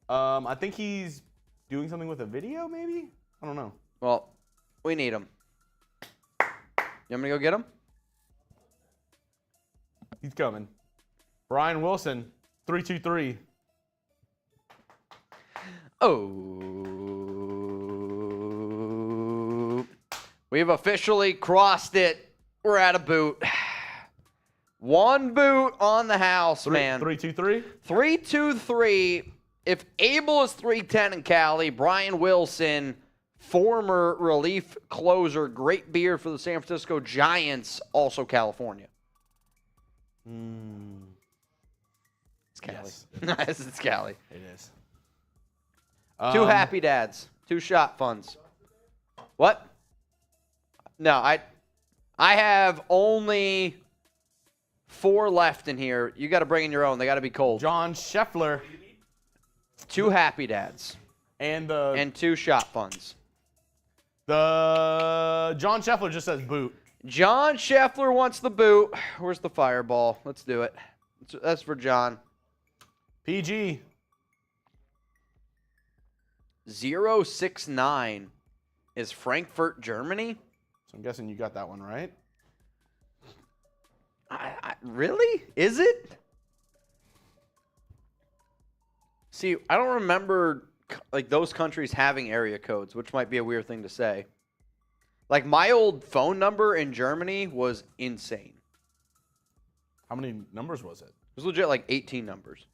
I think he's doing something with a video, maybe? I don't know. Well, we need him. You want me to go get him? He's coming. Brian Wilson, 323. Oh. We've officially crossed it. We're at a boot. 1 boot on the house, man. 323. 3-2-3. If Abel is 310 in Cali, Brian Wilson, former relief closer, great beard for the San Francisco Giants, also California. It's Cali. Yes. Yes, it's Cali. It is. 2 happy dads. 2 shot funds. What? No, I have only 4 left in here. You got to bring in your own. They got to be cold. John Scheffler 2 happy dads and and 2 shot funds. the John Scheffler just says boot. John Scheffler wants the boot. Where's the fireball? Let's do it. That's for John. PG 069 is Frankfurt, Germany. So I'm guessing you got that one right. Really? Is it? See, I don't remember like those countries having area codes, which might be a weird thing to say. Like my old phone number in Germany was insane. How many numbers was it? It was legit like 18 numbers.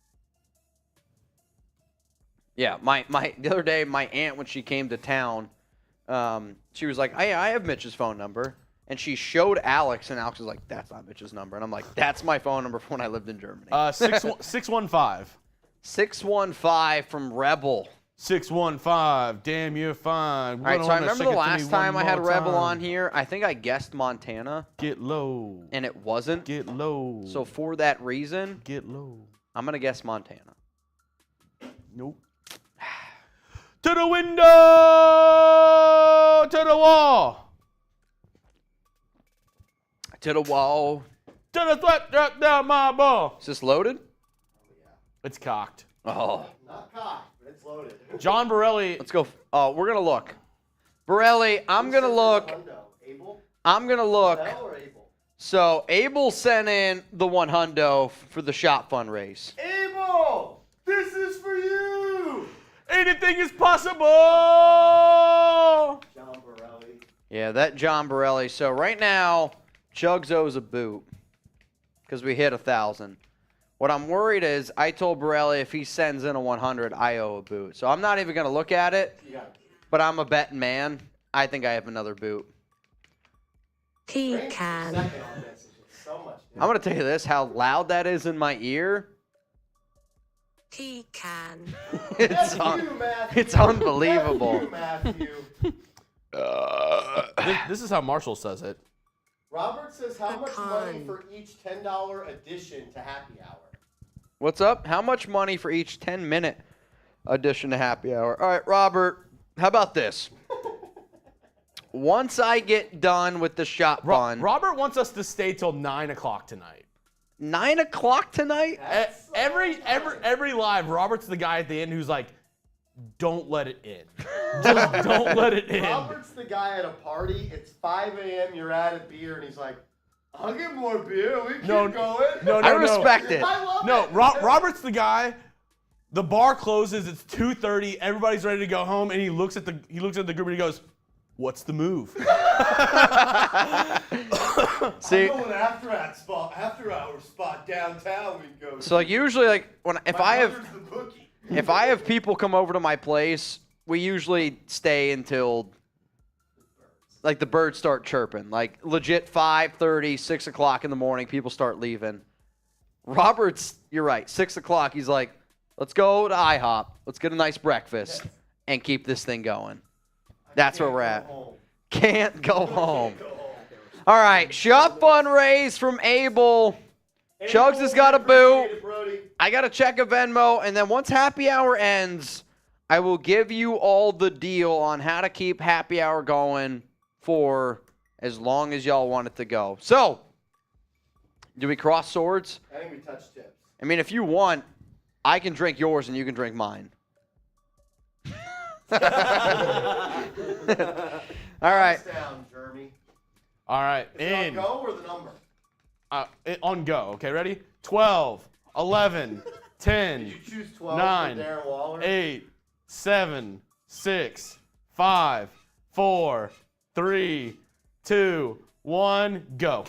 Yeah, my the other day, my aunt, when she came to town, she was like, I have Mitch's phone number. And she showed Alex, and Alex was like, that's not Mitch's number. And I'm like, that's my phone number from when I lived in Germany. 615. 615 from Rebel. 615. Damn, you're fine. All right, so I remember the last time I had Rebel on here, I think I guessed Montana. Get low. And it wasn't. Get low. So for that reason, get low. I'm going to guess Montana. Nope. To the window! To the wall! To the wall. To the sweat drop down my ball. Is this loaded? It's cocked. Oh. Not cocked, but it's loaded. John Borelli. Let's go. Oh, we're going to look. Borelli, I'm going to look. Abel? I'm going to look. Bell or Abel? So Abel sent in the 100 for the shot fund race. Abel! This is for you! Anything is possible! John Borelli. Yeah, that John Borelli. So right now, Chugs owes a boot because we hit 1,000. What I'm worried is I told Borelli if he sends in a 100, I owe a boot. So I'm not even going to look at it, but I'm a betting man. I think I have another boot. He can. Second on this is so much different. I'm going to tell you this, how loud that is in my ear. He can. It's, it's unbelievable. Matthew. This is how Marshall says it. Robert says how much money for each $10 addition to happy hour? What's up? How much money for each 10-minute addition to happy hour? All right, Robert, how about this? Once I get done with the shot fund. Robert wants us to stay till 9 o'clock tonight. 9 o'clock tonight? Every live, Robert's the guy at the end who's like, don't let it in. Just don't let it in. Robert's the guy at a party. It's 5 a.m. You're at a beer, and he's like, I'll get more beer. We keep going. No, I respect it. I love No, it. Robert's the guy. The bar closes. It's 2:30. Everybody's ready to go home, and he looks at the group and he goes, "What's the move?" See, I'm going after hour spot downtown. We can go. so like usually like if I have brother's the bookie. if I have people come over to my place, we usually stay until like the birds start chirping. Like legit 5:30, 6 o'clock in the morning, people start leaving. Robert's, you're right, 6 o'clock. He's like, let's go to IHOP. Let's get a nice breakfast and keep this thing going. That's where we're Go at. home. Can't go home. Go home. All right, shop fundraise from Abel. Chugs has got a boot. Appreciate it, Brody. I got to check a Venmo, and then once happy hour ends, I will give you all the deal on how to keep happy hour going for as long as y'all want it to go. So, do we cross swords? I think we touched tips. I mean, if you want, I can drink yours and you can drink mine. All right. Thumbs down, Jeremy. All right, Is it on in. go or the number? On go. Okay, ready? 12, 11, 10, Did you choose 12 9, for Darren Waller? 8, 7, 6, 5, 4, 3, 2, 1, go.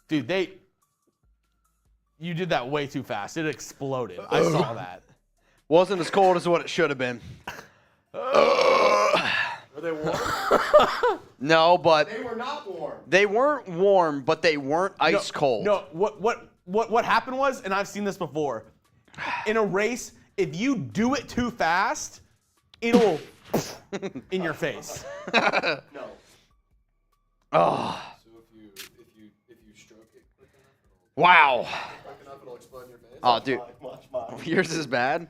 Dude, you did that way too fast. It exploded. I saw that. Wasn't as cold as what it should have been. Were they warm? No, but They were not warm. they weren't warm, but they weren't ice cold. No, what happened was, and I've seen this before, in a race, if you do it too fast, it'll in your face. No. Oh, So if you stroke it quick wow. enough, it'll explode in your face. Oh, dude. Watch mine. Yours is bad.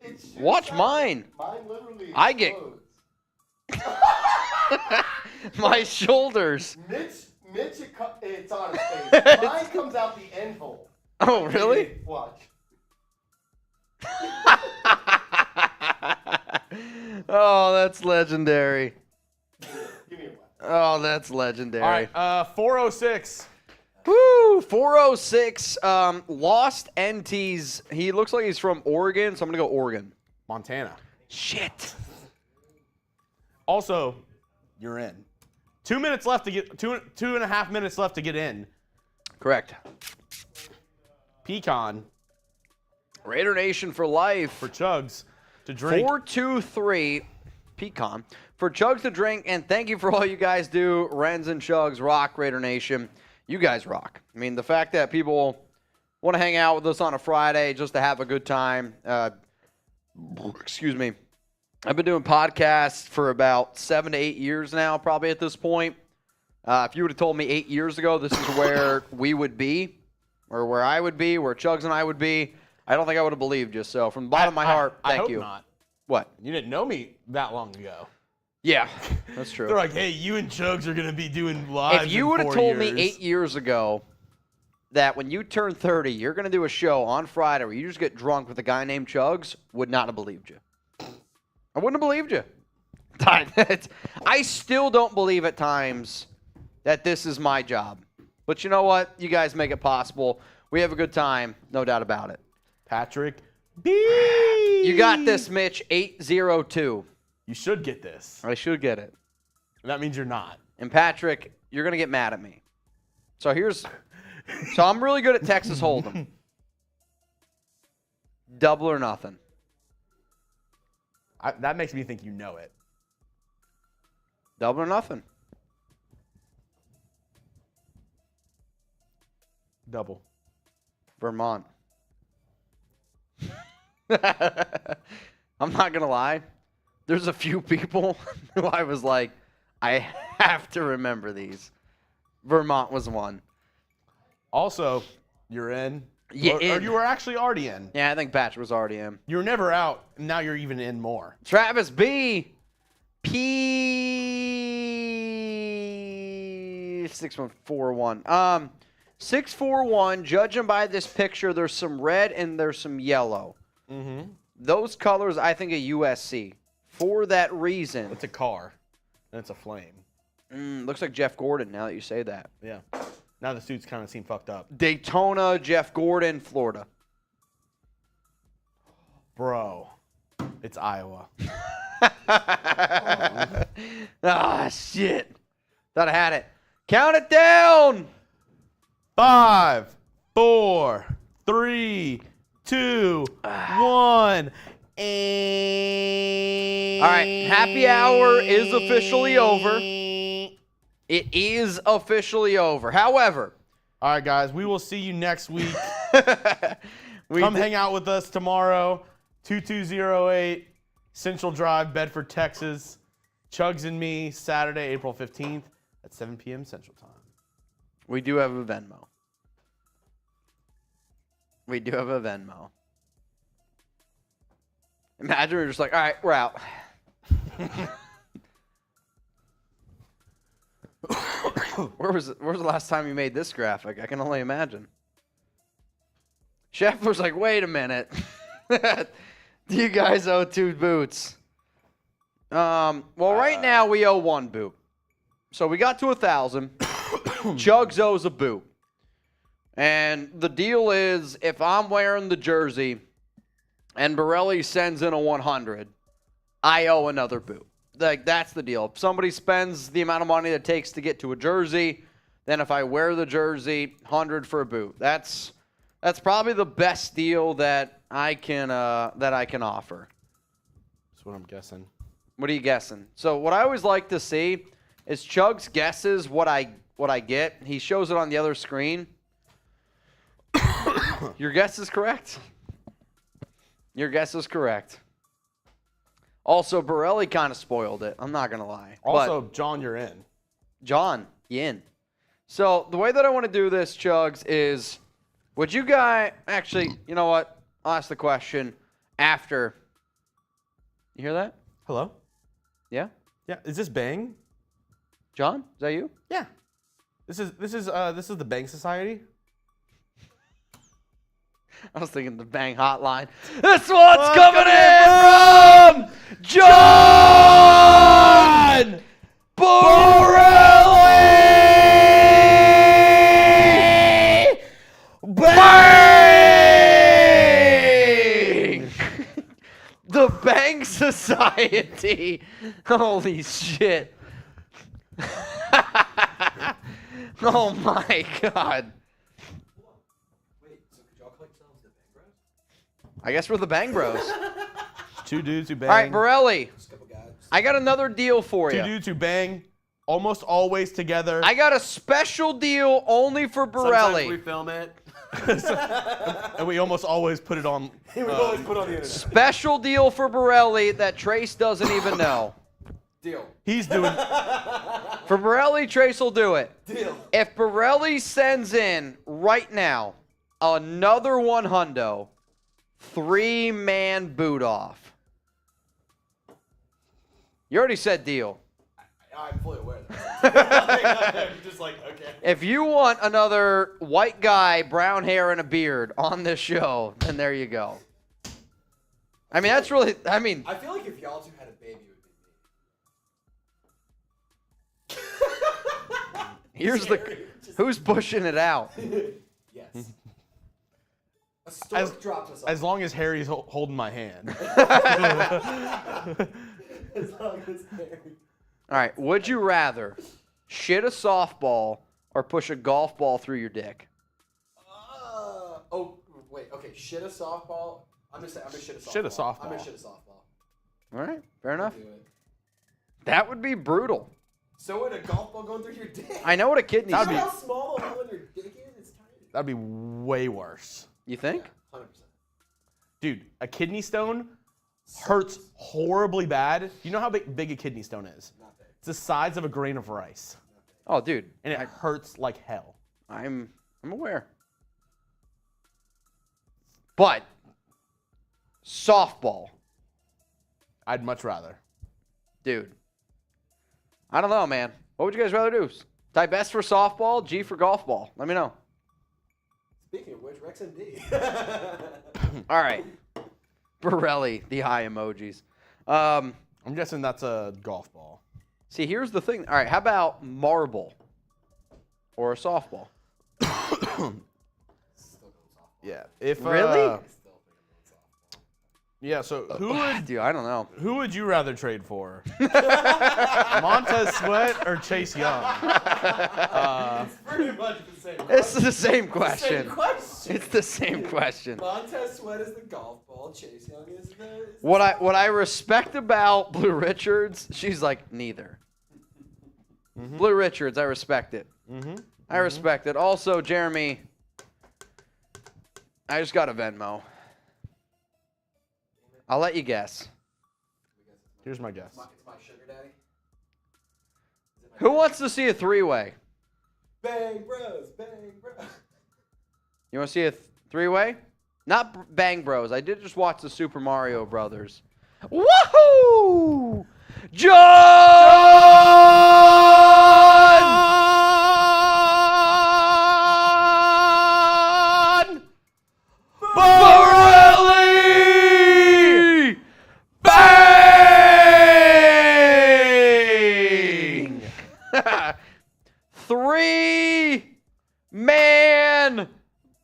It shoots Watch out. mine. Mine literally I get- explodes. My shoulders. Mitch, it's on his face. Mine comes out the end hole. Oh, really? Watch. Oh, that's legendary. Give me a weapon. Oh, that's legendary. All right, 406. Woo, 406. Lost NTs. He looks like he's from Oregon, so I'm going to go Oregon. Montana. Shit. Also, you're in. 2 minutes left to get 2.5 minutes left to get in. Correct. Pecan Raider Nation for life. for Chugs to drink. 423 Pecan for Chugs to drink, and thank you for all you guys do. Renz and Chugs rock, Raider Nation. You guys rock. I mean, the fact that people want to hang out with us on a Friday just to have a good time. Excuse me. I've been doing podcasts for about 7 to 8 years now, probably at this point. If you would have told me 8 years ago this is where we would be, or where I would be, where Chugs and I would be, I don't think I would have believed you. So from the bottom of my heart, I thank hope you. Not. What? You didn't know me that long ago. Yeah, that's true. They're like, hey, you and Chugs are gonna be doing live. If you would have told me 8 years ago that when you turn 30, you're going to do a show on Friday where you just get drunk with a guy named Chugs, would not have believed you. I wouldn't have believed you. I still don't believe at times that this is my job. But you know what? You guys make it possible. We have a good time, no doubt about it. Patrick B. You got this, Mitch. 802. You should get this. I should get it. That means you're not. And Patrick, you're going to get mad at me. So I'm really good at Texas Hold'em. Double or nothing. That makes me think you know it. Double or nothing. Double. Vermont. I'm not going to lie. There's a few people who I was like, I have to remember these. Vermont was one. Also, you're in. Yeah, or in. you were actually already in. Yeah, I think Patrick was already in. You were never out, and now you're even in more. Travis B. P. 6141. 641. Judging by this picture, there's some red and there's some yellow. Mm-hmm. Those colors, I think, are USC. For that reason, It's a car, and it's a flame. looks like Jeff Gordon. Now that you say that, Yeah. Now the suits kind of seem fucked up. Daytona, Jeff Gordon, Florida. Bro, it's Iowa. Ah, shit. Thought I had it. Count it down. 5, 4, 3, 2, 1. And All right, happy hour is officially over. It is officially over. However, All right, guys. We will see you next week. We Come did- hang out with us tomorrow. 2208 Central Drive, Bedford, Texas. Chugs and me, Saturday, April 15th at 7 p.m. Central Time. We do have a Venmo. We do have a Venmo. Imagine we're just like, all right, we're out. Where was the last time you made this graphic? I can only imagine. Chef was like, wait a minute. Do you guys owe 2 boots? Well, right now we owe 1 boot. So we got to 1,000. Chugs owes a boot. And the deal is, if I'm wearing the jersey and Borelli sends in a 100, I owe another boot. Like, that's the deal. If somebody spends the amount of money that it takes to get to a jersey, then if I wear the jersey, 100 for a boot. That's probably the best deal that I can offer. That's what I'm guessing. What are you guessing? So what I always like to see is Chugs guesses what I get. He shows it on the other screen. Your guess is correct. Your guess is correct. Also, Borelli kind of spoiled it. I'm not going to lie. Also, John, you're in. John, you in. So the way that I want to do this, Chugs, is would you guys actually, you know what? I'll ask the question after. You hear that? Hello? Yeah? Yeah. Is this Bang? John, is that you? Yeah. This is the Bang Society. I was thinking the Bang Hotline. This one's coming in from John Borelli Bang! The Bang Society. Holy shit. Oh my God. I guess we're the Bang Bros. 2 dudes who bang. All right, Borelli. I got another deal for 2 you. dudes who bang almost always together. I got a special deal only for Sometimes we Borelli. film it. And we almost always put it on. We always put on the internet. Special deal for Borelli that Trace doesn't even know. Deal. He's doing. For Borelli, Trace will do it. Deal. If Borelli sends in right now another 100, 3-man boot off. You already said deal. I'm fully aware of that. I'm just like, okay. If you want another white guy, brown hair, and a beard on this show, then there you go. I mean, that's really, I mean, I feel like if y'all two had a baby, it would be me. here's the, who's pushing it out? Yes. A stork dropped us off. As long as Harry's holding my hand. As long as Harry. All right, would you rather shit a softball or push a golf ball through your dick? Oh, wait. Okay, shit a softball. I'm gonna shit a softball. Shit a softball. I'm gonna shit a softball. All right, fair enough. Do it. That would be brutal. So would a golf ball going through your dick? I know what a kidney You stone. know how small the hole in your dick is? It's tiny. That'd be way worse. You think? 100%. Dude, a kidney stone hurts horribly bad. You know how big a kidney stone is? Not big. It's the size of a grain of rice. Oh, dude, And it hurts like hell. I'm aware. But softball, I'd much rather. dude. I don't know, man. What would you guys rather do? Type S for softball, G for golf ball. Let me know. Speaking of which, Rex MD. All right. Borelli, the eye emojis. I'm guessing that's a golf ball. See, here's the thing. All right, how about marble or a softball? Yeah. If Really? Yeah. So Dude, I don't know. who would you rather trade for? Montez Sweat or Chase Young? Pretty much the same. It's the same question. Same question. It's the same question. Montez Sweat is the golf ball. Chase Young is the. What I respect about Blue Richards, she's like neither. Blue Richards, I respect it. I respect it. Also, Jeremy, I just got a Venmo. I'll let you guess. Here's my guess. It's my sugar daddy. Who wants to see a three-way? Bang Bros, Bang Bros. You want to see a three-way? Not Bang Bros. I did just watch the Super Mario Brothers. Woohoo! John Borelli! Bang! 3-man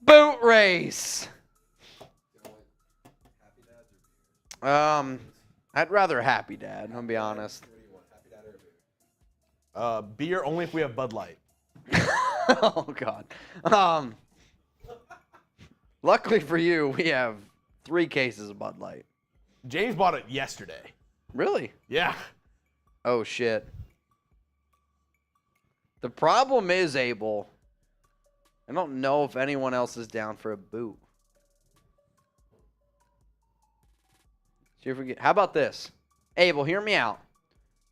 boot race. I'd rather Happy Dad, I'm gonna be honest. Beer only if we have Bud Light. Oh God. Luckily for you, we have 3 cases of Bud Light. James bought it yesterday. Really? Yeah. Oh shit. The problem is, Abel, I don't know if anyone else is down for a boot. See if we get, how about this? Abel, hear me out.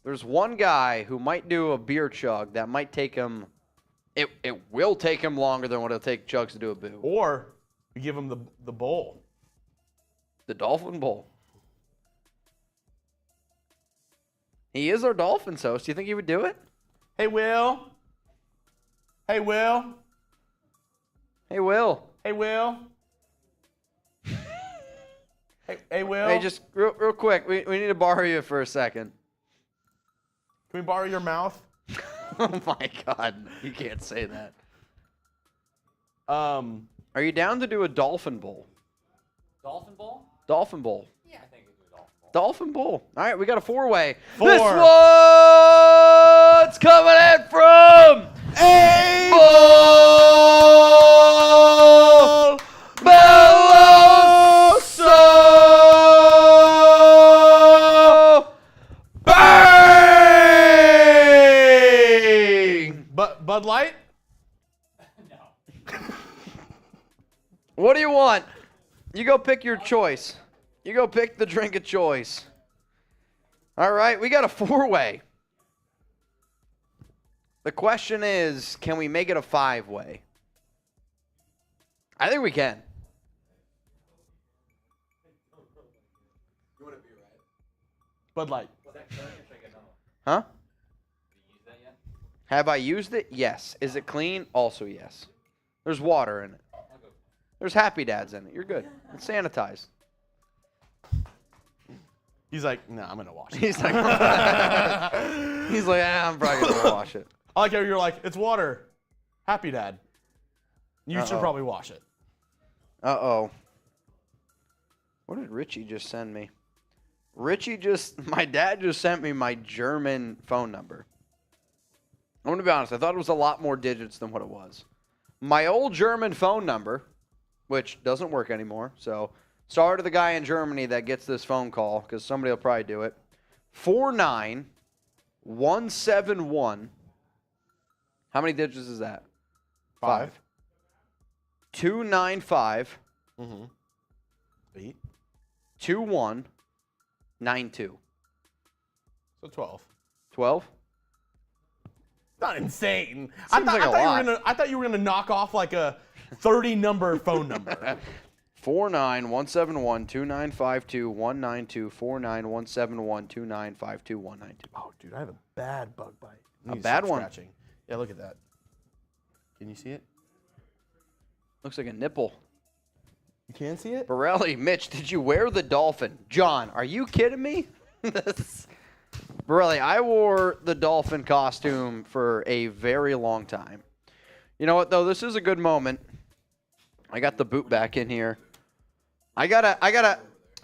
There's one guy who might do a beer chug that might take him, it will take him longer than what it'll take Chugs to do a boot. Or we give him the bowl. The Dolphin Bowl. He is our Dolphins host. Do you think he would do it? Hey, Will. Hey, Will. Hey, Will. Hey, Will. Hey, Will. Hey, just real quick. We need to borrow you for a second. Can we borrow your mouth? Oh my God. You can't say that. Are Are you down to do a Dolphin Bowl? Dolphin Bowl? Dolphin Bowl. Yeah, I think we do a Dolphin Bowl. Dolphin Bowl. All right, we got a 4-way. 4. This one's coming in from Abel Beloso. Bang! Bud Light? No. What do you want? You go pick your choice. You go pick the drink of choice. All right, we got a 4-way. The question is, can we make it a 5-way? I think we can. You want to be right? Bud Light. Huh? Did you use that yet? Have I used it? Yes. Is it clean? Also yes. There's water in it. There's Happy Dads in it. You're good. It's sanitized. He's like, nah, I'm going to wash it. He's like, I'm probably going to wash it. I like how you're like, it's water. Happy Dad. You should Uh-oh. probably wash it. Uh-oh. What did Richie just send me? My dad just sent me my German phone number. I'm going to be honest. I thought it was a lot more digits than what it was. My old German phone number, which doesn't work anymore, so sorry to the guy in Germany that gets this phone call, because somebody will probably do it. 49171. How many digits is that? 5. 295 Mm-hmm. 8. 2192. So 12. 12? Not insane. Seems like a lot. I thought you were gonna knock off like a 30-number phone number. 491712952192491712952192192. Oh, dude, I have a bad bug bite. I A need to bad stop one? scratching. Yeah, look at that. Can you see it? Looks like a nipple. You can see it? Borelli, Mitch, did you wear the dolphin? John, are you kidding me? Borelli, I wore the dolphin costume for a very long time. You know what, though? This is a good moment. I got the boot back in here. I gotta.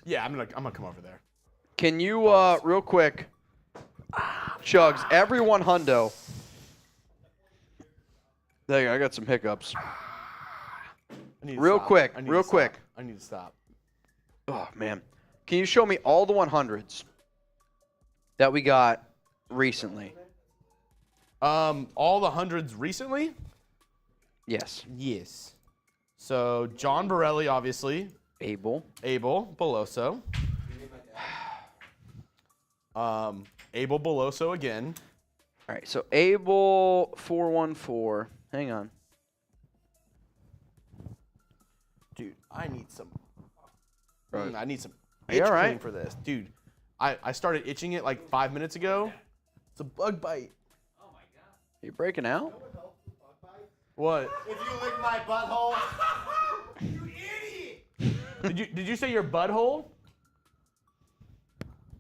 Yeah, I'm gonna come over there. Can you, real quick, Chugs, everyone hundo. There you go, I got some hiccups. I need to Real stop. quick, I need real to stop. quick. I need to stop. Oh, man. Can you show me all the 100s that we got recently? All the hundreds recently? Yes. Yes. So John Borelli, obviously. Abel. Abel Beloso. Abel Beloso again. All right, so Abel 414. Hang on. Dude, I need some. Right. I need some Are you itch all right? cream for this. Dude, I started itching it like 5 minutes ago. It's a bug bite. You breaking out? What? If you lick my butthole, Did you say your butthole? All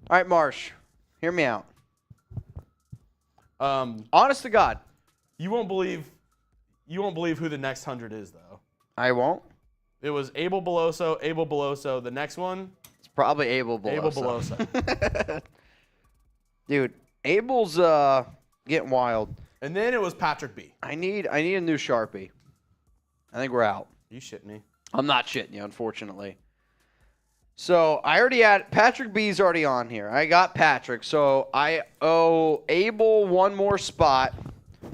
right, Marsh. Hear me out. Honest to God. You won't believe who the next 100 is though. I won't. It was Abel Beloso. The next one, It's probably Abel Beloso. Abel Beloso. Dude, Abel's getting wild. And then it was Patrick B. I need a new Sharpie. I think we're out. You shitting me? I'm not shitting you, unfortunately. So I already had Patrick B's already on here. I got Patrick, so I owe Abel one more spot,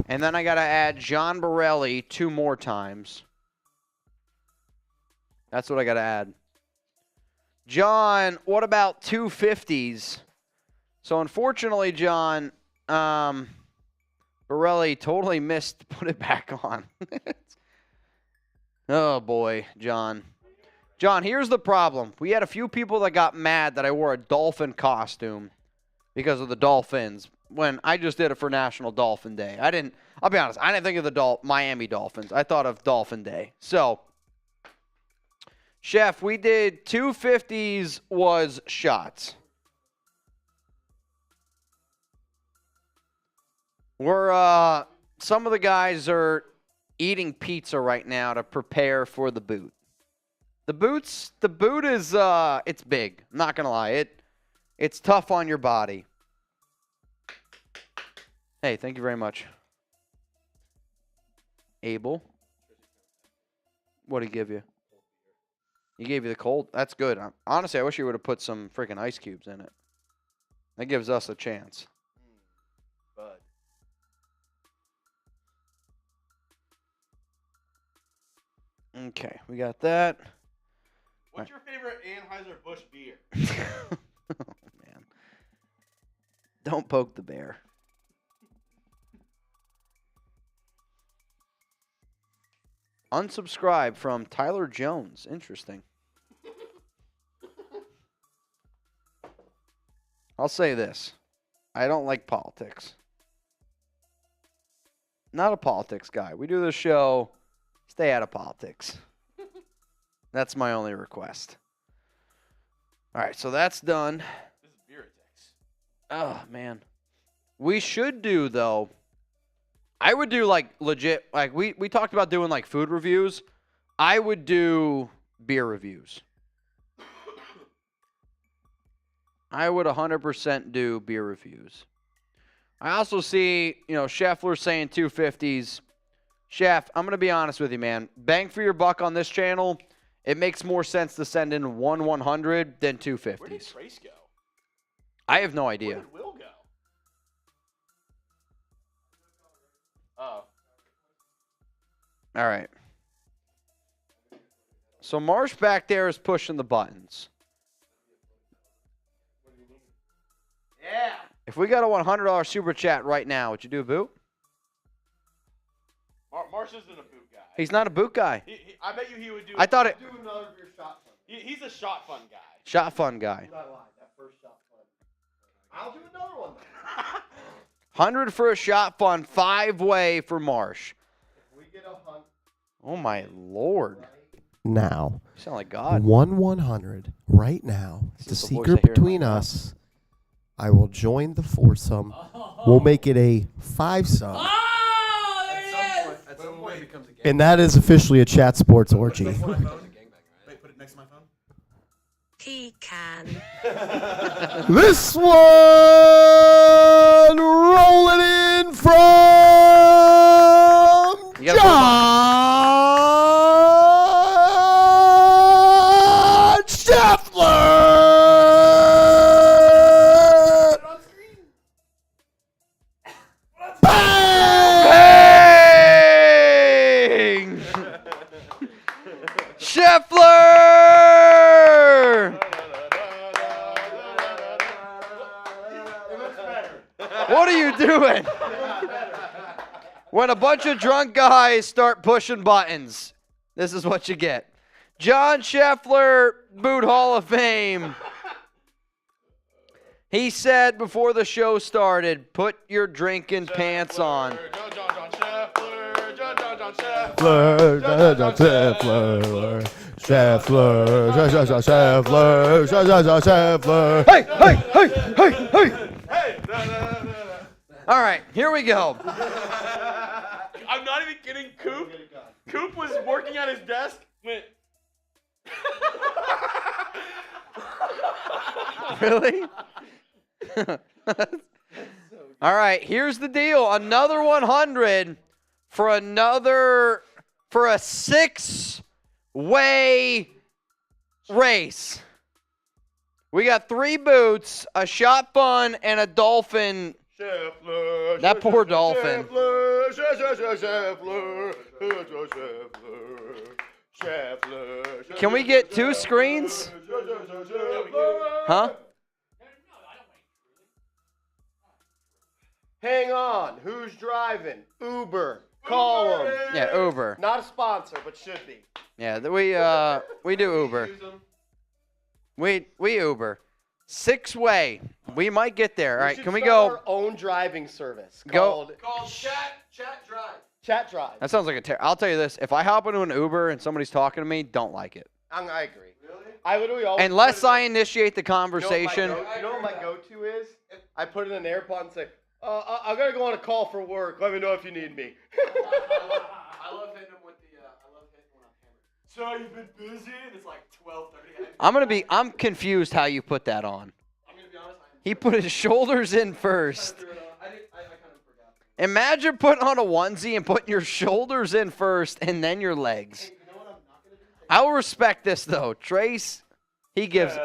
and then I got to add John Borelli 2 more times. That's what I got to add. John, what about 250s? So unfortunately, John, Borelli totally missed to put it back on. Oh boy, John. John, here's the problem. We had a few people that got mad that I wore a dolphin costume because of the Dolphins when I just did it for National Dolphin Day. I'll be honest, I didn't think of the Miami Dolphins. I thought of Dolphin Day. So, Chef, we did 250s was shots. Some of the guys are eating pizza right now to prepare for the boot. The boot is, it's big. I'm not going to lie. It's tough on your body. Hey, thank you very much. Abel. What did he give you? He gave you the cold? That's good. Honestly, I wish you would have put some freaking ice cubes in it. That gives us a chance. Bud. Okay, we got that. What's your favorite Anheuser-Busch beer? Oh, man. Don't poke the bear. Unsubscribe from Tyler Jones. Interesting. I'll say this. I don't like politics. Not a politics guy. We do this show. Stay out of politics. That's my only request. All right, so that's done. This is beer attacks. Oh, man. We should do, though, I would do, like, legit, like, we talked about doing, like, food reviews. I would do beer reviews. I would 100% do beer reviews. I also see, Scheffler saying 250s. Chef, I'm going to be honest with you, man. Bang for your buck on this channel. It makes more sense to send in 100 than 250s. Where did Trace go? I have no Where idea. did Will go? Oh. All right. So Marsh back there is pushing the buttons. Yeah. If we got a $100 super chat right now, would you do a boot? Marsh isn't a boot guy. He's not a boot guy. I bet you he would do. I thought it. do another of your shot fun. He's a shot fun guy. Shot fun guy. I lied. That first shot fun. I'll do another one. 100 for a shot fun, 5-way for Marsh. If we get a hunt Oh my lord. now, You sound like God. 100 right now. It's a This is the voice I secret hear in between my head. us. I will join the foursome. We'll make it a 5-some. At some point, it becomes a game. And that is officially a chat sports orgy. Wait, put it next to my phone. He can. This one rolling in from You gotta John Scheffler. Bang! What are you doing? When a bunch of drunk guys start pushing buttons, this is what you get. John Scheffler, Boot Hall of Fame. He said before the show started, put your drinking pants on. Hey, hey, hey, hey, hey. All right, here we go. I'm not even kidding. Coop was working at his desk. Went. Really? All right, here's the deal. Another 100 for a 6-way race. We got 3 boots, a shotgun, and a dolphin. That poor dolphin. Can we get 2 screens? Huh? Hang on. Who's driving? Uber. Call them. Yeah, Uber. Not a sponsor, but should be. Yeah, we do Uber. We Uber. 6-way. We might get there. All right, can we go? Our own driving service Go. called Chat Drive. Chat Drive. That sounds like a I'll tell you this. If I hop into an Uber and somebody's talking to me, don't like it. I agree. Really? I literally always. Unless I initiate the conversation. You know what my go-to is? I put in an AirPod and say, I gotta go on a call for work. Let me know if you need me. I love hitting him with the. I love hitting when I'm hammered. So you've been busy, and it's like 12:30. I'm confused how you put that on. I'm gonna be honest. He put his shoulders in first. I kind of forgot. Imagine putting on a onesie and putting your shoulders in first and then your legs. Hey, you know what I'm not gonna do? I will respect this though. Trace, he cares.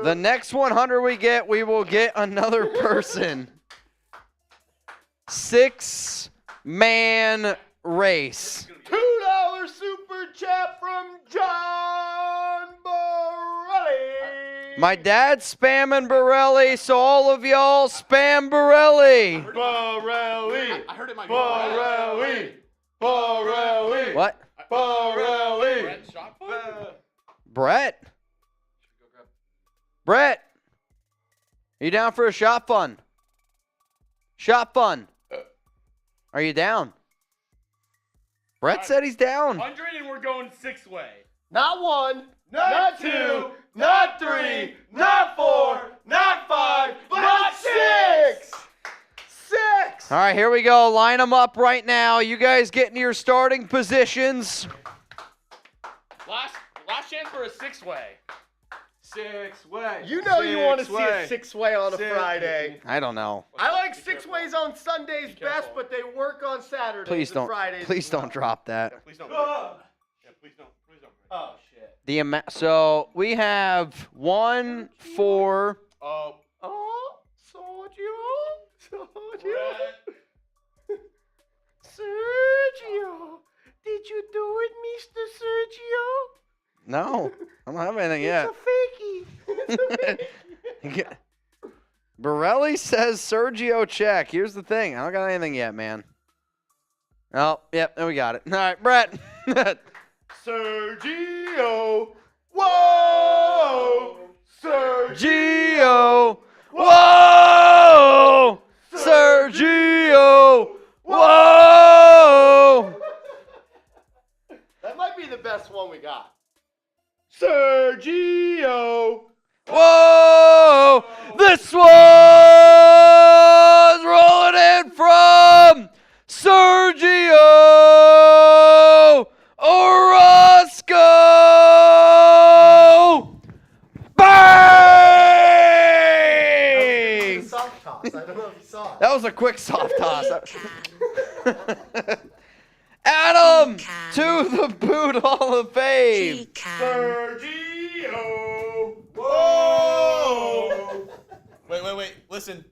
The next 100 we get, we will get another person. 6-man race. $2 super chat from John Borelli. My dad's spamming Borelli, so all of y'all spam Borelli. Borelli. I heard it might be Borelli. Borelli. What? Borelli. Red shot put? Brett? Brett? Are you down for a shot fun? Shot fun. Are you down? Brett said he's down. 100 and we're going 6-way. Not 1, not 2, not 3, not 4, not 5, but 6. 6. All right, here we go. Line them up right now. You guys get into your starting positions. Last chance for a 6-way. 6-way. You know you want to see a 6-way. 6-way on a Friday. I don't know. I like 6-ways on Sundays best, but they work on Saturdays Please and don't. Fridays. Please as well. don't drop that. Please don't. Yeah, please don't. Please don't. Oh shit. So we have 1, 4. Oh. Oh, Sergio. Sergio. Did you do it, Mr. Sergio? No, I don't have anything yet. It's a fakie. Borelli says Sergio check. Here's the thing. I don't got anything yet, man. Oh, yep, we got it. All right, Brett. Sergio. Whoa. Sergio. Whoa. Sergio. Whoa. That might be the best one we got. Sergio. Whoa. This one's rolling in from Sergio Orozco. Bang! Soft toss. I don't know if you saw it. That was a quick soft toss. Adam to the Boot Hall of Fame. Pecan. Sergio. Whoa. Wait. Listen.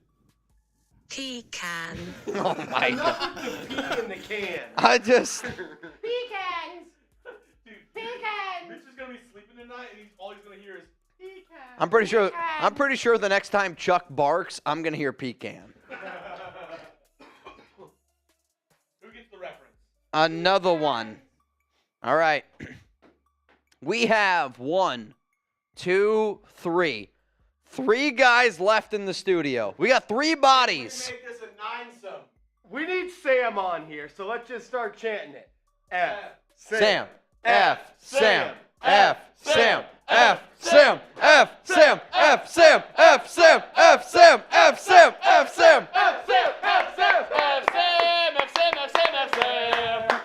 Pecan. Oh my God. Pee in the can. I just. Pecan, all he's gonna hear is pecan. I'm pretty sure the next time Chuck barks, I'm gonna hear pecan. Who gets the reference? Another one. All right. We have 1, 2, 3. 3 guys left in the studio. We got 3 bodies. Make this a 9-some. We need Sam on here, so let's just start chanting it. F. Sam. F. Sam. F. Sam. F. Sam. F. Sam. F. Sam. F. Sam. F. Sam. F. Sam. F. Sam. F Sam, F Sam, F Sam, F Sam, F Sam, F Sam, F Sam.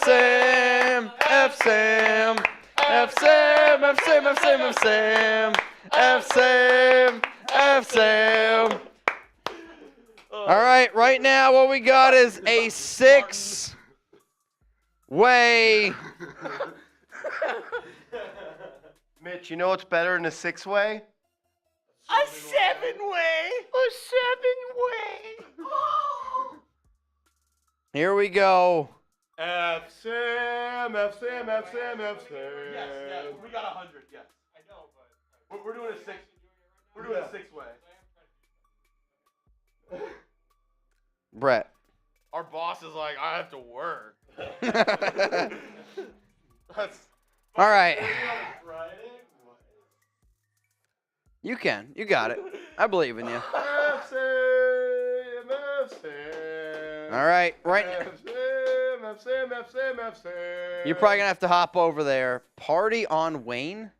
Sam. F. Sam. F. Sam. F. Sam. F. Sam. F. Sam. F. Sam. F. Sam. All right, right now what we got is a 6-way. Mitch, you know what's better than a 6-way? A 7-way. A 7-way. Here we go. F Sam, F Sam, F Sam, F Sam. Yes, we got 100. Yes. I know, but We're doing a 6. We're doing a 6-way. Brett. Our boss is like, I have to work. All right. You can. You got it. I believe in you. F Sam, F Sam. All right. Right. F Sam, F Sam, F Sam, F Sam. You're probably going to have to hop over there. Party on Wayne?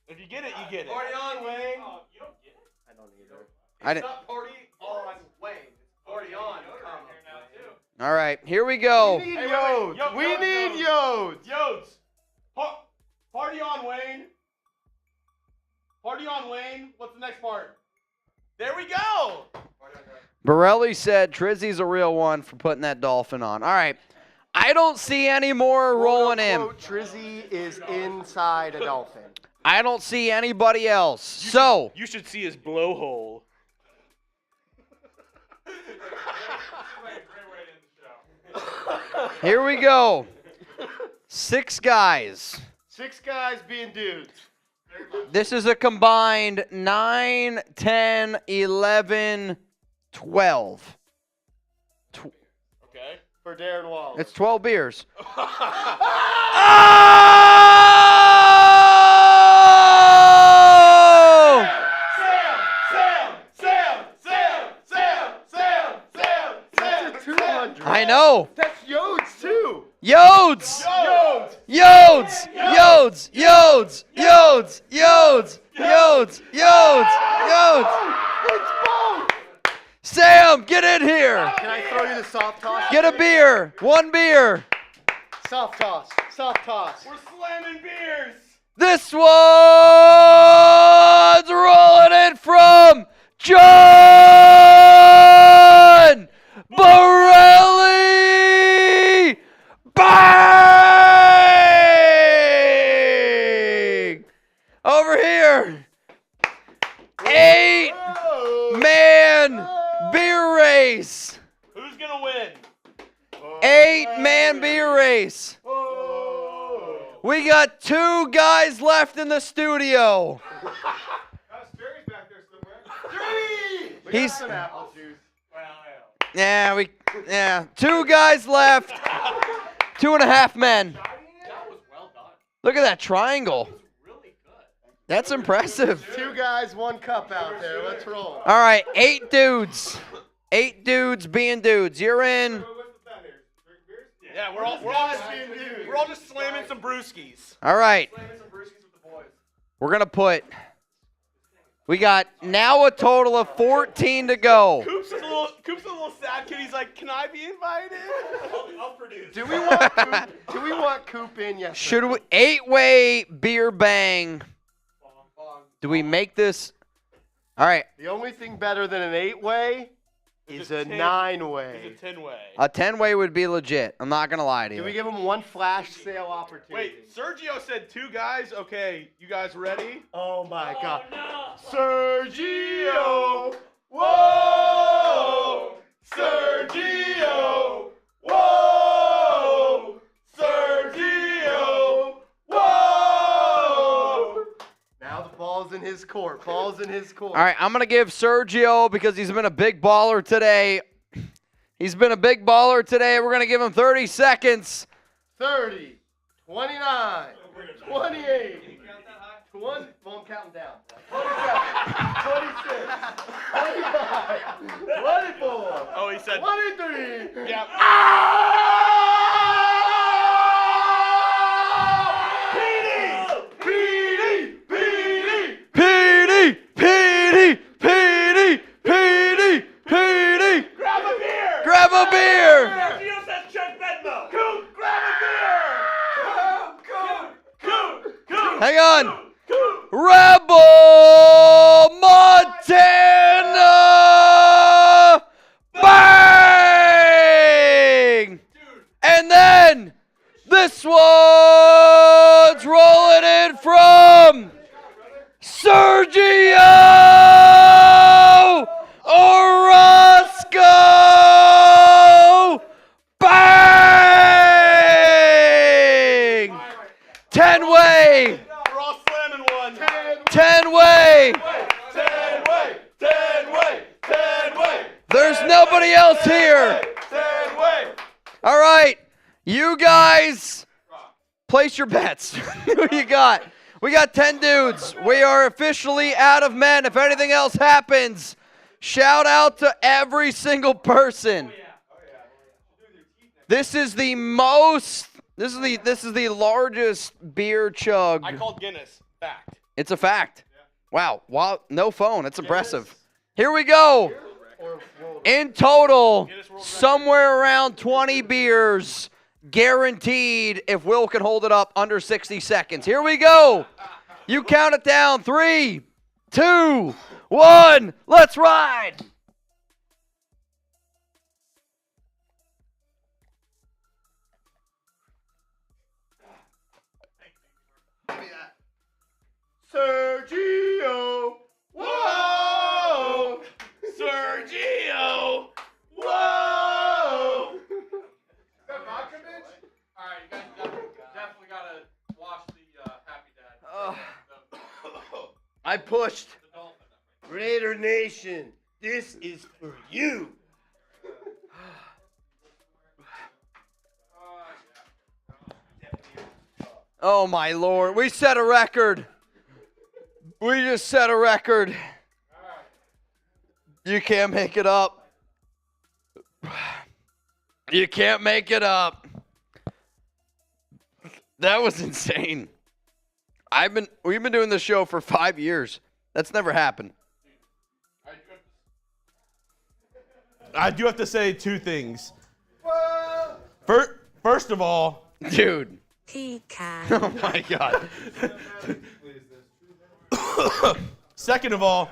If you get it, you get it. Party on, Wayne. oh, you don't get it. I don't either. I It's didn't. not party on Wayne. It's party on. Yoder in here now too. All right. Here we go. We need Hey, wait, Yodes. Yo- We Yo- need Yo- Yodes. Yodes. Party on, Wayne. Party on, Wayne. What's the next part? There we go. Borelli said Trizzy's a real one for putting that dolphin on. All right. I don't see any more rolling in. Quote, Trizzy is inside a dolphin. I don't see anybody else. So, You should see his blowhole. Great way to end the show. here we go. 6 guys. 6 guys being dudes. This is a combined 9, 10, 11, 12. Okay. For Darren Wallace. It's 12 beers. Oh! Sam. 200. I know. That's Yodes too. Yodes! Yodes! Yodes! Yodes! Yodes! Yodes! Yodes! Yodes! Yodes! It's both. Sam, get in here. Can I throw you the soft toss? Get a beer. 1 beer. Soft toss. Soft toss. We're slamming beers. This one's rolling in from John Borelli. Bang! Over here. 8-man beer race. Who's gonna win? 8-man beer race. We got 2 guys left in the studio. Jerry's back there somewhere. We He's- got some apple juice. Well, 2 guys left. 2.5 men. that was well done. Look at that triangle. Really good. That's impressive. 2 guys, 1 cup out there. Let's roll. All right, 8 dudes. 8 dudes being dudes. You're in. What's the bet here? Drinking beers? Yeah, we're all just slamming some brewskis. All right. Slamming some brewskis with the boys. We're going to put. We got now a total of 14 to go. Coop's a little sad kid. He's like, can I be invited? I'll produce. Do we want Coop in yesterday? Should we 8-way beer bang? Do we make this? All right. The only thing better than an 8-way is a 9-way. It's a 10-way. A 10-way would be legit. I'm not going to lie to Do we you. give him 1 flash sale opportunity? Wait, Sergio said 2 guys. Okay, you guys ready? Oh my God. No. Sergio! Whoa! Sergio! Whoa! Sergio! Whoa! court. Ball's in his court. All right, I'm going to give Sergio, because he's been a big baller today. He's been a big baller today. We're going to give him 30 seconds. 30, 29, 28, 20. Well, I'm counting down. 27, 26, 25, 24. Oh, he said. 23. Yeah. Grab a beer! Sergio says check Venmo. Hang on. Rebel Montana! Bang! And then this one's rolling in from Sergio Orozco! Bang! 10-way! Ross slamming one. 10-way! 10-way. There's nobody else here. 10-way. All right, you guys, place your bets. Who you got? We got 10 dudes. We are officially out of men. If anything else happens, shout out to every single person. This is the most. This is the largest beer chug. I called Guinness. Fact. It's a fact. Wow. Wow. No phone. It's impressive. Here we go. In total, somewhere around 20 beers guaranteed if Will can hold it up under 60 seconds. Here we go. You count it down. 3, 2, 1. Let's ride. Sergio. Whoa! Sergio! Whoa! That vodka, bitch? Alright, you guys definitely gotta watch the Happy Dad. I pushed. The dolphin. Raider Nation, this is for you. Oh, my Lord. We set a record. We just set a record. You can't make it up. You can't make it up. That was insane. We've been doing this show for 5 years. That's never happened. I do have to say two things. First of all, Dude. Pecan. Oh my God. second of all,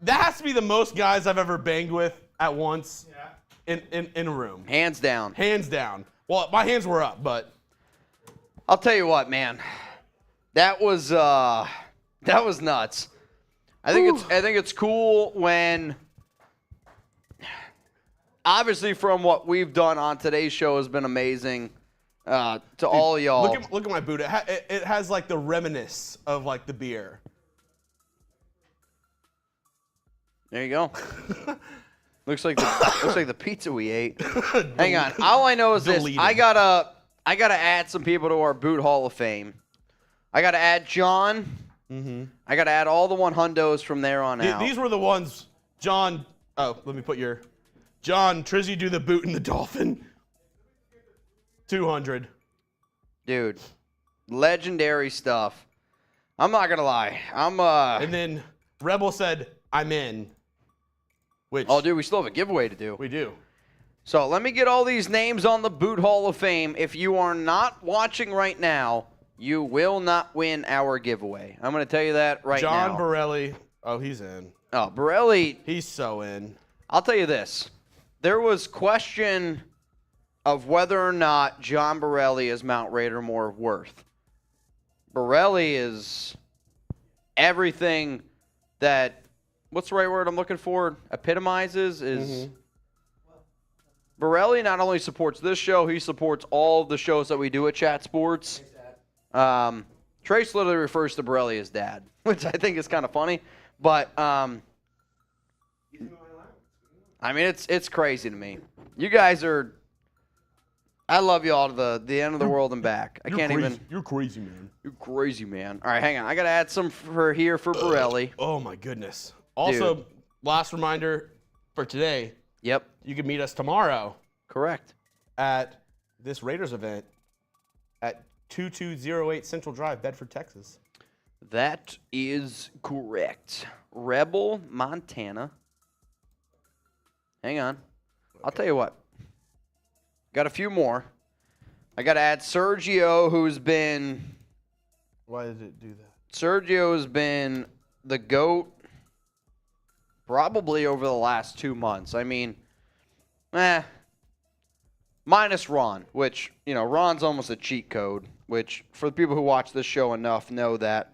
that has to be the most guys I've ever banged with at once in a room. Hands down. Hands down. Well, my hands were up, but I'll tell you what, man. That was nuts. I think it's cool when, obviously from what we've done on today's show has been amazing. To all of y'all. look at my boot. It has like the reminiscence of like the beer. There you go. looks like the pizza we ate. Hang on. All I know is this. Deleted. I gotta add some people to our Boot Hall of Fame. I gotta add John. Mm-hmm. I gotta add all the 100s from there on out. These were the ones, John. Oh, let me put your John Trizzy do the boot and the dolphin. 200. Dude, legendary stuff. I'm not gonna lie. And then Rebel said, "I'm in." Which Oh, dude, we still have a giveaway to do. we do. So let me get all these names on the Boot Hall of Fame. If you are not watching right now, you will not win our giveaway. I'm going to tell you that right now. John Borelli. Oh, he's in. Oh, Borelli. He's so in. I'll tell you this. There was question of whether or not John Borelli is Mount Raider more worth. Borelli is everything that, what's the right word I'm looking for, epitomizes is Borelli not only supports this show, he supports all of the shows that we do at Chat Sports. Trace literally refers to Borelli as dad, which I think is kind of funny. But, I mean, it's crazy to me. You guys are – I love you all to the end of the world and back. I can't even – You're crazy, man. You're crazy, man. All right, hang on. I got to add some for here for Borelli. Oh, my goodness. Also, last reminder for today. Yep. You can meet us tomorrow. Correct. At this Raiders event at 2208 Central Drive, Bedford, Texas. That is correct. Rebel, Montana. Hang on. I'll tell you what. Got a few more. I got to add Sergio, who's been... Why did it do that? Sergio has been the GOAT probably over the last 2 months. I mean, minus Ron, which, you know, Ron's almost a cheat code, which for the people who watch this show enough know that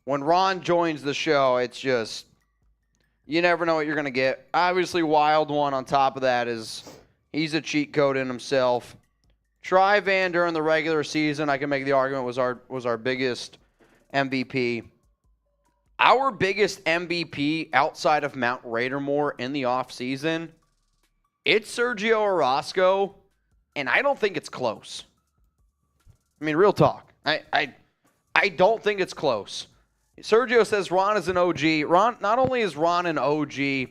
when Ron joins the show, it's just, you never know what you're going to get. Obviously, Wild One on top of that is he's a cheat code in himself. Tri-Van during the regular season, I can make the argument, was our biggest MVP. Our biggest MVP outside of Mount Raidermore in the offseason, it's Sergio Orozco, and I don't think it's close. I mean, real talk. I don't think it's close. Sergio says Ron is an OG. Ron, not only is Ron an OG,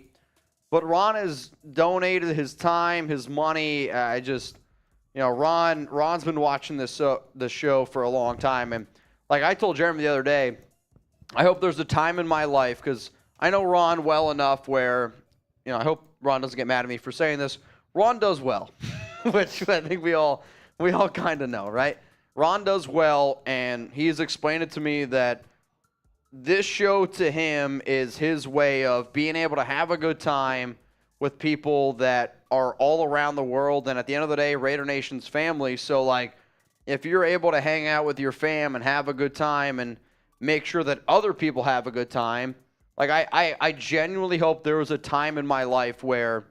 but Ron has donated his time, his money. Ron's been watching this show for a long time, and like I told Jeremy the other day, I hope there's a time in my life, because I know Ron well enough where, you know, I hope Ron doesn't get mad at me for saying this. Ron does well, which I think we all kind of know, right? Ron does well, and he's explained it to me that this show to him is his way of being able to have a good time with people that are all around the world, and at the end of the day, Raider Nation's family. So, like, if you're able to hang out with your fam and have a good time and make sure that other people have a good time, like, I genuinely hope there was a time in my life where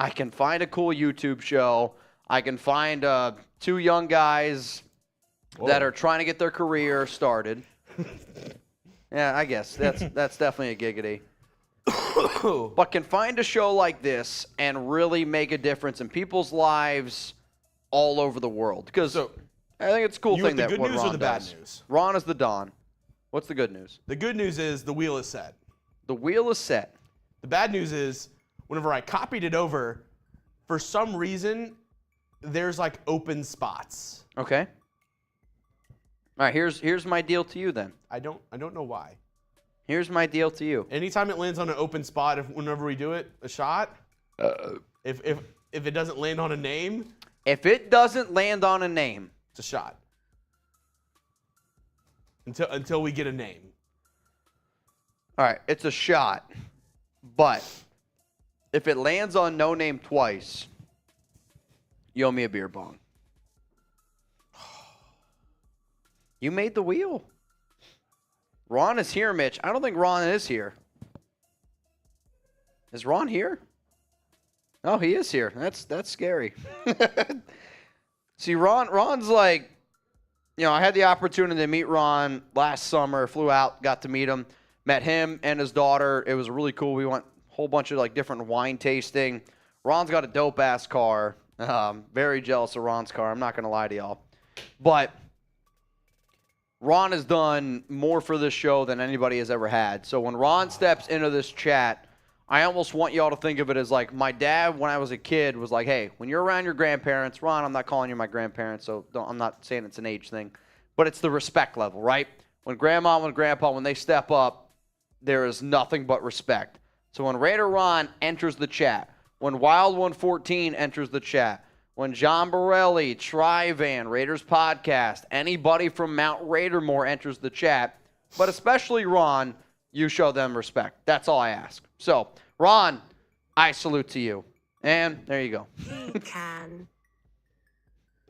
I can find a cool YouTube show, I can find 2 young guys that are trying to get their career started. Yeah, I guess that's definitely a giggity. But can find a show like this and really make a difference in people's lives all over the world. Because I think it's a cool thing that the good what news Ron or the does. bad news? Ron is the Don. What's the good news? The good news is the wheel is set. The wheel is set. The bad news is whenever I copied it over, for some reason, there's like open spots. Okay. All right, here's my deal to you then. I don't know why. Here's my deal to you. Anytime it lands on an open spot, whenever we do it, a shot. If it doesn't land on a name, If it doesn't land on a name, it's a shot. Until we get a name. all right, it's a shot. But if it lands on no name twice, you owe me a beer bong. You made the wheel. Ron is here, Mitch. I don't think Ron is here. Is Ron here? Oh, he is here. That's scary. See, Ron's like, you know, I had the opportunity to meet Ron last summer, flew out, got to meet him, met him and his daughter. It was really cool. We went a whole bunch of like different wine tasting. Ron's got a dope-ass car. Very jealous of Ron's car. I'm not going to lie to y'all. But Ron has done more for this show than anybody has ever had. So when Ron steps into this chat, I almost want y'all to think of it as like my dad when I was a kid was like, hey, when you're around your grandparents, Ron, I'm not calling you my grandparents, so I'm not saying it's an age thing, but it's the respect level, right? When grandma and grandpa, when they step up, there is nothing but respect. So when Raider Ron enters the chat, when Wild 114 enters the chat, when John Borelli, Tri-Van, Raiders Podcast, anybody from Mount Raidermore enters the chat, but especially Ron, you show them respect. That's all I ask. So, Ron, I salute to you. And there you go. He can.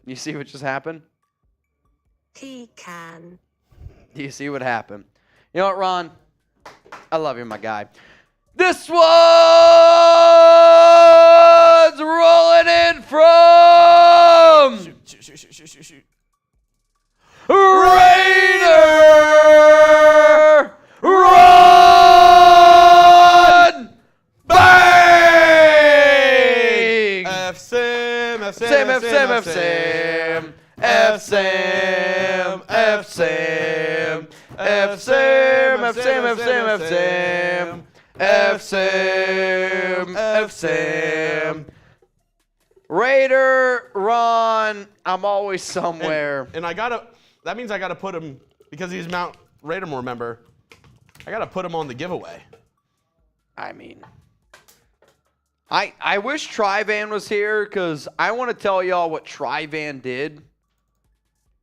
You see what just happened? He can. Do you see what happened? You know what, Ron? I love you, my guy. This one's rolling in from Shoot. Raider Sam, F, Sam, Sam, F, F, Sam, F, Sam. F, Sam, F, Sam. F, Sam, F, Sam, F, Sam, F, Sam. F, Sam, F, Sam. Raider, Ron, I'm always somewhere. And that means I gotta put him, because he's Mount Raidermore member, I gotta put him on the giveaway. I mean, I wish Trivan was here because I want to tell y'all what Trivan did.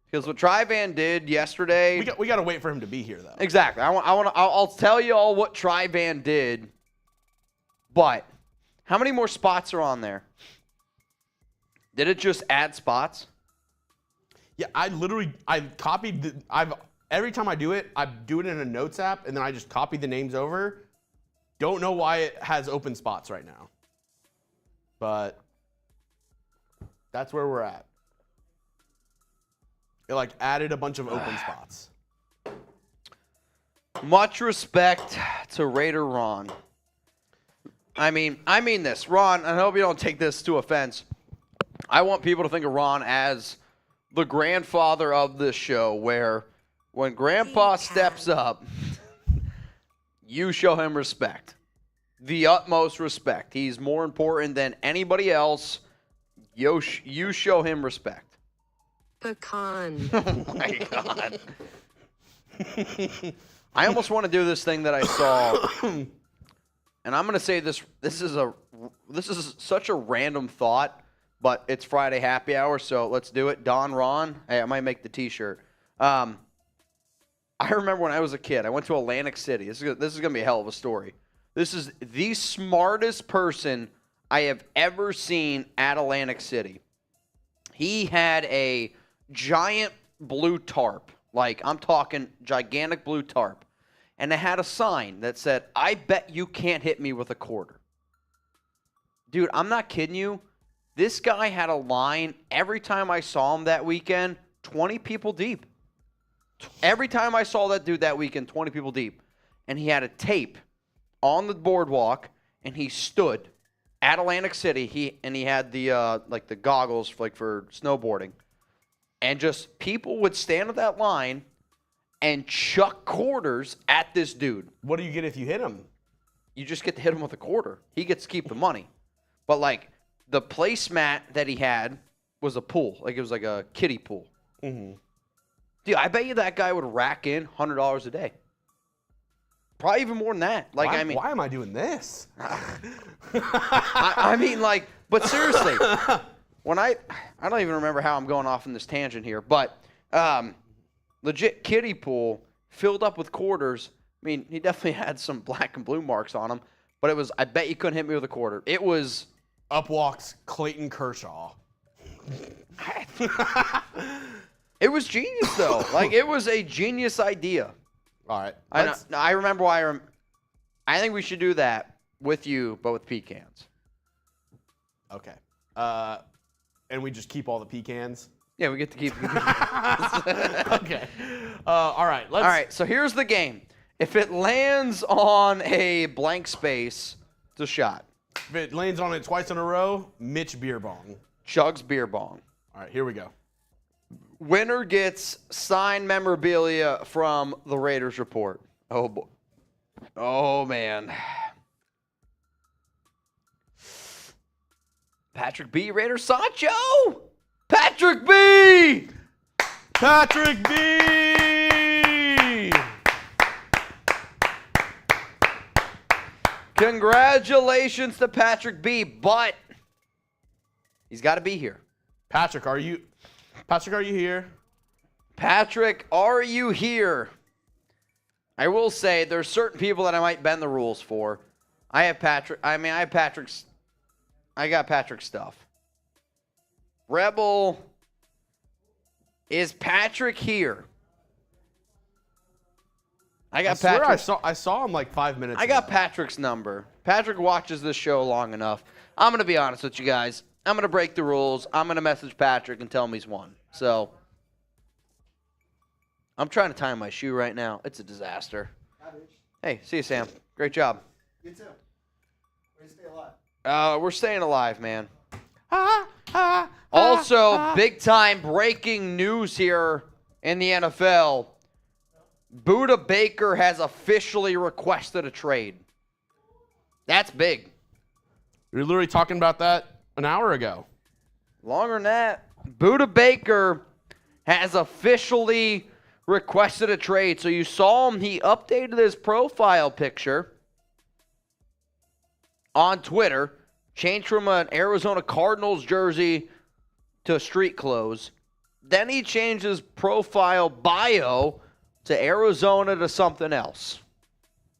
Because what Trivan did yesterday. We gotta wait for him to be here though. Exactly. I'll tell y'all what Trivan did. But how many more spots are on there? Did it just add spots? Yeah, every time I do it in a notes app, and then I just copy the names over. Don't know why it has open spots right now. But that's where we're at. It like added a bunch of open spots. Much respect to Raider Ron. I mean this. Ron, I hope you don't take this to offense. I want people to think of Ron as the grandfather of this show, where when Grandpa steps up, you show him respect. The utmost respect. He's more important than anybody else. You show him respect. Pecan. Oh my God. I almost want to do this thing that I saw, and I'm going to say this. This is such a random thought, but it's Friday happy hour, so let's do it. Don Ron. Hey, I might make the T-shirt. I remember when I was a kid, I went to Atlantic City. This is going to be a hell of a story. This is the smartest person I have ever seen at Atlantic City. He had a giant blue tarp. Like, I'm talking gigantic blue tarp. And it had a sign that said, "I bet you can't hit me with a quarter." Dude, I'm not kidding you. This guy had a line every time I saw him that weekend, 20 people deep. Every time I saw that dude that weekend, 20 people deep. And he had a tape on the boardwalk, and he stood at Atlantic City. He had the the goggles for snowboarding. And just people would stand at that line and chuck quarters at this dude. What do you get if you hit him? You just get to hit him with a quarter. He gets to keep the money. But the placemat that he had was a pool. It was like a kiddie pool. Mm-hmm. Dude, I bet you that guy would rack in $100 a day. Probably even more than that. Why am I doing this? But seriously, when I don't even remember how I'm going off in this tangent here, but legit kiddie pool filled up with quarters. I mean, he definitely had some black and blue marks on him, but it was, I bet you couldn't hit me with a quarter. It was... Up walks Clayton Kershaw. It was genius, though. It was a genius idea. All right. I remember why I think we should do that with you, but with pecans. Okay. And we just keep all the pecans? Yeah, we get to keep Okay. All right. All right, so here's the game. If it lands on a blank space, it's a shot. If it lands on it twice in a row, Mitch beer bong. Chugs beer bong. All right, here we go. Winner gets signed memorabilia from the Raiders Report. Oh, boy. Oh, man. Patrick B. Raiders Honcho! Patrick B! Patrick B! Congratulations to Patrick B, but he's got to be here. Patrick, are you here? Patrick, are you here? I will say there's certain people that I might bend the rules for. I got Patrick's stuff. Rebel, is Patrick here? I swear I saw him 5 minutes ago. I got Patrick's number. Patrick watches this show long enough. I'm going to be honest with you guys. I'm going to break the rules. I'm going to message Patrick and tell him he's won. So, I'm trying to tie my shoe right now. It's a disaster. Hey, see you, Sam. Great job. You too. Way to stay alive. We're staying alive, man. Also, big-time breaking news here in the NFL. Buda Baker has officially requested a trade. That's big. We were literally talking about that an hour ago. Longer than that. Buda Baker has officially requested a trade. So you saw him, he updated his profile picture on Twitter, changed from an Arizona Cardinals jersey to street clothes. Then he changed his profile bio to Arizona to something else.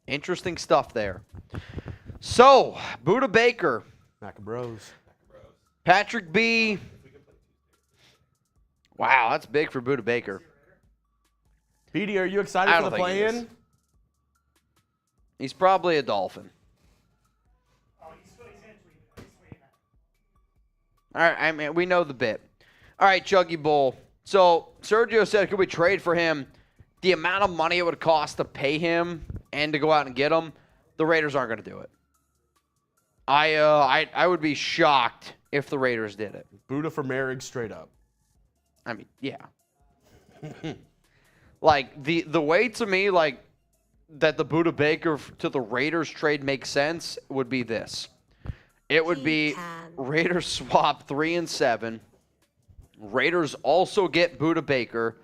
Interesting stuff there. So, Buda Baker. Mac Bros. Patrick B. Wow, that's big for Buda Baker. Petey, are you excited for the play-in? He's probably a Dolphin. All right, I mean, we know the bit. All right, Chuggy Bull. So, Sergio said, could we trade for him? The amount of money it would cost to pay him and to go out and get him, the Raiders aren't going to do it. I would be shocked if the Raiders did it. Buda for Merrick straight up. I mean, yeah. Like, the way to me, like, that the Buda Baker to the Raiders trade makes sense would be this. It would be Raiders swap 3 and 7. Raiders also get Buda Baker.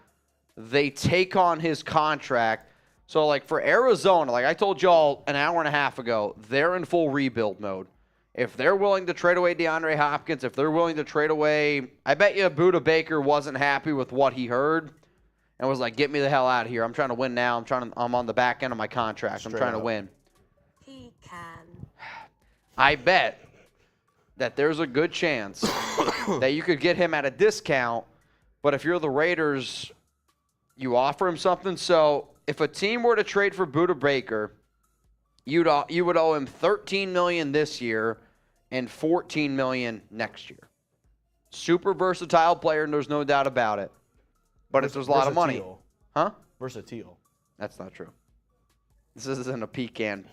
They take on his contract. So, like, for Arizona, like I told y'all an hour and a half ago, they're in full rebuild mode. If they're willing to trade away DeAndre Hopkins, if they're willing to trade away, I bet you Buda Baker wasn't happy with what he heard and was like, get me the hell out of here. I'm trying to win now. I'm on the back end of my contract. I'm trying to win. He can. I bet that there's a good chance that you could get him at a discount, but if you're the Raiders, you offer him something. So if a team were to trade for Buda Baker, you would owe him $13 million this year and $14 million next year. Super versatile player, and there's no doubt about it. But if there's a lot of money. Huh? Versatile. That's not true. This isn't a pecan.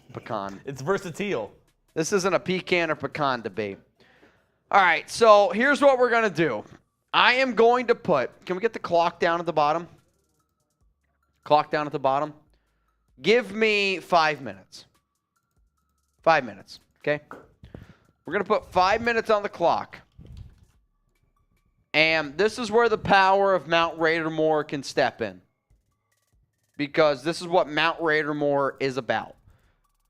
It's versatile. This isn't a pecan or pecan debate. All right, so here's what we're going to do. I am going to put, can we get the clock down at the bottom? Clock down at the bottom. Give me 5 minutes. 5 minutes, okay? We're going to put 5 minutes on the clock. And this is where the power of Mount Raidermore can step in. Because this is what Mount Raidermore is about.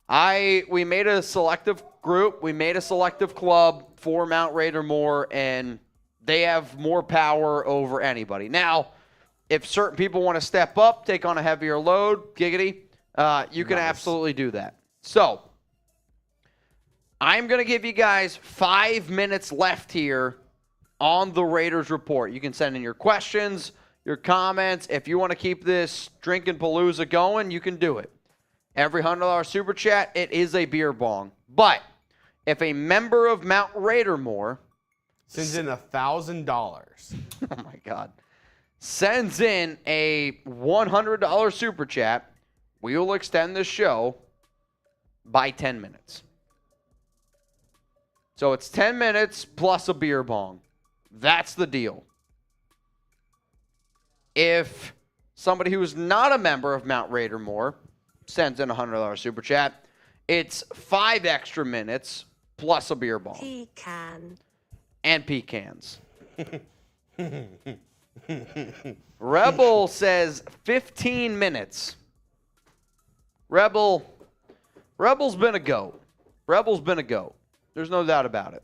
We made a selective group. We made a selective club for Mount Raidermore, and they have more power over anybody. Now, if certain people want to step up, take on a heavier load, giggity, you can absolutely do that. So, I'm going to give you guys 5 minutes left here on the Raiders Report. You can send in your questions, your comments. If you want to keep this drinking palooza going, you can do it. Every $100 super chat, it is a beer bong. But if a member of Mount Raidermore sends in $1,000. Oh my God. Sends in a $100 super chat, we will extend this show by 10 minutes. So it's 10 minutes plus a beer bong. That's the deal. If somebody who's not a member of Mount Raidermore sends in a $100 super chat, it's 5 extra minutes plus a beer bong. Pecan. And pecans. Rebel says 15 minutes. Rebel's been a goat. Rebel's been a goat. There's no doubt about it.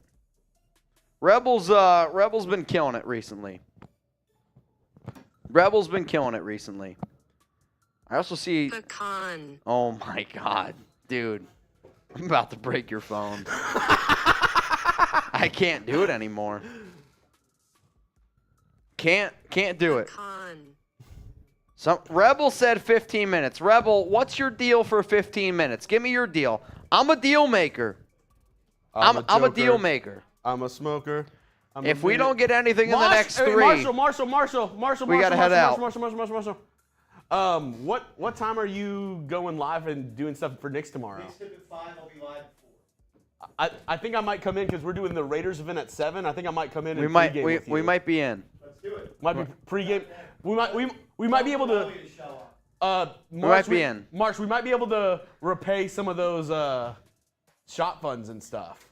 Rebel's been killing it recently. Rebel's been killing it recently. I also see... Pecan. Oh, my God. Dude, I'm about to break your phone. I can't do it anymore. Can't do it. Pecan. Rebel said 15 minutes. Rebel, what's your deal for 15 minutes? Give me your deal. I'm a deal maker. I'm a deal maker. I'm a smoker. If we don't get anything in the next 3... Marshall, we gotta head out. Marshall. What time are you going live and doing stuff for Knicks tomorrow? Please tip at 5. I'll be live at I think I might come in because we're doing the Raiders event at 7. I think I might come in. We and might pregame with you. we might be in. Let's do it. Might be pregame. We might be able to. March, might be in. March, we might be able to repay some of those shot funds and stuff.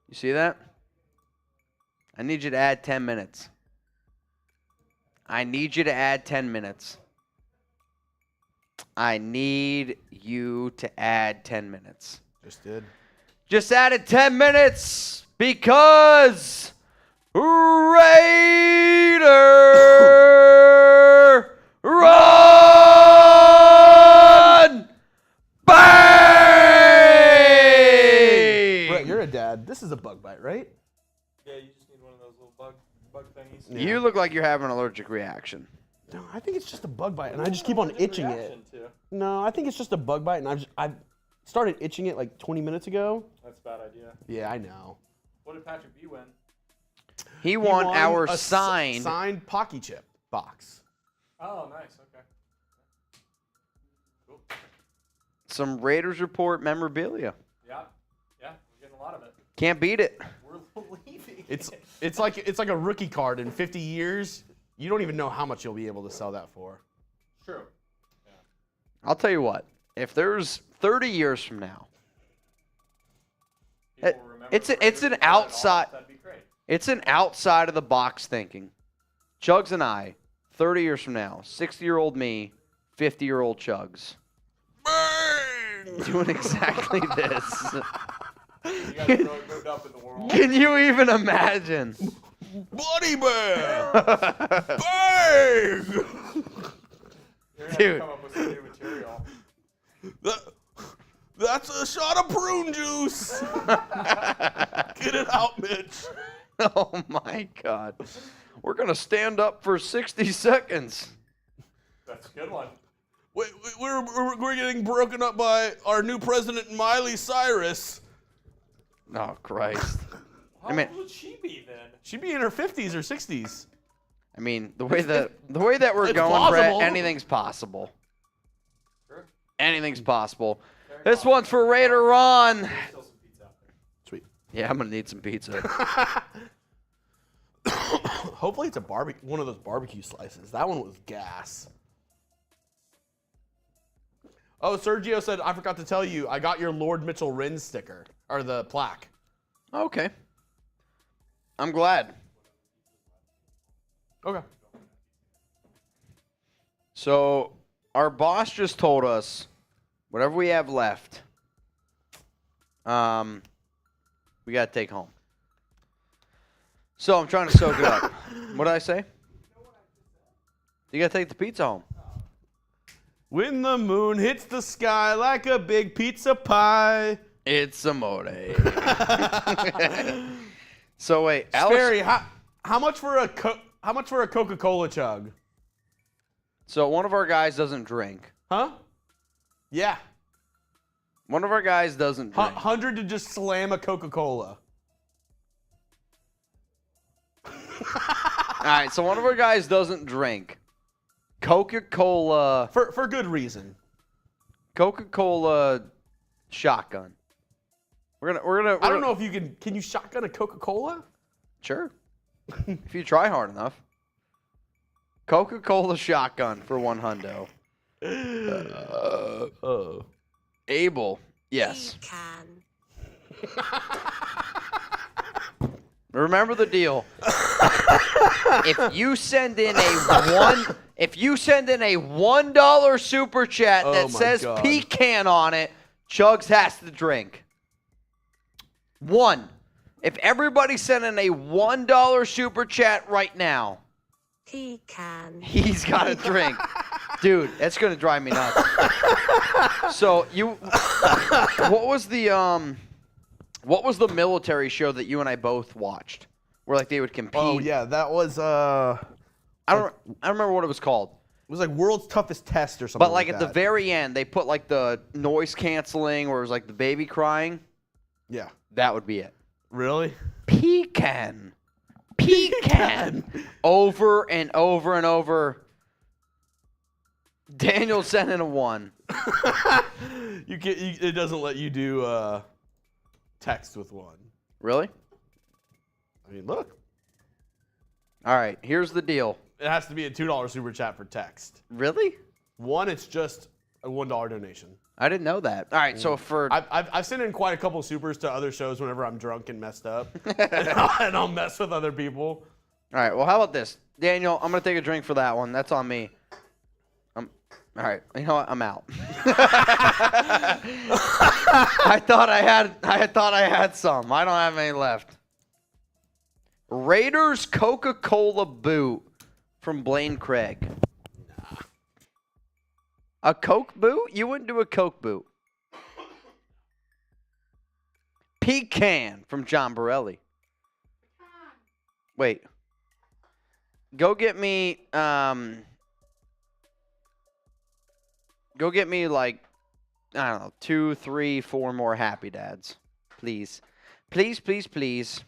You see that? I need you to add 10 minutes. I need you to add 10 minutes. I need you to add 10 minutes. Just did. Just added 10 minutes because Raider run bang! Brett, you're a dad. This is a bug bite, right? Yeah, you just need one of those little bug thingies. Yeah. You look like you're having an allergic reaction. No, I think it's just a bug bite, and I just keep on itching it. Reaction to. No, I think it's just a bug bite, and I started itching it like 20 minutes ago. That's a bad idea. Yeah, I know. What did Patrick B win? He won our a signed Pocky Chip box. Oh, nice. Okay. Cool. some Raiders Report memorabilia. Yeah. Yeah. We're getting a lot of it. Can't beat it. We're leaving. It's like a rookie card. In 50 years, you don't even know how much you'll be able to sell that for. True. I'll tell you what. If there's 30 years from now, People will remember it's the an Raiders pulled it outside. off. That'd be great. It's an outside of the box thinking. Chugs and I, 30 years from now, 60-year-old me, 50-year-old Chugs, doing exactly this. You guys are really moved up in the world. Can you even imagine? Bloody bear! Bang! You're gonna have to Dude. come up with some new material. That's a shot of prune juice. Get it out, Mitch. Oh my God. We're going to stand up for 60 seconds. That's a good one. We're getting broken up by our new president, Miley Cyrus. Oh, Christ. How mean- old would she be then? She'd be in her 50s or 60s. I mean, the way that we're It's going, plausible. Brett, anything's possible. Sure. Anything's possible. Very This possible. one's for Raider Ron. There's still some pizza out there. Sweet. Yeah, I'm going to need some pizza. Hopefully it's one of those barbecue slices. That one was gas. Oh, Sergio said, I forgot to tell you, I got your Lord Mitchell Renz sticker, or the plaque. Okay. I'm glad. Okay. So our boss just told us whatever we have left, we got to take home. So I'm trying to soak it up. What did I say? You got to take the pizza home. When the moon hits the sky like a big pizza pie. It's a mode. So wait, Alex. Sperry, how much for a Coca-Cola chug? So one of our guys doesn't drink. Huh? Yeah. One of our guys doesn't drink. 100 to just slam a Coca-Cola. All right, so one of our guys doesn't drink. Coca-Cola For good reason. shotgun. We're gonna. I don't know if you can you shotgun a Coca-Cola? Sure. If you try hard enough. Coca-Cola shotgun for $100. Oh. Abel, yes. He can. Remember the deal. If you send in a $1 super chat Oh that my says God. pecan on it, Chugs has to drink. One. If everybody sent in a $1 super chat right now, He can. he's got to drink. Dude, that's going to drive me nuts. So, what was the military show that you and I both watched? Where like they would compete. Oh yeah, that was I don't remember what it was called. it was like World's Toughest Test or something. But like at the that. very end, they put like the noise canceling where it was like the baby crying. Yeah. That would be it. Really? Pecan. Pecan. Over and over and over. Daniel sent in a 1. It doesn't let you do text with 1. Really? I mean, look. All right, here's the deal. It has to be a $2 super chat for text. Really? 1, it's just a $1 donation. I didn't know that. All right, so for I've sent in quite a couple supers to other shows whenever I'm drunk and messed up, and I'll mess with other people. all right, well, how about this, Daniel? I'm gonna take a drink for that one. That's on me. All right, you know what? I'm out. I thought I had some. I don't have any left. Raiders Coca-Cola boot from Blaine Craig. A Coke boot? You wouldn't do a Coke boot. Pecan from John Borelli. Wait. Go get me like, I don't know, 2, 3, 4 more Happy Dads. Please. Please, please, please.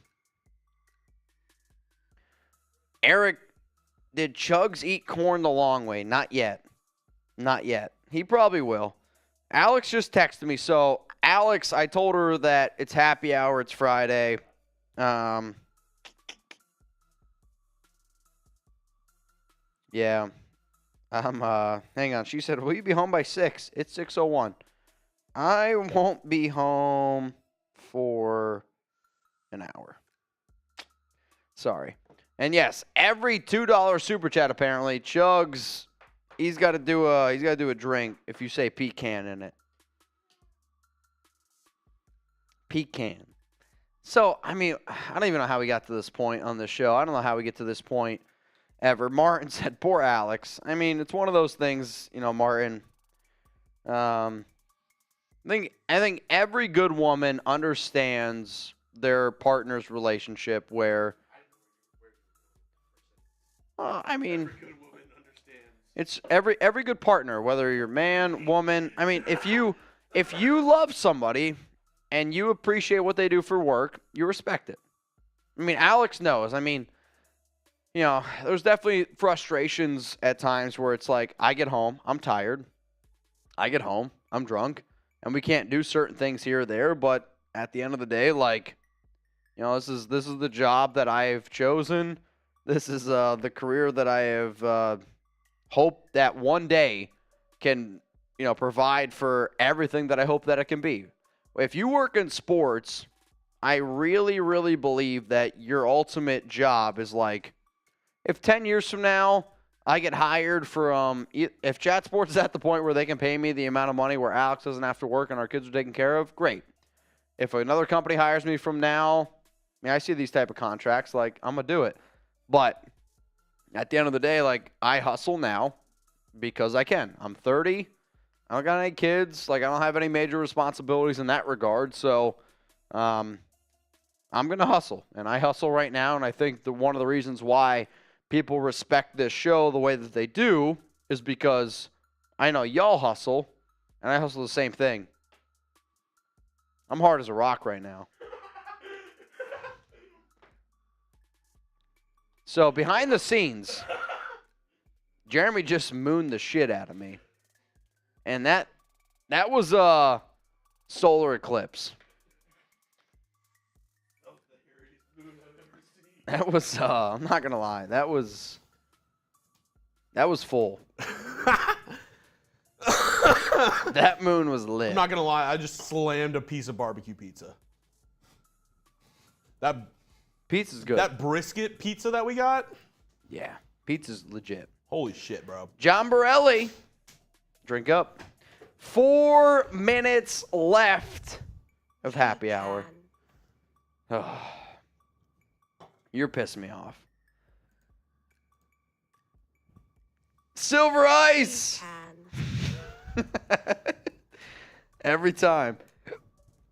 Eric, did Chugs eat corn the long way? Not yet. Not yet. He probably will. Alex just texted me. So, Alex, I told her that it's happy hour. It's Friday. Yeah. Hang on. She said, will you be home by 6? It's 6:01. I won't be home for an hour. Sorry. And yes, every $2 super chat apparently, Chugs, he's got to do a drink if you say pecan in it. Pecan. So, I mean, I don't even know how we got to this point on this show. I don't know how we get to this point ever. Martin said, poor Alex. I mean, it's one of those things, you know, Martin. I think every good woman understands their partner's relationship where, I mean, it's every good partner, whether you're man, woman. I mean, if you love somebody and you appreciate what they do for work, you respect it. I mean, Alex knows. I mean, you know, there's definitely frustrations at times where it's like, I get home, I'm tired. I get home, I'm drunk, and we can't do certain things here or there. But at the end of the day, like, you know, this is the job that I've chosen. This is the career that I have hoped that one day can, you know, provide for everything that I hope that it can be. If you work in sports, I really, really believe that your ultimate job is like, if 10 years from now I get hired from, if Chat Sports is at the point where they can pay me the amount of money where Alex doesn't have to work and our kids are taken care of, great. If another company hires me from now, I mean, I see these type of contracts, like, I'm going to do it. But at the end of the day, like, I hustle now because I can. I'm 30. I don't got any kids. Like, I don't have any major responsibilities in that regard. So, I'm going to hustle. And I hustle right now. And I think that one of the reasons why people respect this show the way that they do is because I know y'all hustle, and I hustle the same thing. I'm hard as a rock right now. So, behind the scenes, Jeremy just mooned the shit out of me. And that was a solar eclipse. That was, I'm not going to lie, that was full. That moon was lit. I'm not going to lie, I just slammed a piece of barbecue pizza. That Pizza's good. That brisket pizza that we got? Yeah, pizza's legit. Holy shit, bro. John Borelli, drink up. 4 minutes left of happy hour. Oh, you're pissing me off. Silver Ice! Every time.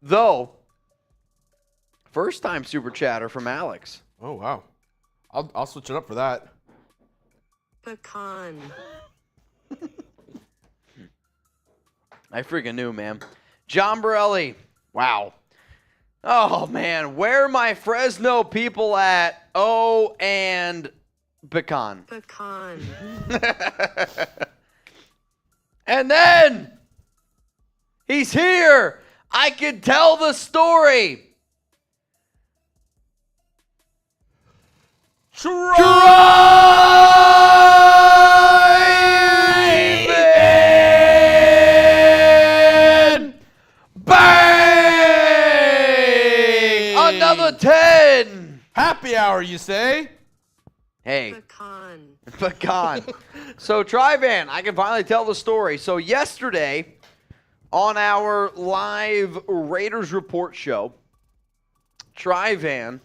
Though, first time super chatter from Alex. Oh, wow. I'll switch it up for that. Pecan. I freaking knew, man. John Borelli. Wow. Oh, man. Where are my Fresno people at? Oh, and pecan. Pecan. And then he's here. I can tell the story. Drive-in! Bang! Another 10. Happy hour, you say? Hey. Pecan. Pecan. So, Tri-Van, I can finally tell the story. So, yesterday, on our live Raiders Report show, Tri-Van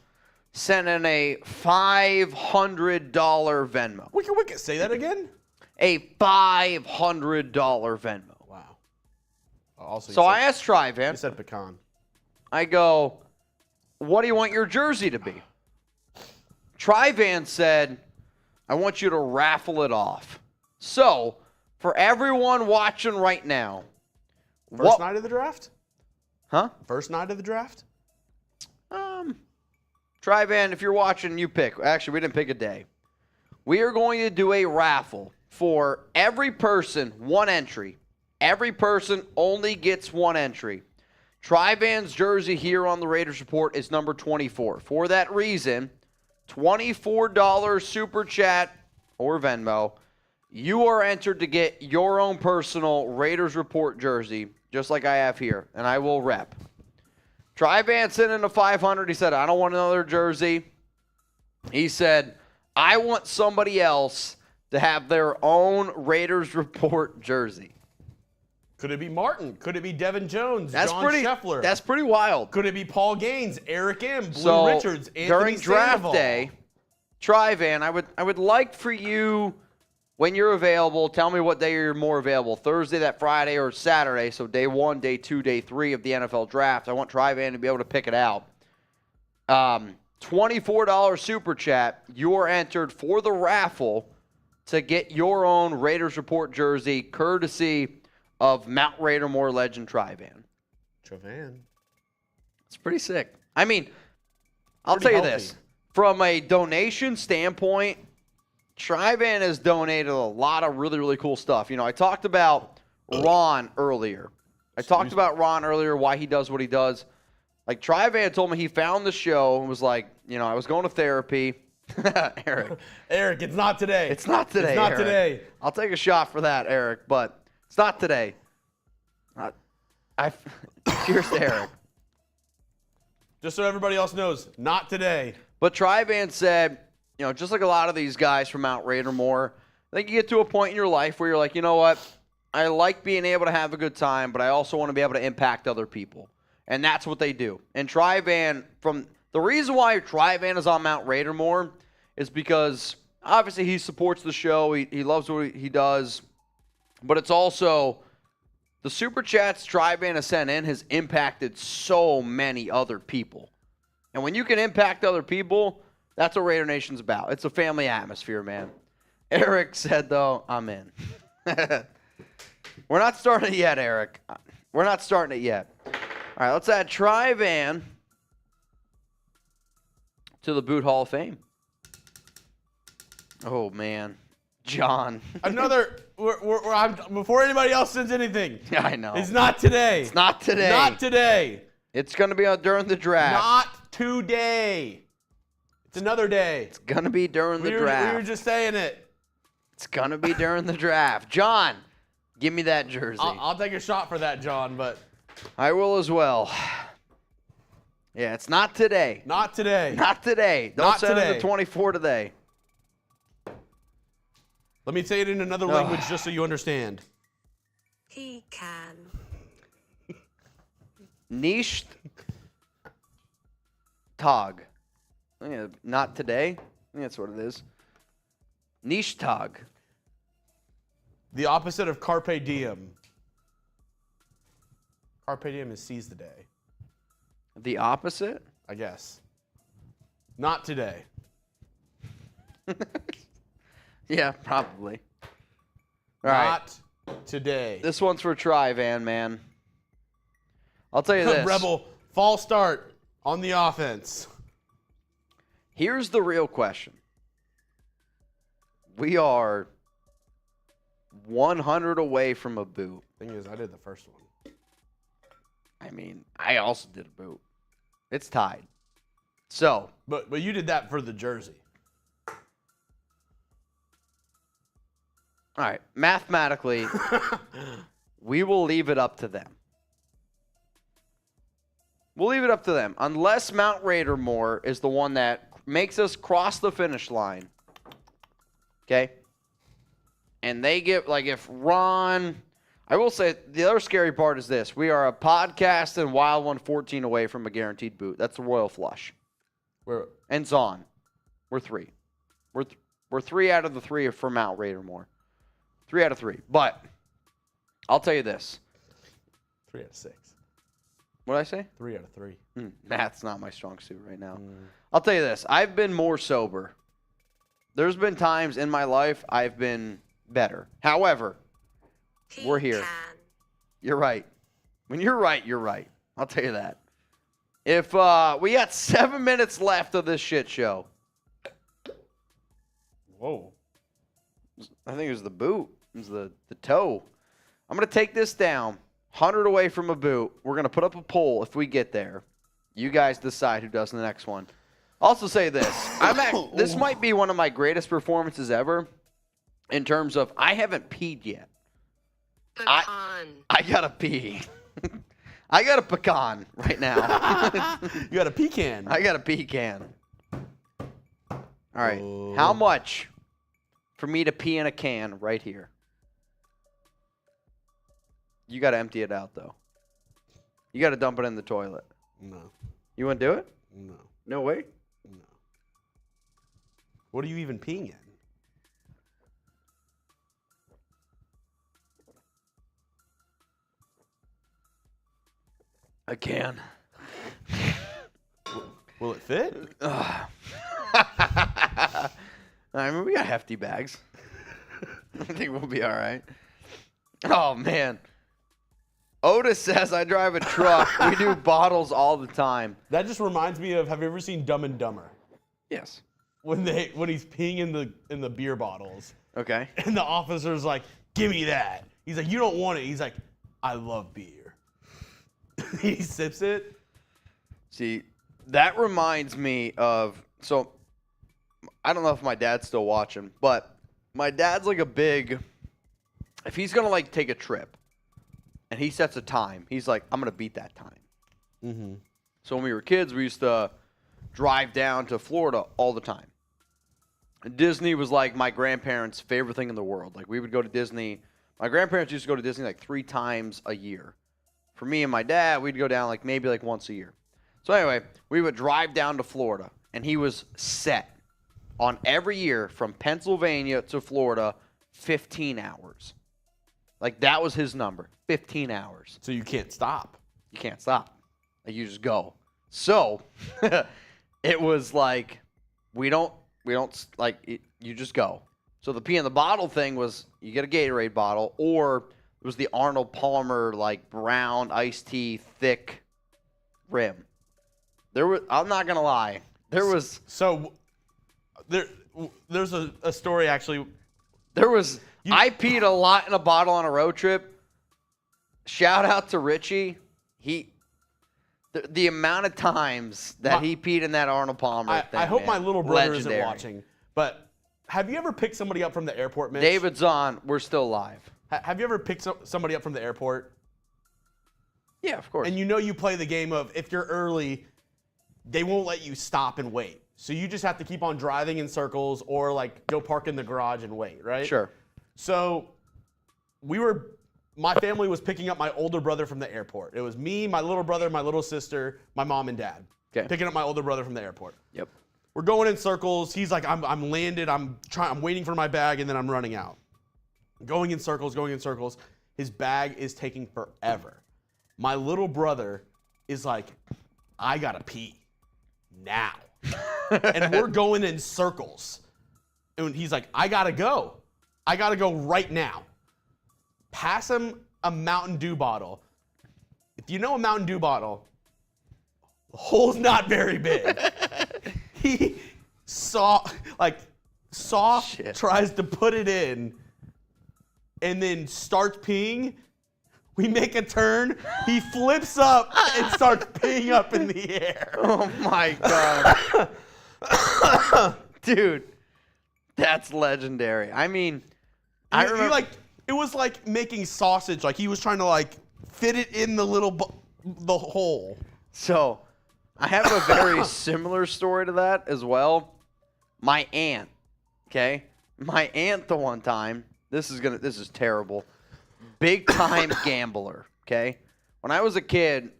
sent in a $500 Venmo. Wicket, say that again? A $500 Venmo. Wow. Also, So I asked Tri-Van, You said pecan. I go, what do you want your jersey to be? Tri-Van said, I want you to raffle it off. So, for everyone watching right now, First night of the draft? Huh? First night of the draft? Tri-Van, if you're watching, you pick. Actually, we didn't pick a day. We are going to do a raffle for every person, one entry. Every person only gets one entry. Tri-Van's jersey here on the Raiders Report is number 24. For that reason, $24 Super Chat or Venmo, you are entered to get your own personal Raiders Report jersey, just like I have here, and I will rep. Tri-Van sent in a 500. He said, I don't want another jersey. He said, I want somebody else to have their own Raiders Report jersey. Could it be Martin? Could it be Devin Jones? That's John pretty. Scheffler? That's pretty wild. Could it be Paul Gaines, Eric M., Blue So Richards, Anthony during draft Sandoval? day, Tri-Van, I would like for you, when you're available, tell me what day you're more available. Thursday, that Friday, or Saturday. So day 1, day 2, day 3 of the NFL draft. I want Tri-Van to be able to pick it out. $24 Super Chat. You are entered for the raffle to get your own Raiders Report jersey, courtesy of Mount Raidermore legend Tri-Van. Travan. It's pretty sick. I mean, I'll Pretty tell you healthy. this. From a donation standpoint, Tri-Van has donated a lot of really, really cool stuff. You know, I talked about Ron earlier. Why he does what he does. Like, Tri-Van told me he found the show and was like, you know, I was going to therapy. Eric. Eric, it's not today. It's not today, It's not Eric. today. I'll take a shot for that, Eric, but it's not today. Cheers to Eric. Just so everybody else knows, not today. But Tri-Van said, you know, just like a lot of these guys from Mount Raidermore, I think you get to a point in your life where you're like, you know what? I like being able to have a good time, but I also want to be able to impact other people. And that's what they do. And Tri-Van, from the reason why Tri-Van is on Mount Raidermore is because obviously he supports the show. He loves what he does. But it's also the Super Chats Tri-Van has sent in has impacted so many other people. And when you can impact other people, that's what Raider Nation's about. It's a family atmosphere, man. Eric said, though, I'm in. We're not starting it yet, Eric. We're not starting it yet. All right, let's add Tri-Van to the Boot Hall of Fame. Oh, man. John. Another, before anybody else sends anything. Yeah, I know. It's not today. It's not today. Not today. It's going to be during the draft. Not today. It's another day. It's going to be during the draft. We were just saying it. It's going to be during the draft. John, give me that jersey. I'll take a shot for that, John, but. I will as well. Yeah, it's not today. Not today. Not today. Don't Not send it today. to 24 today. Let me say it in another language just so you understand. He can. Nisht Tag. Yeah, not today. I think that's what it is. Nisht Tag. The opposite of carpe diem. Carpe diem is seize the day, The opposite? I guess. Not today. Yeah, probably. All right. Not today. This one's for Tri-Van, man. I'll tell you this. Rebel, false start on the offense. Here's the real question. We are 100 away from a boot. Thing is, I did the first one. I mean, I also did a boot. It's tied. So. But you did that for the jersey. All right. Mathematically, we will leave it up to them. We'll leave it up to them. Unless Mount Raider Moore is the one that makes us cross the finish line. Okay? And they get, like, if Ron... I will say, the other scary part is this. We are a podcast and Wild 114 away from a guaranteed boot. That's the Royal Flush. And Zahn. We're 3. We're 3 out of the 3 for Mount Raider Moore. 3 out of 3. But I'll tell you this. 3 out of 6. What did I say? 3 out of 3. Math's not my strong suit right now. I'll tell you this. I've been more sober. There's been times in my life I've been better. However, we're here. You're right. When you're right, you're right. I'll tell you that. If we got 7 minutes left of this shit show. Whoa. I think it was the boot. It was the toe. I'm going to take this down. 100 away from a boot. We're going to put up a poll if we get there. You guys decide who does the next one. Also say this. This might be one of my greatest performances ever in terms of I haven't peed yet. I got to pee. I got a pecan right now. You got a pecan. I got a pecan. All right. How much for me to pee in a can right here? You got to empty it out, though. You got to dump it in the toilet. No. You want to do it? No. No way? No. What are you even peeing in? A can. Will it fit? I mean, we got hefty bags. I think we'll be all right. Oh, man. Otis says, I drive a truck. We do bottles all the time. That just reminds me of, have you ever seen Dumb and Dumber? Yes. When he's peeing in the beer bottles. Okay. And the officer's like, give me that. He's like, you don't want it. He's like, I love beer. He sips it. See, that reminds me of, so I don't know if my dad's still watching, but my dad's like a big, if he's going to like take a trip and he sets a time, he's like, I'm going to beat that time. Mm-hmm. So when we were kids, we used to drive down to Florida all the time. And Disney was like my grandparents' favorite thing in the world. Like we would go to Disney. My grandparents used to go to Disney like 3 times a year. For me and my dad, we'd go down like maybe like once a year. So anyway, we would drive down to Florida, and he was set on every year from Pennsylvania to Florida, 15 hours. Like that was his number, 15 hours. So you can't stop. You can't stop. Like you just go. So it was like we don't like you just go. So the pee in the bottle thing was you get a Gatorade bottle, or it was the Arnold Palmer like brown iced tea thick rim. I'm not gonna lie. There's a story actually. I peed a lot in a bottle on a road trip. Shout out to Richie. The amount of times that he peed in that Arnold Palmer thing. I hope man, my little brother legendary. isn't watching. But have you ever picked somebody up from the airport, Mitch? David's on. We're still live. Have you ever picked somebody up from the airport? Yeah, of course. And you play the game of if you're early, they won't let you stop and wait. So you just have to keep on driving in circles or like go park in the garage and wait, right? Sure. So my family was picking up my older brother from the airport. It was me, my little brother, my little sister, my mom and dad. Okay. Picking up my older brother from the airport. Yep. We're going in circles. He's like, I'm landed. I'm waiting for my bag, and then I'm running out. Going in circles. His bag is taking forever. My little brother is like, I gotta pee now. And we're going in circles. And he's like, I gotta go right now. Pass him a Mountain Dew bottle. If you know a Mountain Dew bottle, the hole's not very big. He tries to put it in, and then starts peeing. We make a turn. He flips up and starts peeing up in the air. Oh my god. Dude, that's legendary. I mean, I remember It was like making sausage. Like he was trying to like fit it in the the hole. So, I have a very similar story to that as well. My aunt, okay? My aunt the one time, this is terrible. Big time gambler, okay? When I was a kid,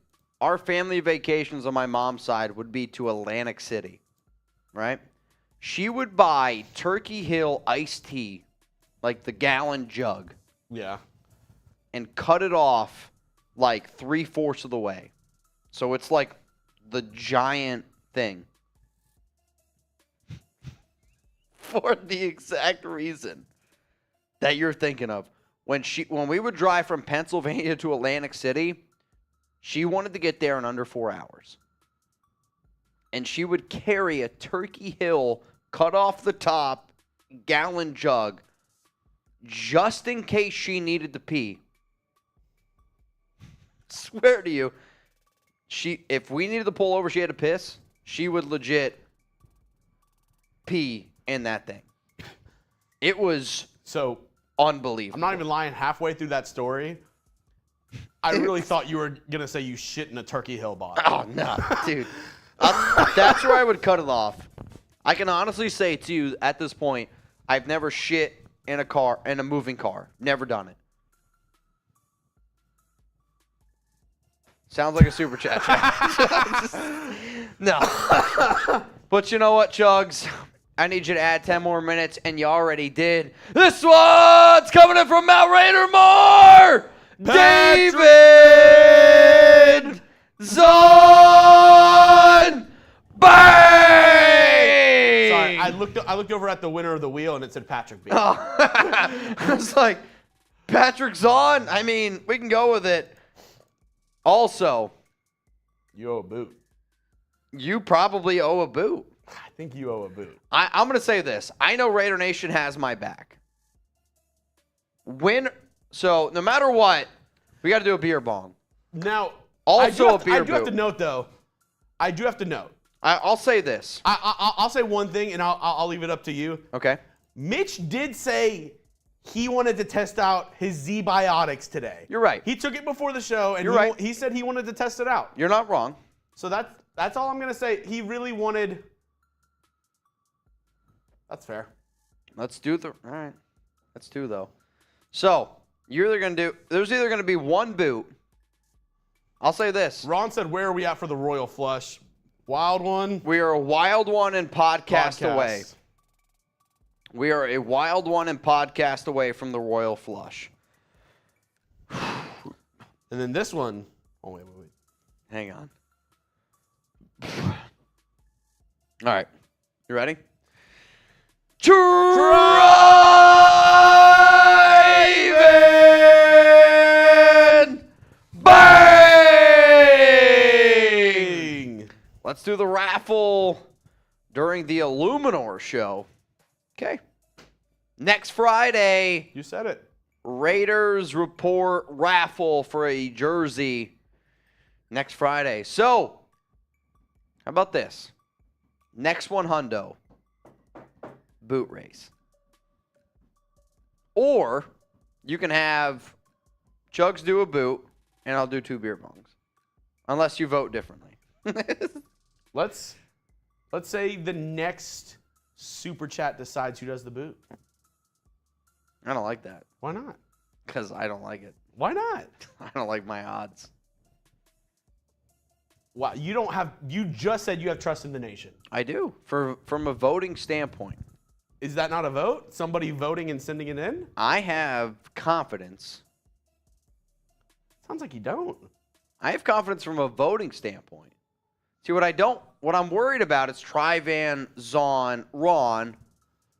our family vacations on my mom's side would be to Atlantic City, right? She would buy Turkey Hill iced tea, like the gallon jug, Yeah. and cut it off like 3/4 of the way. So it's like the giant thing. For the exact reason that you're thinking of. When we would drive from Pennsylvania to Atlantic City, she wanted to get there in under 4 hours. And she would carry a Turkey Hill cut off the top gallon jug just in case she needed to pee. Swear to you, if we needed to pull over, she had to piss, she would legit pee in that thing. It was So unbelievable. I'm not even lying. Halfway through that story, I really thought you were gonna say you shit in a Turkey Hill bottle. Oh no, dude. That's where I would cut it off. I can honestly say to you at this point, I've never shit in a moving car. Never done it. Sounds like a super chat. No. But you know what, Chugs? I need you to add 10 more minutes, and you already did. This one's coming in from Mount Raider Moore! David Zahn Bang! Sorry, I looked over at the winner of the wheel and it said Patrick B. Oh. I was like, Patrick Zahn? I mean, we can go with it. Also, You owe a boot. you probably owe a boot. I think you owe a boot. I'm going to say this. I know Raider Nation has my back. So, no matter what, we got to do a beer bong. Now, Also a beer I do have boot. to note, though. I do have to note. I'll say this. I'll say one thing, and I'll leave it up to you. Okay. Mitch did say he wanted to test out his Z-Biotics today. You're right. He took it before the show, and You're right. he said he wanted to test it out. You're not wrong. So that's all I'm going to say. He really wanted... That's fair. Let's do all right. That's 2, though. So, there's either going to be one boot. I'll say this. Ron said, where are we at for the Royal Flush? Wild one? We are a wild one and podcast away. We are a wild one and podcast away from the Royal Flush. And then this one... Oh, wait. Hang on. All right. You ready? Driving Bang! Let's do the raffle during the Illuminor show. Okay. Next Friday, You said it. Raiders Report raffle for a jersey next Friday. So, how about this? Next one, hundo. Boot race. Or you can have Chugs do a boot, and I'll do 2 beer bongs. Unless you vote differently. Let's say the next super chat decides who does the boot. I don't like that. Why not? Because I don't like it. Why not? I don't like my odds. Wow, you just said you have trust in the nation. I do. From a voting standpoint. Is that not a vote? Somebody voting and sending it in? I have confidence. Sounds like you don't. I have confidence from a voting standpoint. See, what I'm worried about is Trivan, Zahn, Ron,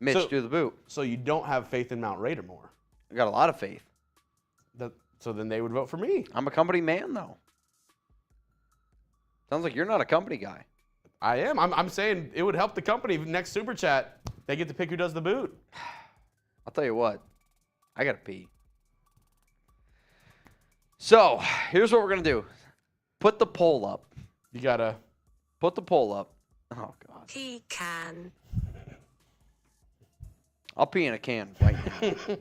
Mitch do the boot. So you don't have faith in Mount Raider more. I got a lot of faith. So then they would vote for me. I'm a company man, though. Sounds like you're not a company guy. I am. I'm saying it would help the company. Next super chat, they get to pick who does the boot. I'll tell you what. I got to pee. So here's what we're gonna do. Put the poll up. You gotta. Put the poll up. Oh God. He can. I'll pee in a can right now.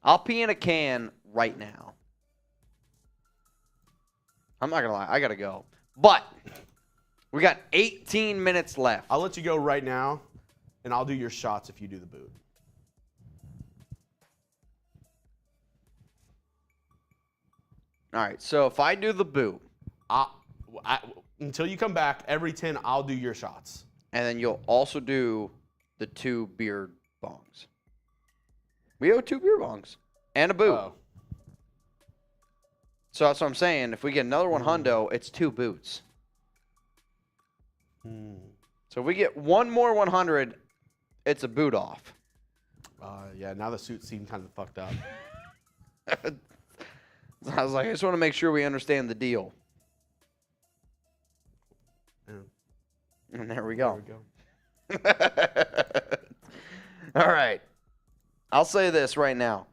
I'll pee in a can right now. I'm not gonna lie. I gotta go. But we got 18 minutes left. I'll let you go right now, and I'll do your shots if you do the boot. All right. So if I do the boot, Until you come back, every 10, I'll do your shots. and then you'll also do the 2 beer bongs. We owe 2 beer bongs and a boot. Oh. So that's what I'm saying. If we get another one hundo, it's 2 boots. So if we get one more 100, it's a boot off. Yeah, now the suits seem kind of fucked up. I was like, I just want to make sure we understand the deal. Yeah. And there we go. There we go. All right. I'll say this right now.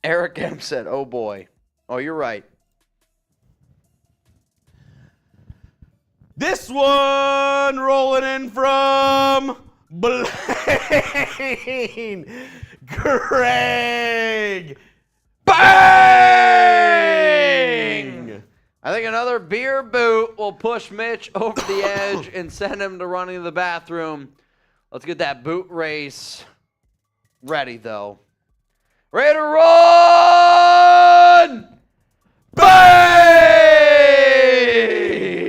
Eric M said, oh boy. Oh, you're right. This one rolling in from Blaine Greg. Bang! I think another beer boot will push Mitch over the edge and send him to running to the bathroom. Let's get that boot race ready, though. Ready to run! Bang!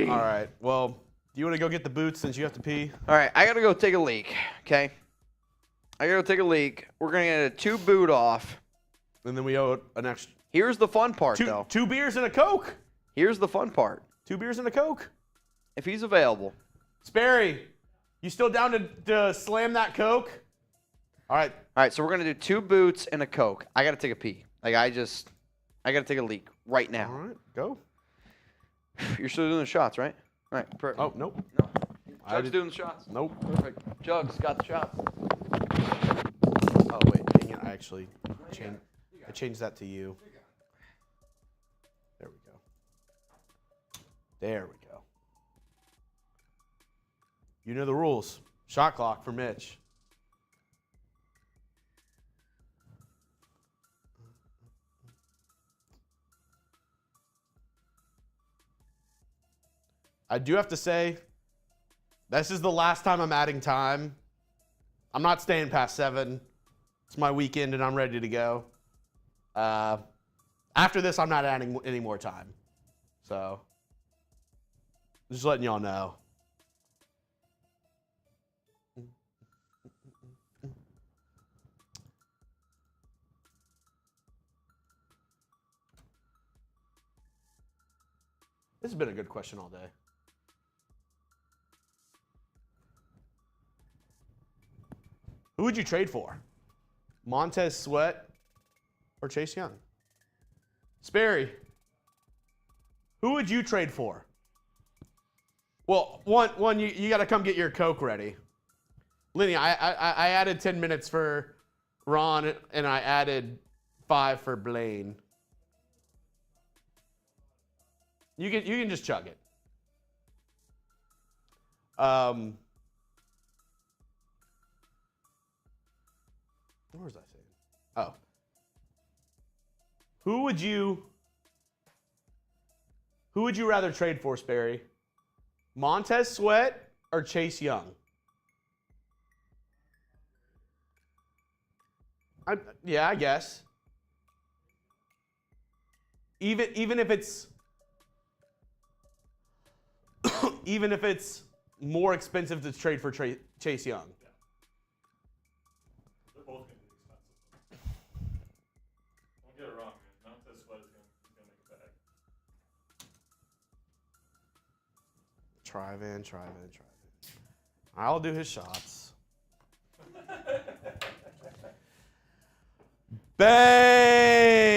All right. Well, do you want to go get the boots since you have to pee? All right, I got to go take a leak, okay? I got to go take a leak. We're going to get a 2 boot off. And then we owe an extra. Here's the fun part, though. 2 beers and a Coke. Here's the fun part. 2 beers and a Coke. If he's available. Sperry, you still down to slam that Coke? All right. All right, so we're going to do 2 boots and a Coke. I got to take a pee. Like, I got to take a leak right now. All right. Go. You're still doing the shots, right? All right. Perfect. Oh, nope. No. I Jug's did- doing the shots. Nope. Perfect. Jug's got the shots. Oh, wait. Dang it. I actually changed that to you. There we go. There we go. You know the rules. Shot clock for Mitch. I do have to say, this is the last time I'm adding time. I'm not staying past 7. It's my weekend and I'm ready to go. After this, I'm not adding any more time. So, just letting y'all know. This has been a good question all day. Who would you trade for? Montez Sweat or Chase Young? Sperry, who would you trade for? Well, one you got to come get your Coke ready. Lenny, I added 10 minutes for Ron, and I added 5 for Blaine. You can just chug it. What was I saying? Oh. Who would you rather trade for, Sperry? Montez Sweat or Chase Young? Yeah, I guess. Even if it's even if it's more expensive to trade for Chase Young. They're both going to be expensive. Don't get it wrong, man. Montez Sweat is going to make a bag. Try Van. I'll do his shots. Bang!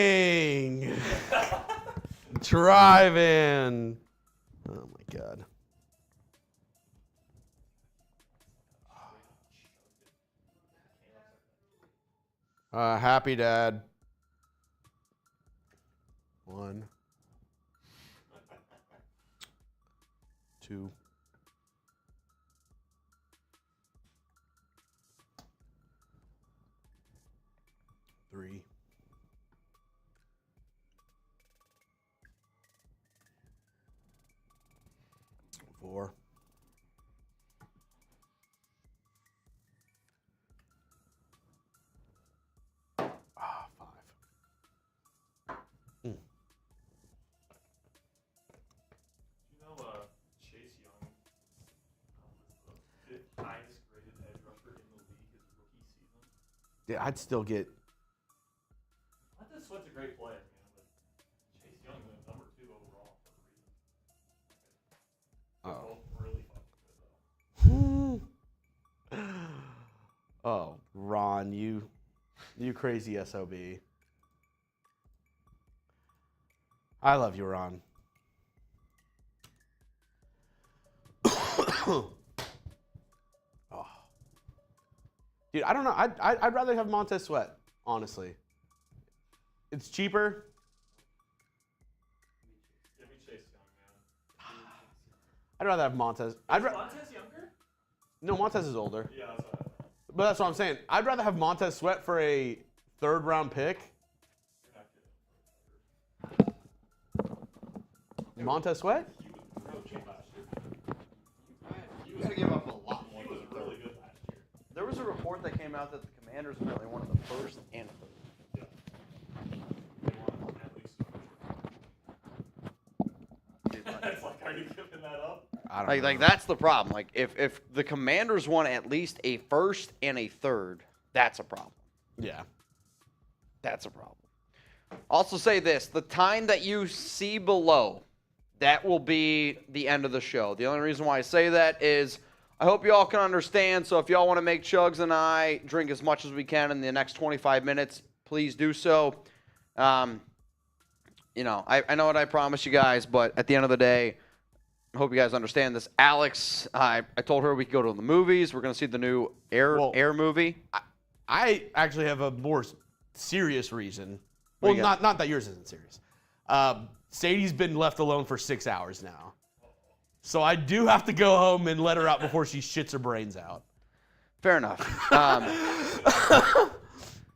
Drive-in. Oh my God. Happy Dad. 2. Three. 4. 5. Chase Young was the 5th highest graded edge rusher in the league his rookie season? Yeah, I'd still get. Montez Sweat's a great player, man, but Chase Young is number 2 overall for a reason. They're both really fucking good, though. Oh, Ron, you crazy SOB. I love you, Ron. Oh. Dude, I don't know. I'd rather have Montez Sweat, honestly. It's cheaper. Give me Chase Young, man. I'd rather have Montez. Is Montez younger? No, Montez is older. Yeah, that's what I thought. But that's what I'm saying. I'd rather have Montez Sweat for a 3rd-round pick. Montez Sweat? He was real cheap last year. You gotta give up a lot more. He was really good last year. There was a report that came out that the Commanders apparently wanted the 1st and 3rd. Yeah. They want at least It's like, are you giving that up? I don't know. Like that's the problem. Like if the Commanders want at least a 1st and a 3rd, that's a problem. Yeah. That's a problem. Also say this, the time that you see below, that will be the end of the show. The only reason why I say that is I hope you all can understand. So if y'all want to make Chugs and I drink as much as we can in the next 25 minutes, please do so. You know, I know what I promised you guys, but at the end of the day, I hope you guys understand this. Alex, I told her we could go to the movies. We're going to see the new Air movie. I actually have a more serious reason. What Well, do you got? not that yours isn't serious. Sadie's been left alone for 6 hours now. So I do have to go home and let her out before she shits her brains out. Fair enough.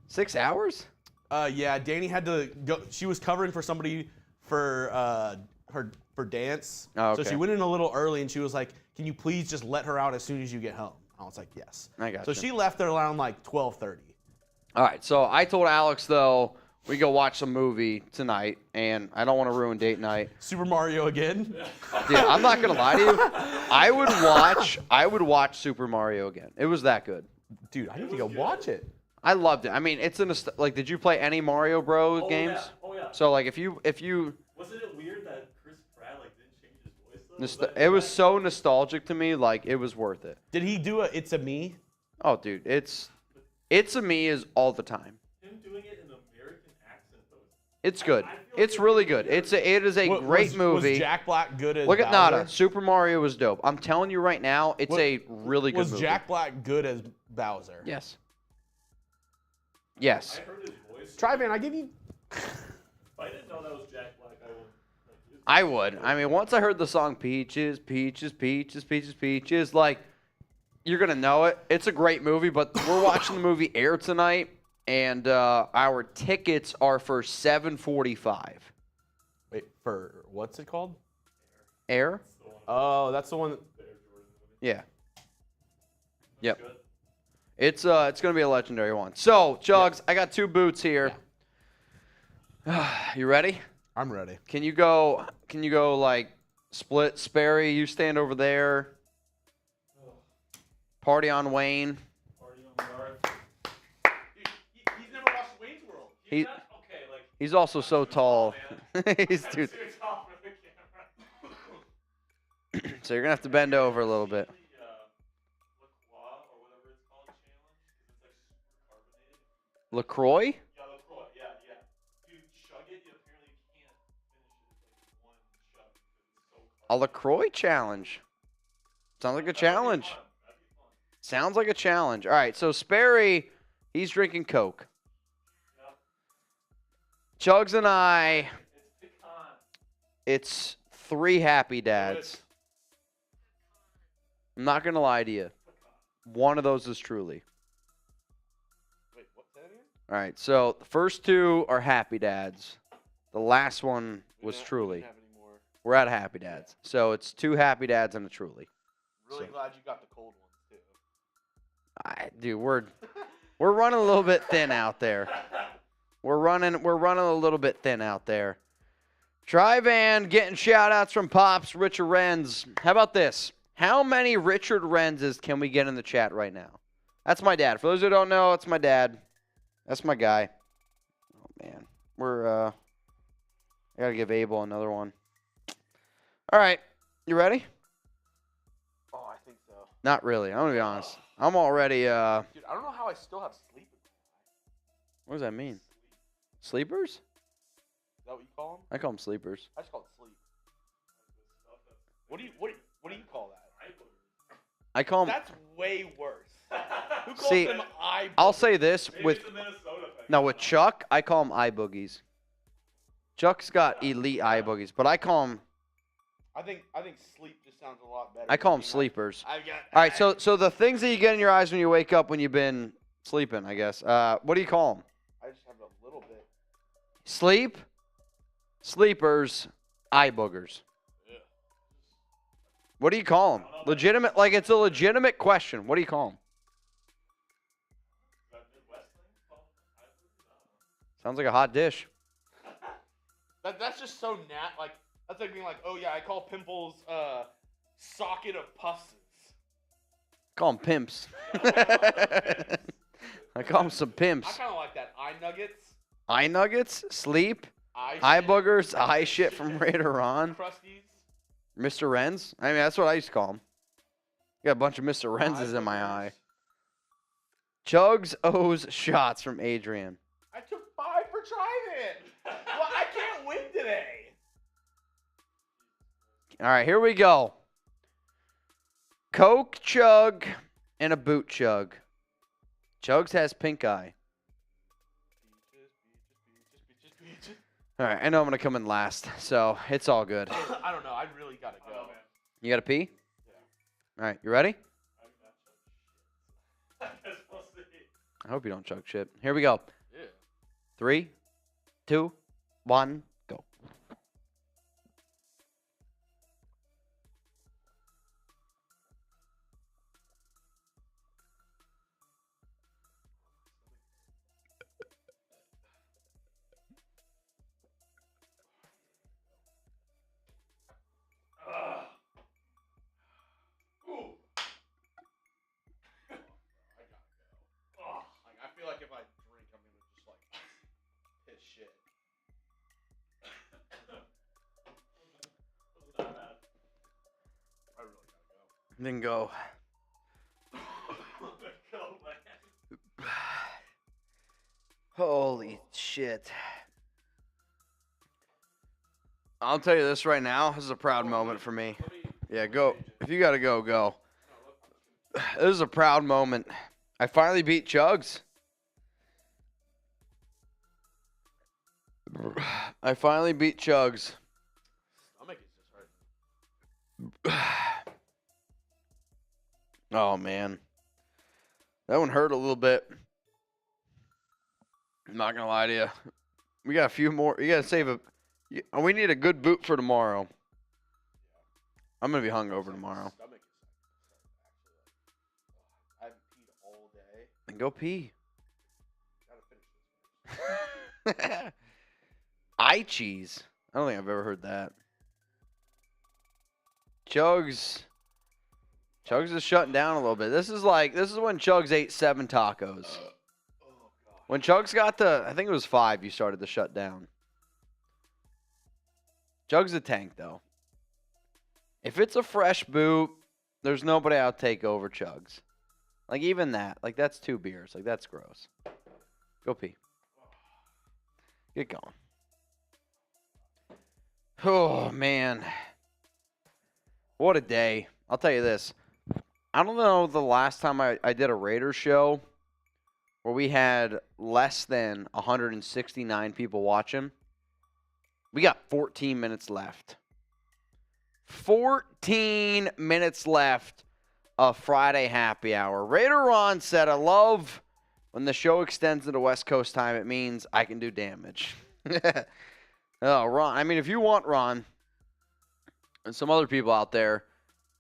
6 hours? Yeah, Danny had to go. She was covering for somebody for for dance. Oh, okay. So she went in a little early and she was like, "Can you please just let her out as soon as you get home?" I was like, "Yes." I got So you. she left there around like 12:30. All right, so I told Alex, though, we go watch some movie tonight, and I don't want to ruin date night. Super Mario again. Dude, I'm not going to lie to you. I would watch Super Mario again. It was that good. Dude, I need to go watch it. I loved it. I mean, it's like, did you play any Mario Bros. Games? Yeah. Oh, yeah. So, like, if you Wasn't it weird that Chris Pratt didn't change his voice, though? it was so nostalgic to me, like, it was worth it. Did he do a It's a Me? Oh, dude, It's a Me is all the time. Him doing it in an American accent, though. It's good. I feel It's like really good. It is a great movie. Was Jack Black good as Look at Bowser? Nada. Super Mario was dope. I'm telling you right now, it's a really good Was movie. Jack Black good as Bowser? Yes. Yes. I heard his voice. Tryvan, I give you. If I didn't know that was Jack Black, I wouldn't. I would. I mean, once I heard the song Peaches, Peaches, Peaches, Peaches, Peaches, like, you're going to know it. It's a great movie, but we're watching the movie Air tonight, and our tickets are for $7.45. Wait, for what's it called? Air? Oh, that's the one. Yeah. Yep. It's going to be a legendary one. So, Chugs, I got 2 boots here. You ready? I'm ready. Can you go like split Sperry, you stand over there. Party on Wayne. Party on Garth. He's never watched Wayne's World. He- Not, okay, like, He's also so tall. He's too. too tall for the camera. So you're gonna have to bend over a little bit. LaCroix or whatever it's called challenge, 'cause it's like super carbonated. LaCroix? Yeah, LaCroix. Yeah. Dude, chug it. You apparently can't finish it with like one chug because it's so A LaCroix challenge. Sounds like a challenge. That'd be fun. Sounds like a challenge. All right, so Sperry, he's drinking Coke. Yep. Chugs and I, It's pecan. it's 3 happy dads. I'm not going to lie to you. One of those is truly. Wait, what's that again? All right, so the first two are Happy Dads. The last one was Truly. We didn't have any more. We're at Happy Dads. So it's 2 Happy Dads and a Truly. Really glad you got the cold ones too. Dude, we're running a little bit thin out there. We're running a little bit thin out there. Tryvan getting shout-outs from Pops, Richard Renz. How about this? How many Richard Renzes can we get in the chat right now? That's my dad. For those who don't know, it's my dad. That's my guy. Oh, man. I got to give Abel another one. All right. You ready? Oh, I think so. Not really. I'm going to be honest. I'm already, Dude, I don't know how I still have sleep. what does that mean? Sleepers? Is that what you call them? I call them sleepers. I just call it sleep. What do you call that? I call them. That's way worse. Who calls See, them eye? I'll say this Maybe with it's a Minnesota thing. no with Chuck, I call them eye boogies. Chuck's got elite eye boogies, but I call them. I think sleep just sounds a lot better. I call them than being sleepers. like, All right, so the things that you get in your eyes when you wake up when you've been sleeping, I guess. What do you call them? I just have a little bit. Sleep, sleepers, eye boogers. What do you call them? Legitimate, like it's a legitimate question. What do you call them? Sounds like a hot dish. That's just so like that's like being like, oh yeah, I call pimples socket of pusses. Call them pimps. I call them some I pimps. kind of like that. Eye nuggets, Eye nuggets, sleep, eye eye shit, boogers, eye shit from Raider on. crusties. Mr. Renz? I mean, that's what I used to call him. Got a bunch of Mr. Renzes in my boogers. eye. Chugs O's shots from Adrian. I took 5 for trying it. Well, I can't win today. All right, here we go. Coke chug and a boot chug. Chugs has pink eye. Beaches. All right, I know I'm going to come in last, so it's all good. I don't know. I really gotta go. Oh, man. You got to pee? Yeah. All right, you ready? I guess we'll see. I hope you don't chug shit. Here we go. Yeah. 3, 2, 1, go. Ooh. Like, I feel like if I drink, I'm gonna just like piss shit. Wasn't that bad. I really gotta go. Then go. Go, man. Holy shit. I'll tell you this right now. This is a proud moment for me. Yeah, go. If you got to go, go. This is a proud moment. I finally beat Chugs. I finally beat Chugs. Stomach is just hurting. Oh, man. That one hurt a little bit. I'm not going to lie to you. We got a few more. You got to save a. We need a good boot for tomorrow. I'm going to be hungover tomorrow. Stomach is actually like, I haven't peed all day. Then go pee. Gotta finish this. Eye cheese. I don't think I've ever heard that. Chugs is shutting down a little bit. This is when Chugs ate 7 tacos. When Chugs got to, I think it was 5, you started to shut down. Chugs a tank, though. If it's a fresh boot, there's nobody I'll take over Chugs. Like, even that. Like, that's 2 beers. Like, that's gross. Go pee. Get going. Oh, man. What a day. I'll tell you this. I don't know the last time I did a Raiders show where we had less than 169 people watching. We got 14 minutes left. 14 minutes left a Friday happy hour. Raider Ron said, I love when the show extends into West Coast time. It means I can do damage. Oh, Ron. I mean, if you want Ron and some other people out there,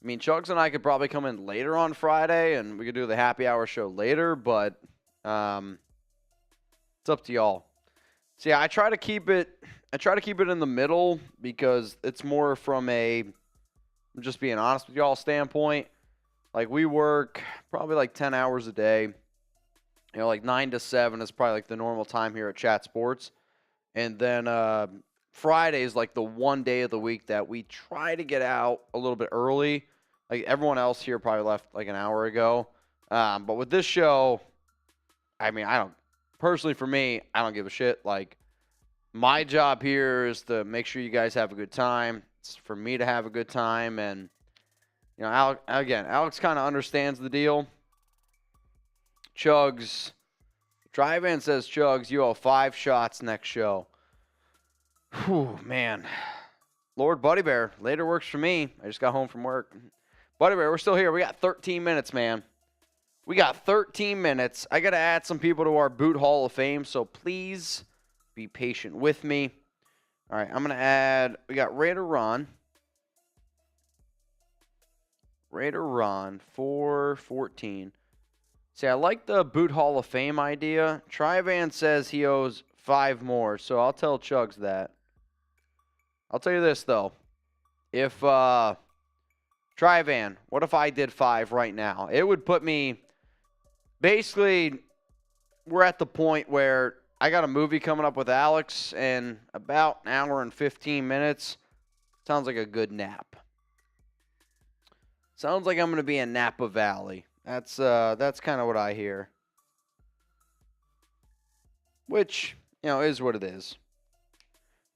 I mean, Chugs and I could probably come in later on Friday, and we could do the happy hour show later, but it's up to y'all. So, yeah, I try to keep it in the middle because it's more from I'm just being honest with y'all standpoint. Like, we work probably like 10 hours a day. You know, like 9 to 7 is probably like the normal time here at Chat Sports. And then Friday is like the one day of the week that we try to get out a little bit early. Like, everyone else here probably left like an hour ago. But with this show, I mean, personally for me, I don't give a shit. Like, my job here is to make sure you guys have a good time. It's for me to have a good time. And, you know, Alex kind of understands the deal. Chugs, Drive-In says, Chugs, you owe 5 shots next show. Whew, man. Lord Buddy Bear, later works for me. I just got home from work. Buddy Bear, we're still here. We got 13 minutes, man. We got 13 minutes. I got to add some people to our Boot Hall of Fame, so please be patient with me. All right, I'm going to add, we got Raider Ron. Raider Ron, 414. See, I like the Boot Hall of Fame idea. Trivan says he owes 5 more, so I'll tell Chugs that. I'll tell you this, though. If, Trivan, what if I did 5 right now? It would put me, basically, we're at the point where I got a movie coming up with Alex in about an hour and 15 minutes. Sounds like a good nap. Sounds like I'm going to be in Napa Valley. That's kind of what I hear. Which, you know, is what it is.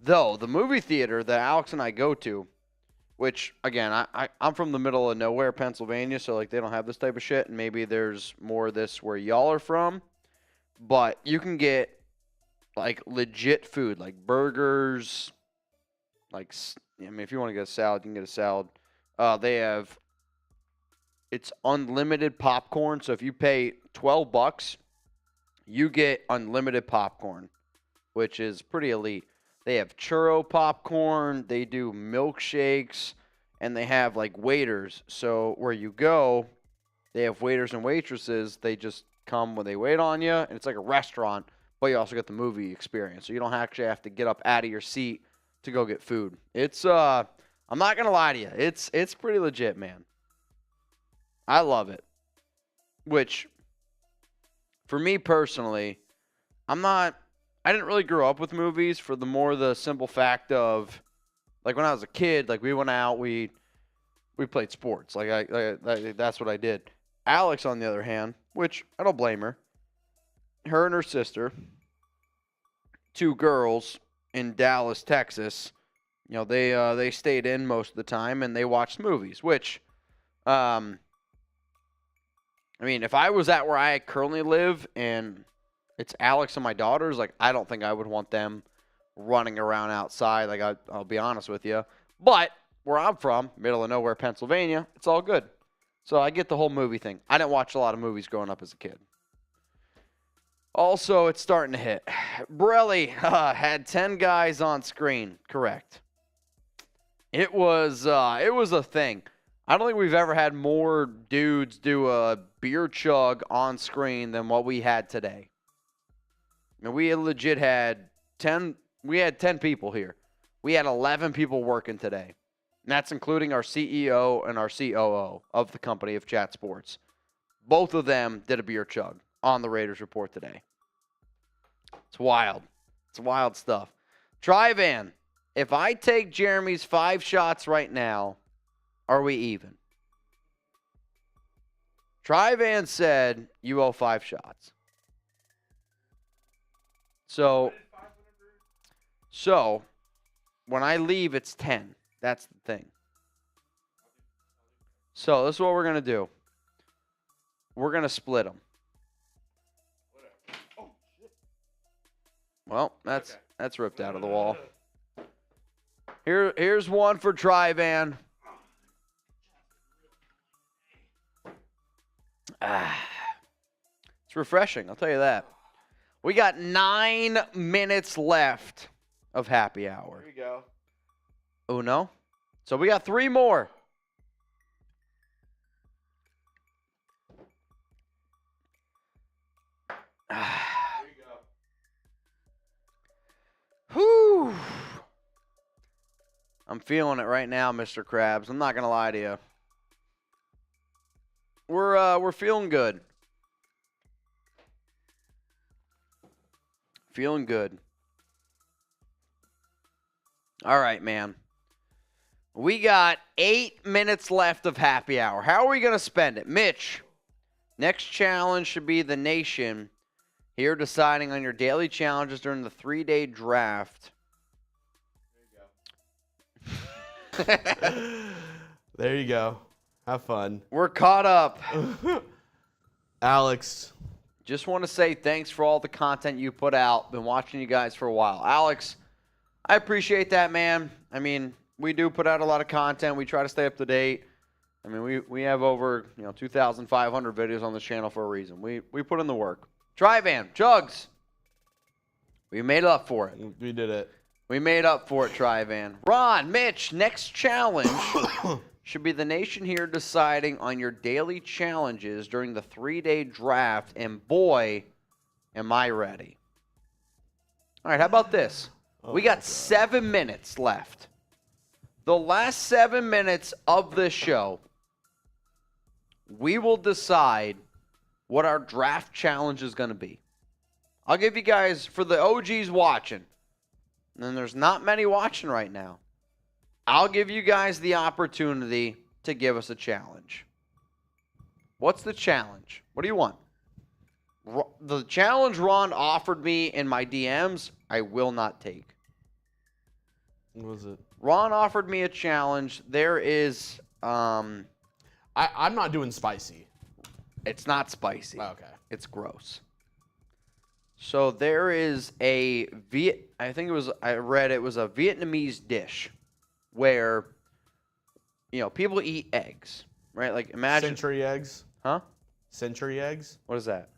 Though, the movie theater that Alex and I go to, which, again, I'm from the middle of nowhere, Pennsylvania, so, like, they don't have this type of shit, and maybe there's more of this where y'all are from, but you can get, like, legit food, like burgers, like, I mean, if you want to get a salad, you can get a salad. They have, it's unlimited popcorn, so if you pay $12, you get unlimited popcorn, which is pretty elite. They have churro popcorn, they do milkshakes, and they have, like, waiters. So where you go, they have waiters and waitresses. They just come when they wait on you, and it's like a restaurant, but you also get the movie experience. So you don't actually have to get up out of your seat to go get food. It's, I'm not going to lie to you. It's pretty legit, man. I love it. Which, for me personally, I didn't really grow up with movies for the simple fact of, like, when I was a kid, like, we went out, we played sports. Like, that's what I did. Alex, on the other hand, which I don't blame her, her and her sister, 2 girls in Dallas, Texas, you know, they stayed in most of the time and they watched movies, which, I mean, if I was at where I currently live and it's Alex and my daughters, like, I don't think I would want them running around outside. Like, I'll be honest with you. But where I'm from, middle of nowhere, Pennsylvania, it's all good. So I get the whole movie thing. I didn't watch a lot of movies growing up as a kid. Also, it's starting to hit. Brelly had 10 guys on screen. Correct. It was a thing. I don't think we've ever had more dudes do a beer chug on screen than what we had today. I mean, we legit had 10 people here. We had 11 people working today. And that's including our CEO and our COO of the company of Chat Sports. Both of them did a beer chug on the Raiders Report today. It's wild. It's wild stuff. Trivan, if I take Jeremy's 5 shots right now, are we even? Trivan said you owe 5 shots. So when I leave, it's 10. That's the thing. So this is what we're going to do. We're going to split them. Well, that's ripped out of the wall. Here's one for Trivan. It's refreshing, I'll tell you that. We got 9 minutes left of happy hour. Here we go. Oh, no? So we got 3 more. Here you go. Whew. I'm feeling it right now, Mr. Krabs. I'm not gonna lie to you. We're feeling good. Feeling good. All right, man. We got 8 minutes left of happy hour. How are we gonna spend it? Mitch, next challenge should be the nation here deciding on your daily challenges during the 3-day draft. There you go. Have fun. We're caught up. Alex. Just want to say thanks for all the content you put out. Been watching you guys for a while. Alex, I appreciate that, man. I mean, we do put out a lot of content. We try to stay up to date. I mean, we have over 2,500 videos on this channel for a reason. We put in the work. Tri-Van, Jugs. We made up for it. We did it. We made up for it, Tri-Van. Ron, Mitch, next challenge should be the nation here deciding on your daily challenges during the 3-day draft. And boy, am I ready. All right, how about this? We got 7 minutes left. The last 7 minutes of this show, we will decide what our draft challenge is going to be. I'll give you guys, for the OGs watching, and there's not many watching right now, I'll give you guys the opportunity to give us a challenge. What's the challenge? What do you want? The challenge Ron offered me in my DMs, I will not take. What was it? Ron offered me a challenge. There is, I'm not doing spicy. it's not spicy. Oh, okay. It's gross. So there is I read it was a Vietnamese dish where, people eat eggs, right? Like imagine. Century eggs. Huh? Century eggs. What is that?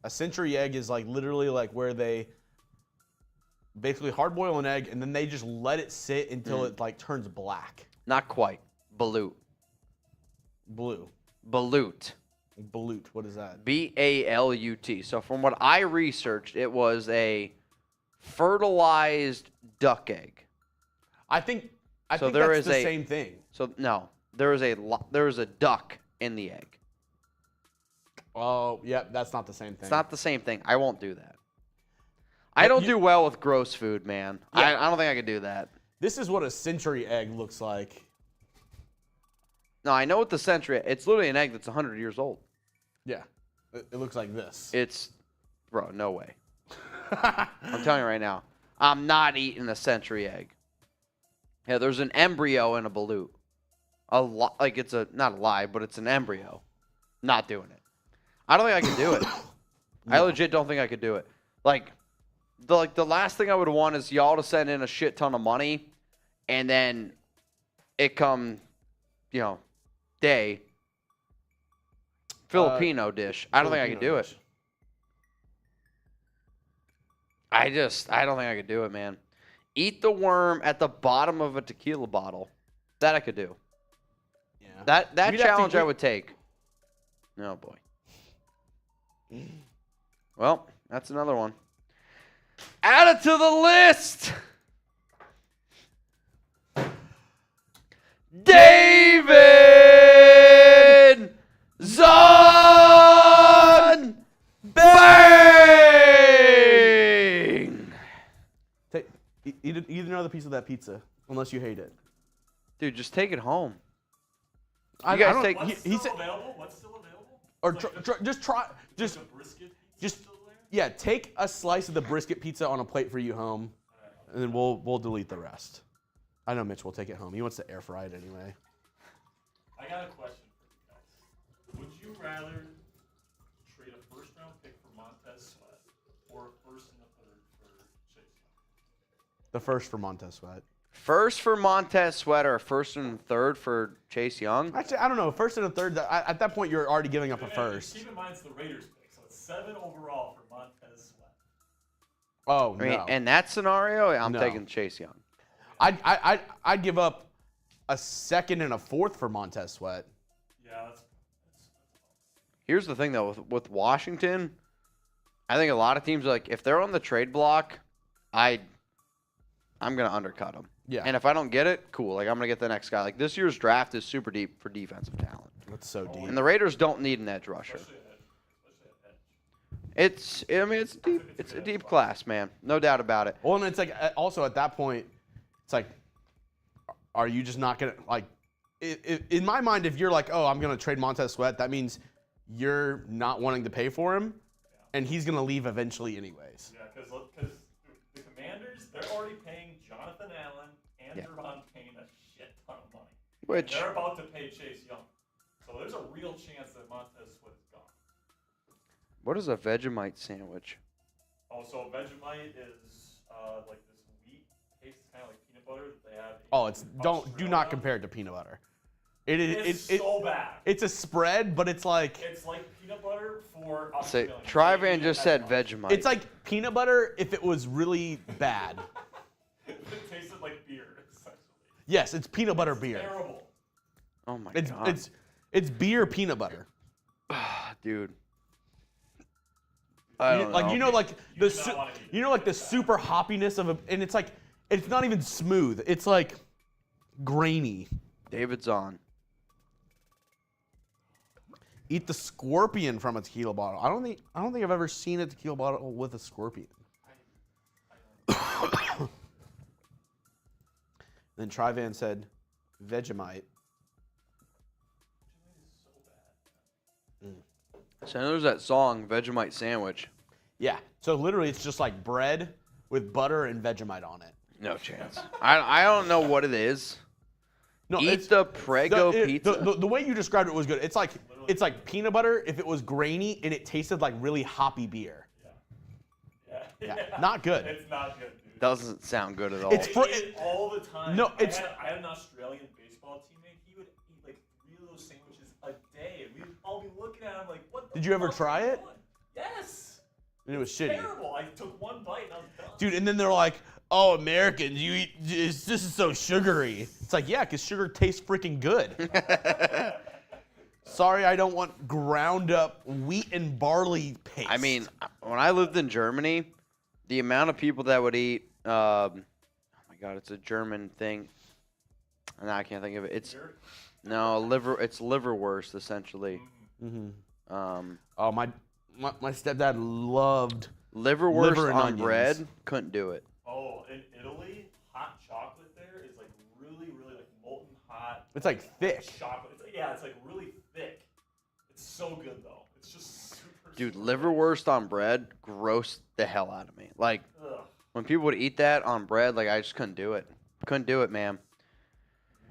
A century egg is like literally like where they basically hard boil an egg and then they just let it sit until it like turns black. Not quite. Balut. Blue. Balut. Balut. What is that? B-A-L-U-T. So from what I researched, it was a fertilized duck egg. I think So there that's is the a- same thing. So no, there is a duck in the egg. Oh, yeah, that's not the same thing. It's not the same thing. I won't do that. I don't do well with gross food, man. Yeah. I don't think I could do that. This is what a century egg looks like. No, I know what the century. It's literally an egg that's 100 years old. Yeah. It looks like this. Bro, no way. I'm telling you right now, I'm not eating a century egg. Yeah, there's an embryo in a balut. It's not a lie, but it's an embryo. Not doing it. I don't think I could do it. I legit don't think I could do it. The last thing I would want is y'all to send in a shit ton of money, and then it come, day. Filipino dish. I don't think I could do it. I don't think I could do it, man. Eat the worm at the bottom of a tequila bottle. That I could do. Yeah. That We'd have challenge to I would take. Oh, boy. Well, that's another one. Add it to the list! David Zahn Bang! Eat another piece of that pizza, unless you hate it. Dude, just take it home. I guys don't- take- What's he still said- available? What's still available? Or Like just try. Just the brisket just- still there? yeah. Take a slice of the brisket pizza on a plate for you home, and then we'll delete the rest. I know Mitch will take it home. He wants to air fry it anyway. I got a question for you guys. Would you rather trade a first-round pick for Montez Sweat or a first and a third for Chase Young? The first for Montez Sweat. First for Montez Sweat or first and third for Chase Young? Actually, I don't know. First and a third. At that point, you're already giving up a first. Keep in mind it's the Raiders pick, so it's 7 overall for Montez Sweat. Oh I mean, no. in that scenario, I'm No. taking Chase Young. I'd give up a second and a fourth for Montez Sweat. Yeah, that's Here's the thing, though, with Washington, I think a lot of teams, like, if they're on the trade block, I'm going to undercut them. Yeah. And if I don't get it, cool. Like, I'm going to get the next guy. Like, this year's draft is super deep for defensive talent. That's so deep. And the Raiders don't need an edge rusher. especially at edge. It's a deep class, man. No doubt about it. Well, and it's like also at that point, it's like, are you just not gonna like? In my mind, if you're like, oh, I'm gonna trade Montez Sweat, that means you're not wanting to pay for him, and he's gonna leave eventually anyways. Yeah, because the Commanders, they're already paying Jonathan Allen and Jerron Payne a shit ton of money. Which, They're about to pay Chase Young. So there's a real chance that Montez Sweat is gone. what is a Vegemite sandwich? Oh, so Vegemite is like this wheat tastes kind of like peanut butter that they have. Oh, do Australia. not compare it to peanut butter. It's so bad. It's a spread, but it's like It's like peanut butter for Say, Australia. Trivan just said Vegemite. it's like peanut butter if it was really bad. It tasted like beer, essentially. Yes, it's peanut butter beer. Terrible. Oh, my God. It's beer peanut butter. Dude. I don't Like know. you know like do not wanna eat the super hoppiness of and it's like it's not even smooth. It's like grainy. David's on. Eat the scorpion from a tequila bottle. I don't think I've ever seen a tequila bottle with a scorpion. Then Trivan said Vegemite. So there's that song, Vegemite Sandwich. Yeah. So literally it's just like bread with butter and Vegemite on it. No chance. I don't know what it is. No, Eat the Prego pizza. The way you described it was good. It's like peanut butter if it was grainy and it tasted like really hoppy beer. Yeah. Not good. It's not good, dude. Doesn't sound good at all. It's I for eat it all the time. No, I had an Australian baseball teammate. He would eat like 3 of those sandwiches a day. And we'd all be looking at him like, what the Did you ever fuck try are you it? doing? Yes. And it was shitty. Terrible. I took one bite and I was done. Dude, and then they're like, oh, Americans, you eat, this is so sugary. It's like, yeah, because sugar tastes freaking good. Sorry, I don't want ground up wheat and barley paste. I mean, when I lived in Germany, the amount of people that would eat, oh my God, it's a German thing. No, I can't think of it. It's liverwurst essentially. oh, my stepdad loved Liverwurst liver and on onions. bread, couldn't do it. Oh, in Italy, hot chocolate there is like really, really like molten hot. It's like thick. Chocolate. It's like really thick. It's so good though. It's just super. Dude, super liverwurst on bread grossed the hell out of me. Like, good. Ugh. when people would eat that on bread, like, I just couldn't do it. Couldn't do it, man.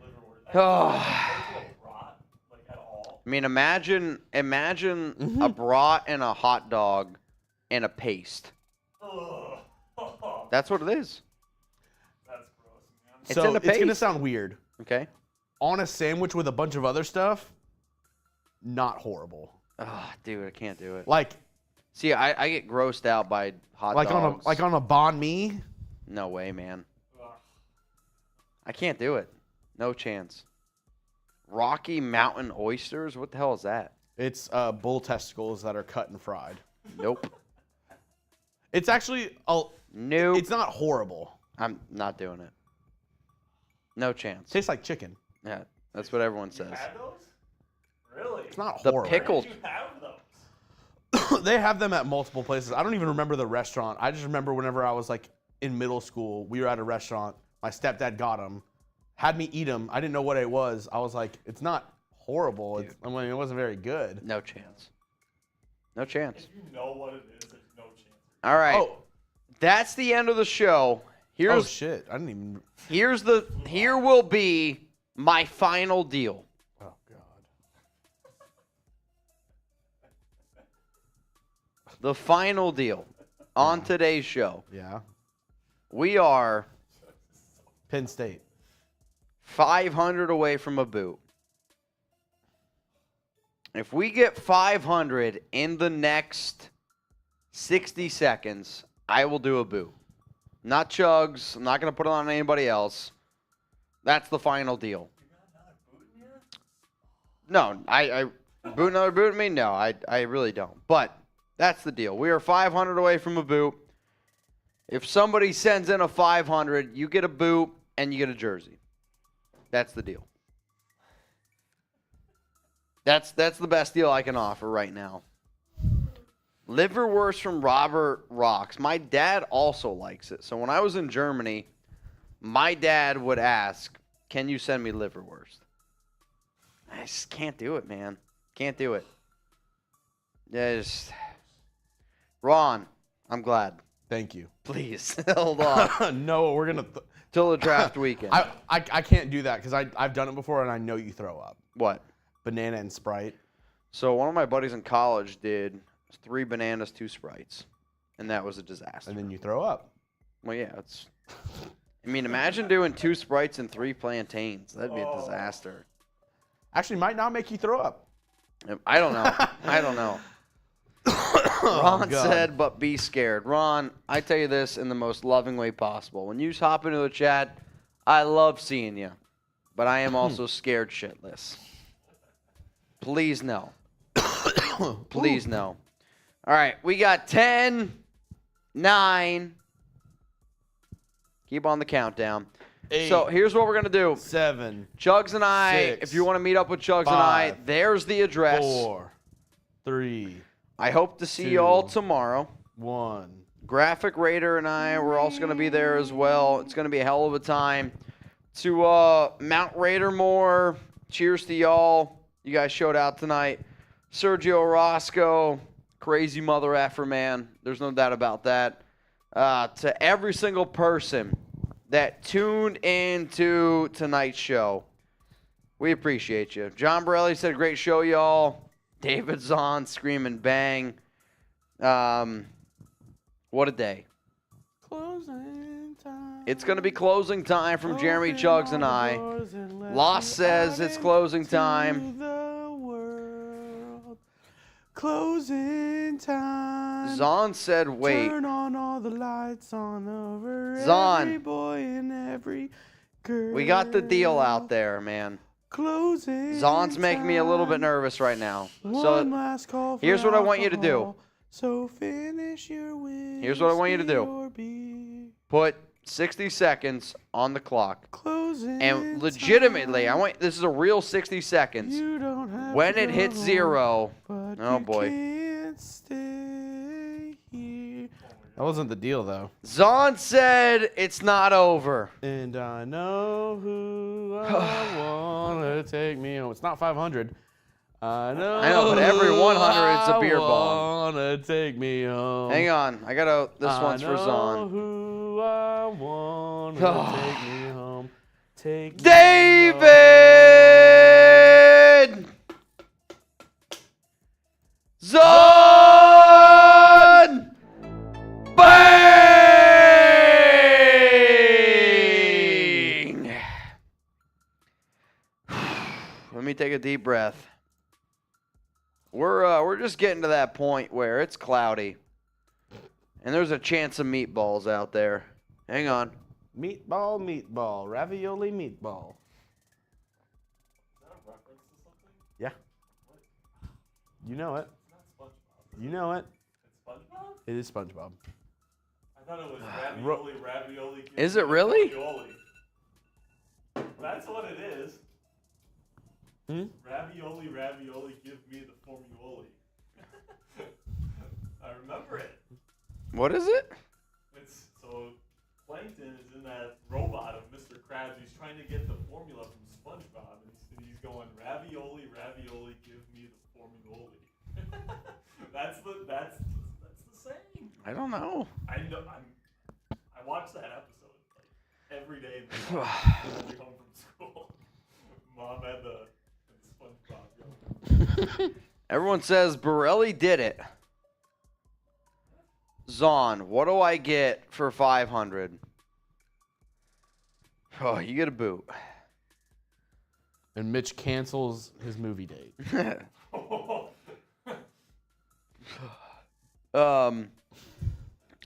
Liverwurst. Oh. I don't brat like at all. I mean, imagine a brat and a hot dog and a paste. Ugh. That's what it is. That's gross, man. It's So in a it's going to paste. sound weird. Okay? On a sandwich with a bunch of other stuff, not horrible. Oh, dude, I can't do it. Like See, I get grossed out by hot dogs. on a banh mi. No way, man. Ugh. I can't do it. No chance. Rocky Mountain oysters? What the hell is that? It's bull testicles that are cut and fried. Nope. It's actually Nope. it's not horrible. I'm not doing it. No chance. Tastes like chicken. Yeah, that's what everyone You says. had those? Really? It's not The horrible. pickle- Where did you have those? They have them at multiple places. I don't even remember the restaurant. I just remember whenever I was like in middle school, we were at a restaurant. My stepdad got them, had me eat them. I didn't know what it was. I was like, it's not horrible. I mean, it wasn't very good. No chance. No chance. If you know what it is, there's no chance. All right. Oh, That's the end of the show. Here's shit! I didn't even. here will be my final deal. Oh god. The final deal on today's show. Yeah. We are Penn State. 500 away from a boot. If we get 500 in the next 60 seconds, I will do a boot. Not Chugs. I'm not going to put it on anybody else. That's the final deal. No, I boot another boot at me? No, I really don't. But that's the deal. We are 500 away from a boot. If somebody sends in a 500, you get a boot and you get a jersey. That's the deal. That's the best deal I can offer right now. Liverwurst from Robert Rocks. My dad also likes it. So when I was in Germany, my dad would ask, "Can you send me liverwurst?" I just can't do it, man. Can't do it. Yeah, Ron, I'm glad. Thank you. Please, hold on. No, we're going to... Till the draft weekend. I can't do that because I've done it before and I know you throw up. What? Banana and Sprite. So one of my buddies in college did 3 bananas, 2 Sprites, and that was a disaster. And then you throw up. Well, yeah, it's... I mean, imagine doing 2 Sprites and 3 plantains. That'd be a disaster. Actually, might not make you throw up. I don't know. I don't know. Ron said, but be scared. Ron, I tell you this in the most loving way possible. When you hop into the chat, I love seeing you, but I am also scared shitless. Please no. Please no. All right, we got 10, 9. Keep on the countdown. 8, so here's what we're going to do. 7. Chugs and I, 6, if you want to meet up with Chugs and I, 5, there's the address. 4, 3. I hope to see 2, you all tomorrow. 1. Graphic Raider and I, we're also going to be there as well. It's going to be a hell of a time. To Mount Raider more, cheers to y'all. You guys showed out tonight. Sergio Roscoe, crazy mother effer, man. There's no doubt about that. To every single person that tuned into tonight's show, we appreciate you. John Borelli said, great show, y'all. David's on, screaming bang. What a day. Closing time. It's going to be closing time from Jeremy Chugs and I. Lost says it's closing time. The world. Closing time. Zahn said, wait. Turn on all the lights on over Zahn. every boy and every girl. We got the deal out there, man. Closing Zahn's making me a little bit nervous right now. One So last call for here's what I want you to do. alcohol. So finish your Here's what I want you to do. or beer. Put 60 seconds on the clock. Closing And legitimately, this is a real 60 seconds. You don't have When to it go hits home, 0, but oh you boy. can't stay here. That wasn't the deal, though. Zahn said it's not over. And I know who I want to take me home. It's not 500. I know, but every 100 it's a beer want bong. to take me home. Hang on, this one's for I know Zahn. who I want to take me home. Take me David! Zahn! Bang! Let me take a deep breath. We're just getting to that point where it's cloudy, and there's a chance of meatballs out there. Hang on. Meatball, meatball, ravioli, meatball. Is that a reference to something? Yeah. You know it. It's not SpongeBob. You know it. It's SpongeBob? It is SpongeBob. I thought it was ravioli. Give Is me it the really? Ravioli. That's what it is. Ravioli, give me the formuoli. I remember it. What is it? It's so Plankton is in that robot of Mr. Krabs. He's trying to get the formula from SpongeBob, and he's going ravioli, give me the formuloli. that's the saying. I don't know. I know. I watch that episode like every day when I come from school. Mom had the SpongeBob going. Everyone says Borelli did it. Zahn, what do I get for 500? Oh, you get a boot. And Mitch cancels his movie date.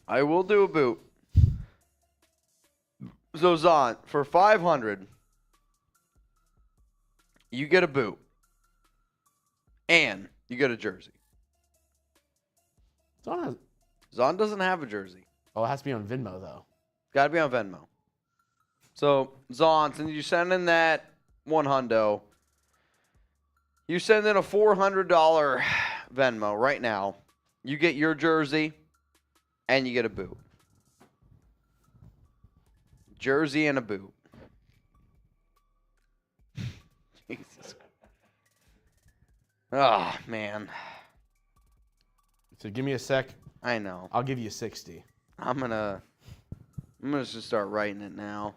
I will do a boot. So Zon, for 500, you get a boot. And you get a jersey. Zon doesn't have a jersey. Oh, it has to be on Venmo, though. Got to be on Venmo. So, Zon, since you send in that $100, you send in a $400 Venmo right now. You get your jersey, and you get a boot. Jersey and a boot. Jesus. Oh, man. So give me a sec. I know. I'll give you 60. I'm gonna just start writing it now.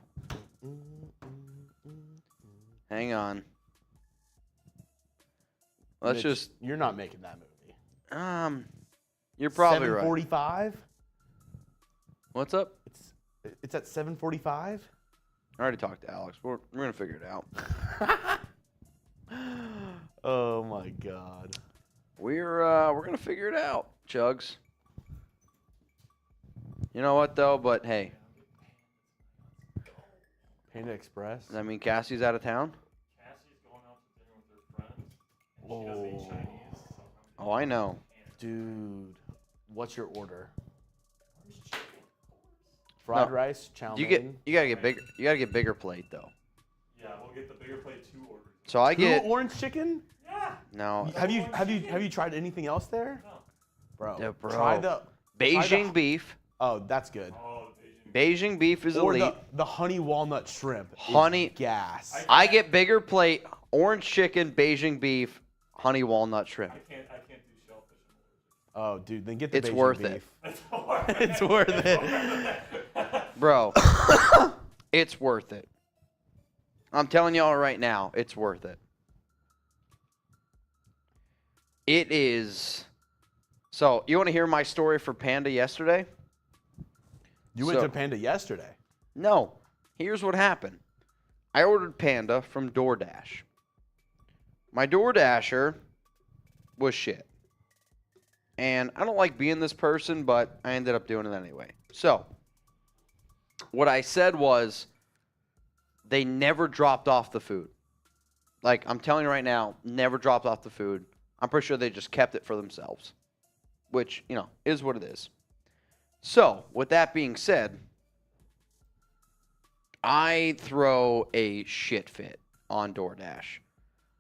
Hang on. Let's Mitch, You're not making that movie. You're probably right. 7:45. What's up? It's at 7:45. I already talked to Alex. We're gonna figure it out. Oh my God. We're gonna figure it out, Chugs. You know what though? But hey, Panda Express. does that mean Cassie's out of town? Cassie's going out to dinner with her friends, and she doesn't eat Chinese. So Oh, I know. Dude, what's your order? Fried rice, chow mein. You gotta get bigger. You gotta get bigger plate though. yeah, we'll get the bigger plate 2 orders. So I get orange chicken. Yeah. no Have you tried anything else there? No. Bro, Yeah, bro. try the Beijing beef. Oh, that's good. Oh, the Beijing. Beijing beef is Or elite. the honey walnut shrimp. is Honey- gas. I get bigger plate, orange chicken, Beijing beef, honey walnut shrimp. I can't do shellfish. Oh, dude, then get the It's Beijing worth beef. it. That's hard. It's worth it. Bro, it's worth it. I'm telling y'all right now, it's worth it. It is. So, you want to hear my story for Panda yesterday? You went So- to Panda yesterday. No. Here's what happened. I ordered Panda from DoorDash. My DoorDasher was shit. And I don't like being this person, but I ended up doing it anyway. So, what I said was, they never dropped off the food. Like, I'm telling you right now, never dropped off the food. I'm pretty sure they just kept it for themselves. Which, you know, is what it is. So, with that being said, I throw a shit fit on DoorDash.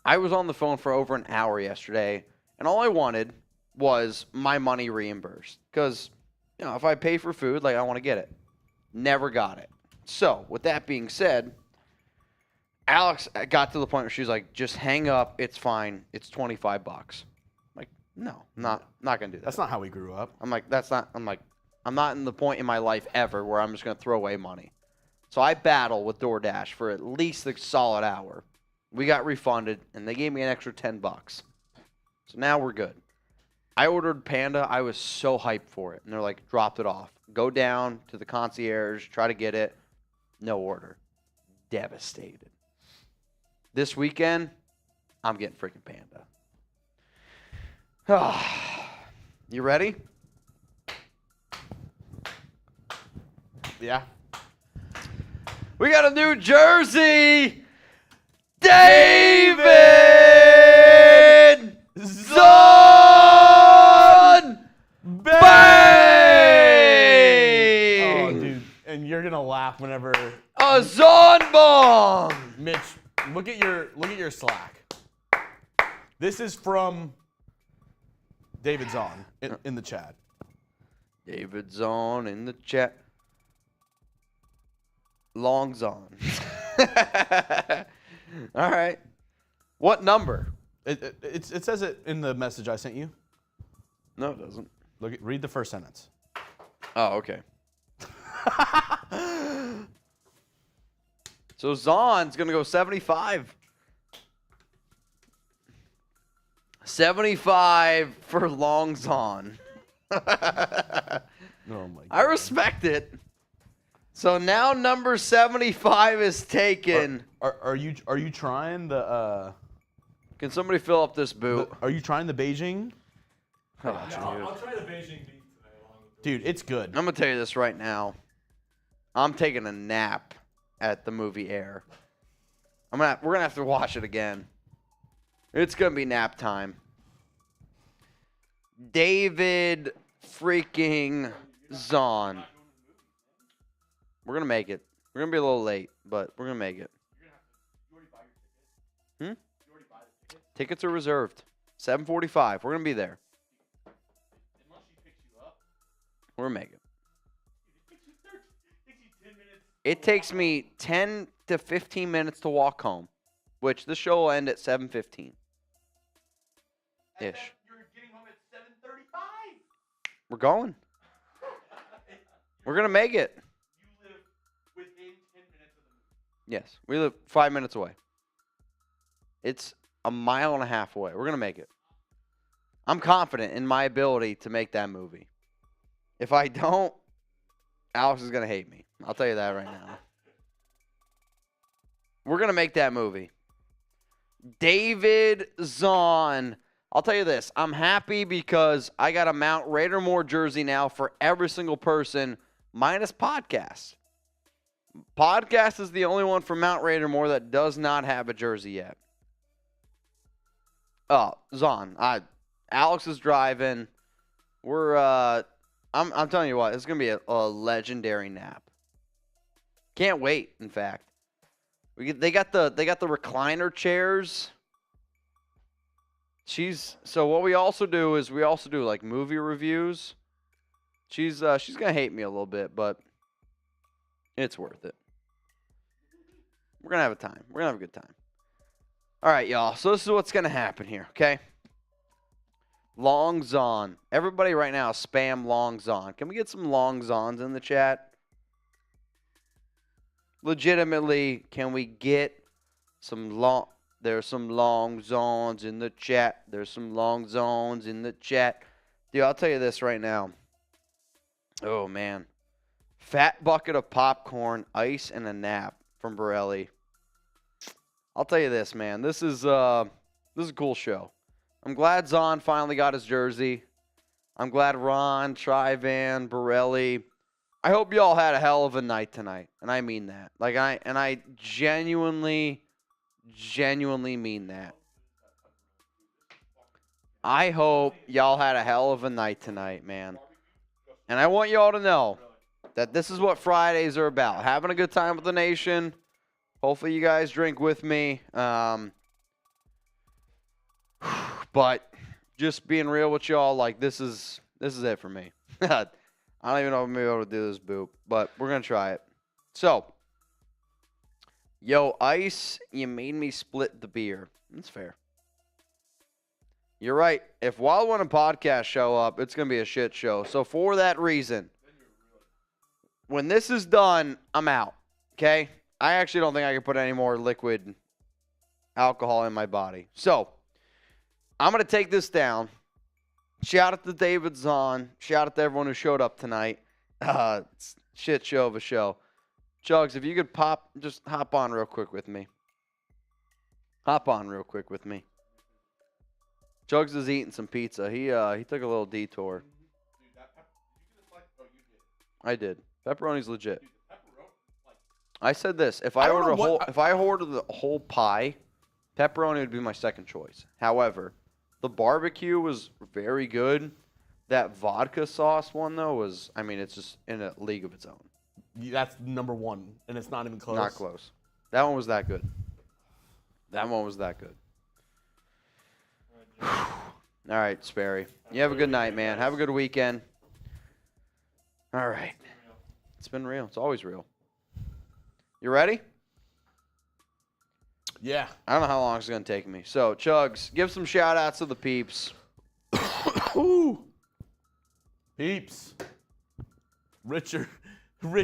I was on the phone for over an hour yesterday, and all I wanted was my money reimbursed. Because, you know, if I pay for food, like, I want to get it. Never got it. So, with that being said, Alex got to the point where she was like, just hang up. It's fine. It's $25. I'm like, no, I'm not going to do that. That's not how we grew up. I'm not in the point in my life ever where I'm just going to throw away money. So I battled with DoorDash for at least a solid hour. We got refunded, and they gave me an extra $10. So now we're good. I ordered Panda. I was so hyped for it. And they're like, dropped it off. Go down to the concierge, try to get it. No order. Devastated. This weekend, I'm getting freaking Panda. You ready? Yeah. We got a new jersey. David Zon Bang! Oh, dude. And you're going to laugh whenever A Zon bomb. Mitch, look at your Slack. This is from David Zahn in the chat. David Zon in the chat. Long Zon. All right. What number? It says it in the message I sent you. No, it doesn't. Read the first sentence. Oh, okay. So Zon's going to go 75. 75 for Long Zon. Oh my God. I respect it. So now number 75 is taken. Are you trying the Can somebody fill up this boot? are you trying the Beijing? Oh, Yeah, dude. I'll try the Beijing beef today along with the Dude, it's good. I'm gonna tell you this right now. I'm taking a nap at the movie Air. We're gonna have to watch it again. It's gonna be nap time. David freaking Zahn. We're gonna make it. We're gonna be a little late, but we're gonna make it. Tickets are reserved. 7:45. We're gonna be there. We're gonna make it. It takes me 10 to 15 minutes to walk home, which the show will end at 7:15. Ish. You're getting home at 7:35. We're going. We're gonna make it. You live within 10 minutes of the movie. Yes, we live 5 minutes away. It's a mile and a half away. We're gonna make it. I'm confident in my ability to make that movie. If I don't, Alex is gonna hate me. I'll tell you that right now. We're gonna make that movie. David Zahn. I'll tell you this. I'm happy because I got a Mount Raidermore jersey now for every single person, minus Podcast. Podcast is the only one from Mount Raidermore that does not have a jersey yet. Oh, Zahn. Alex is driving. I'm telling you what, it's gonna be a legendary nap. Can't wait. In fact, they got the recliner chairs. So what we also do is like movie reviews. She's gonna hate me a little bit, but it's worth it. We're gonna have a time. We're gonna have a good time. All right, y'all. So this is what's gonna happen here, okay? Longs on. Everybody right now spam longs on. Can we get some longs ons in the chat? Legitimately, can we get some long... There's some long zones in the chat. There's some long zones in the chat. Dude, I'll tell you this right now. Oh, man. Fat bucket of popcorn, ice, and a nap from Borelli. I'll tell you this, man. This is a cool show. I'm glad Zahn finally got his jersey. I'm glad Ron, Trivan, Borelli. I hope y'all had a hell of a night tonight, and I mean that. I genuinely mean that. I hope y'all had a hell of a night tonight, man. And I want y'all to know that this is what Fridays are about. Having a good time with the nation. Hopefully you guys drink with me. But just being real with y'all, like this is it for me. I don't even know if I'm gonna be able to do this boop, but we're gonna try it. So, yo, Ice, you made me split the beer. That's fair. You're right. If Wild One and Podcast show up, it's gonna be a shit show. So for that reason, when this is done, I'm out. Okay? I actually don't think I can put any more liquid alcohol in my body. So, I'm going to take this down. Shout out to David Zahn. Shout out to everyone who showed up tonight. Shit show of a show. Chugs, if you could just hop on real quick with me. Hop on real quick with me. Chugs is eating some pizza. He took a little detour. I did. Pepperoni's legit. I said this. If I order the whole pie, pepperoni would be my second choice. However, the barbecue was very good. That vodka sauce one, though, it's just in a league of its own. That's number one, and it's not even close. Not close. That one was that good. That one was that good. All right, Sperry. You have a good night, man. Have a good weekend. All right. It's been real. It's always real. You ready? Yeah. I don't know how long it's going to take me. So, Chugs, give some shout-outs to the peeps. Peeps. Rich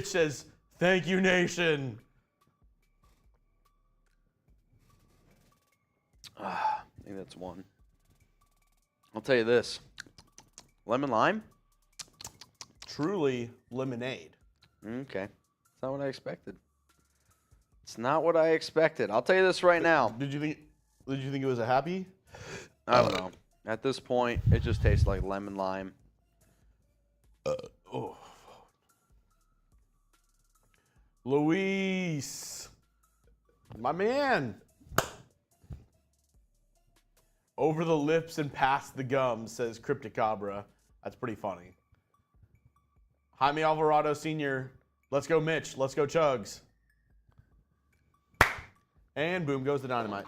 says, thank you, nation. I think that's one. I'll tell you this. Lemon lime? Truly lemonade. Okay. It's not what I expected. It's not what I expected. I'll tell you this right now. Did you think it was a happy? I don't know. At this point, it just tastes like lemon lime. Luis, my man. Over the lips and past the gums, says Crypticabra. That's pretty funny. Jaime Alvarado Sr., let's go Mitch, let's go Chugs. And boom goes the dynamite.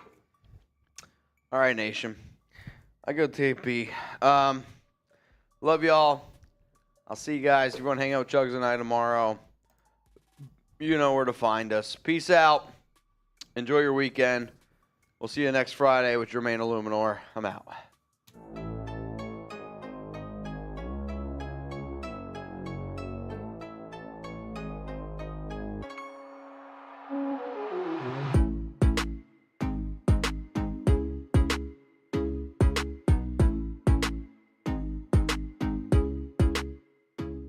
All right, nation. I go TP. Love y'all. I'll see you guys. If you want to hang out with Chugs and I tomorrow, you know where to find us. Peace out. Enjoy your weekend. We'll see you next Friday with Jermaine Illuminor. I'm out.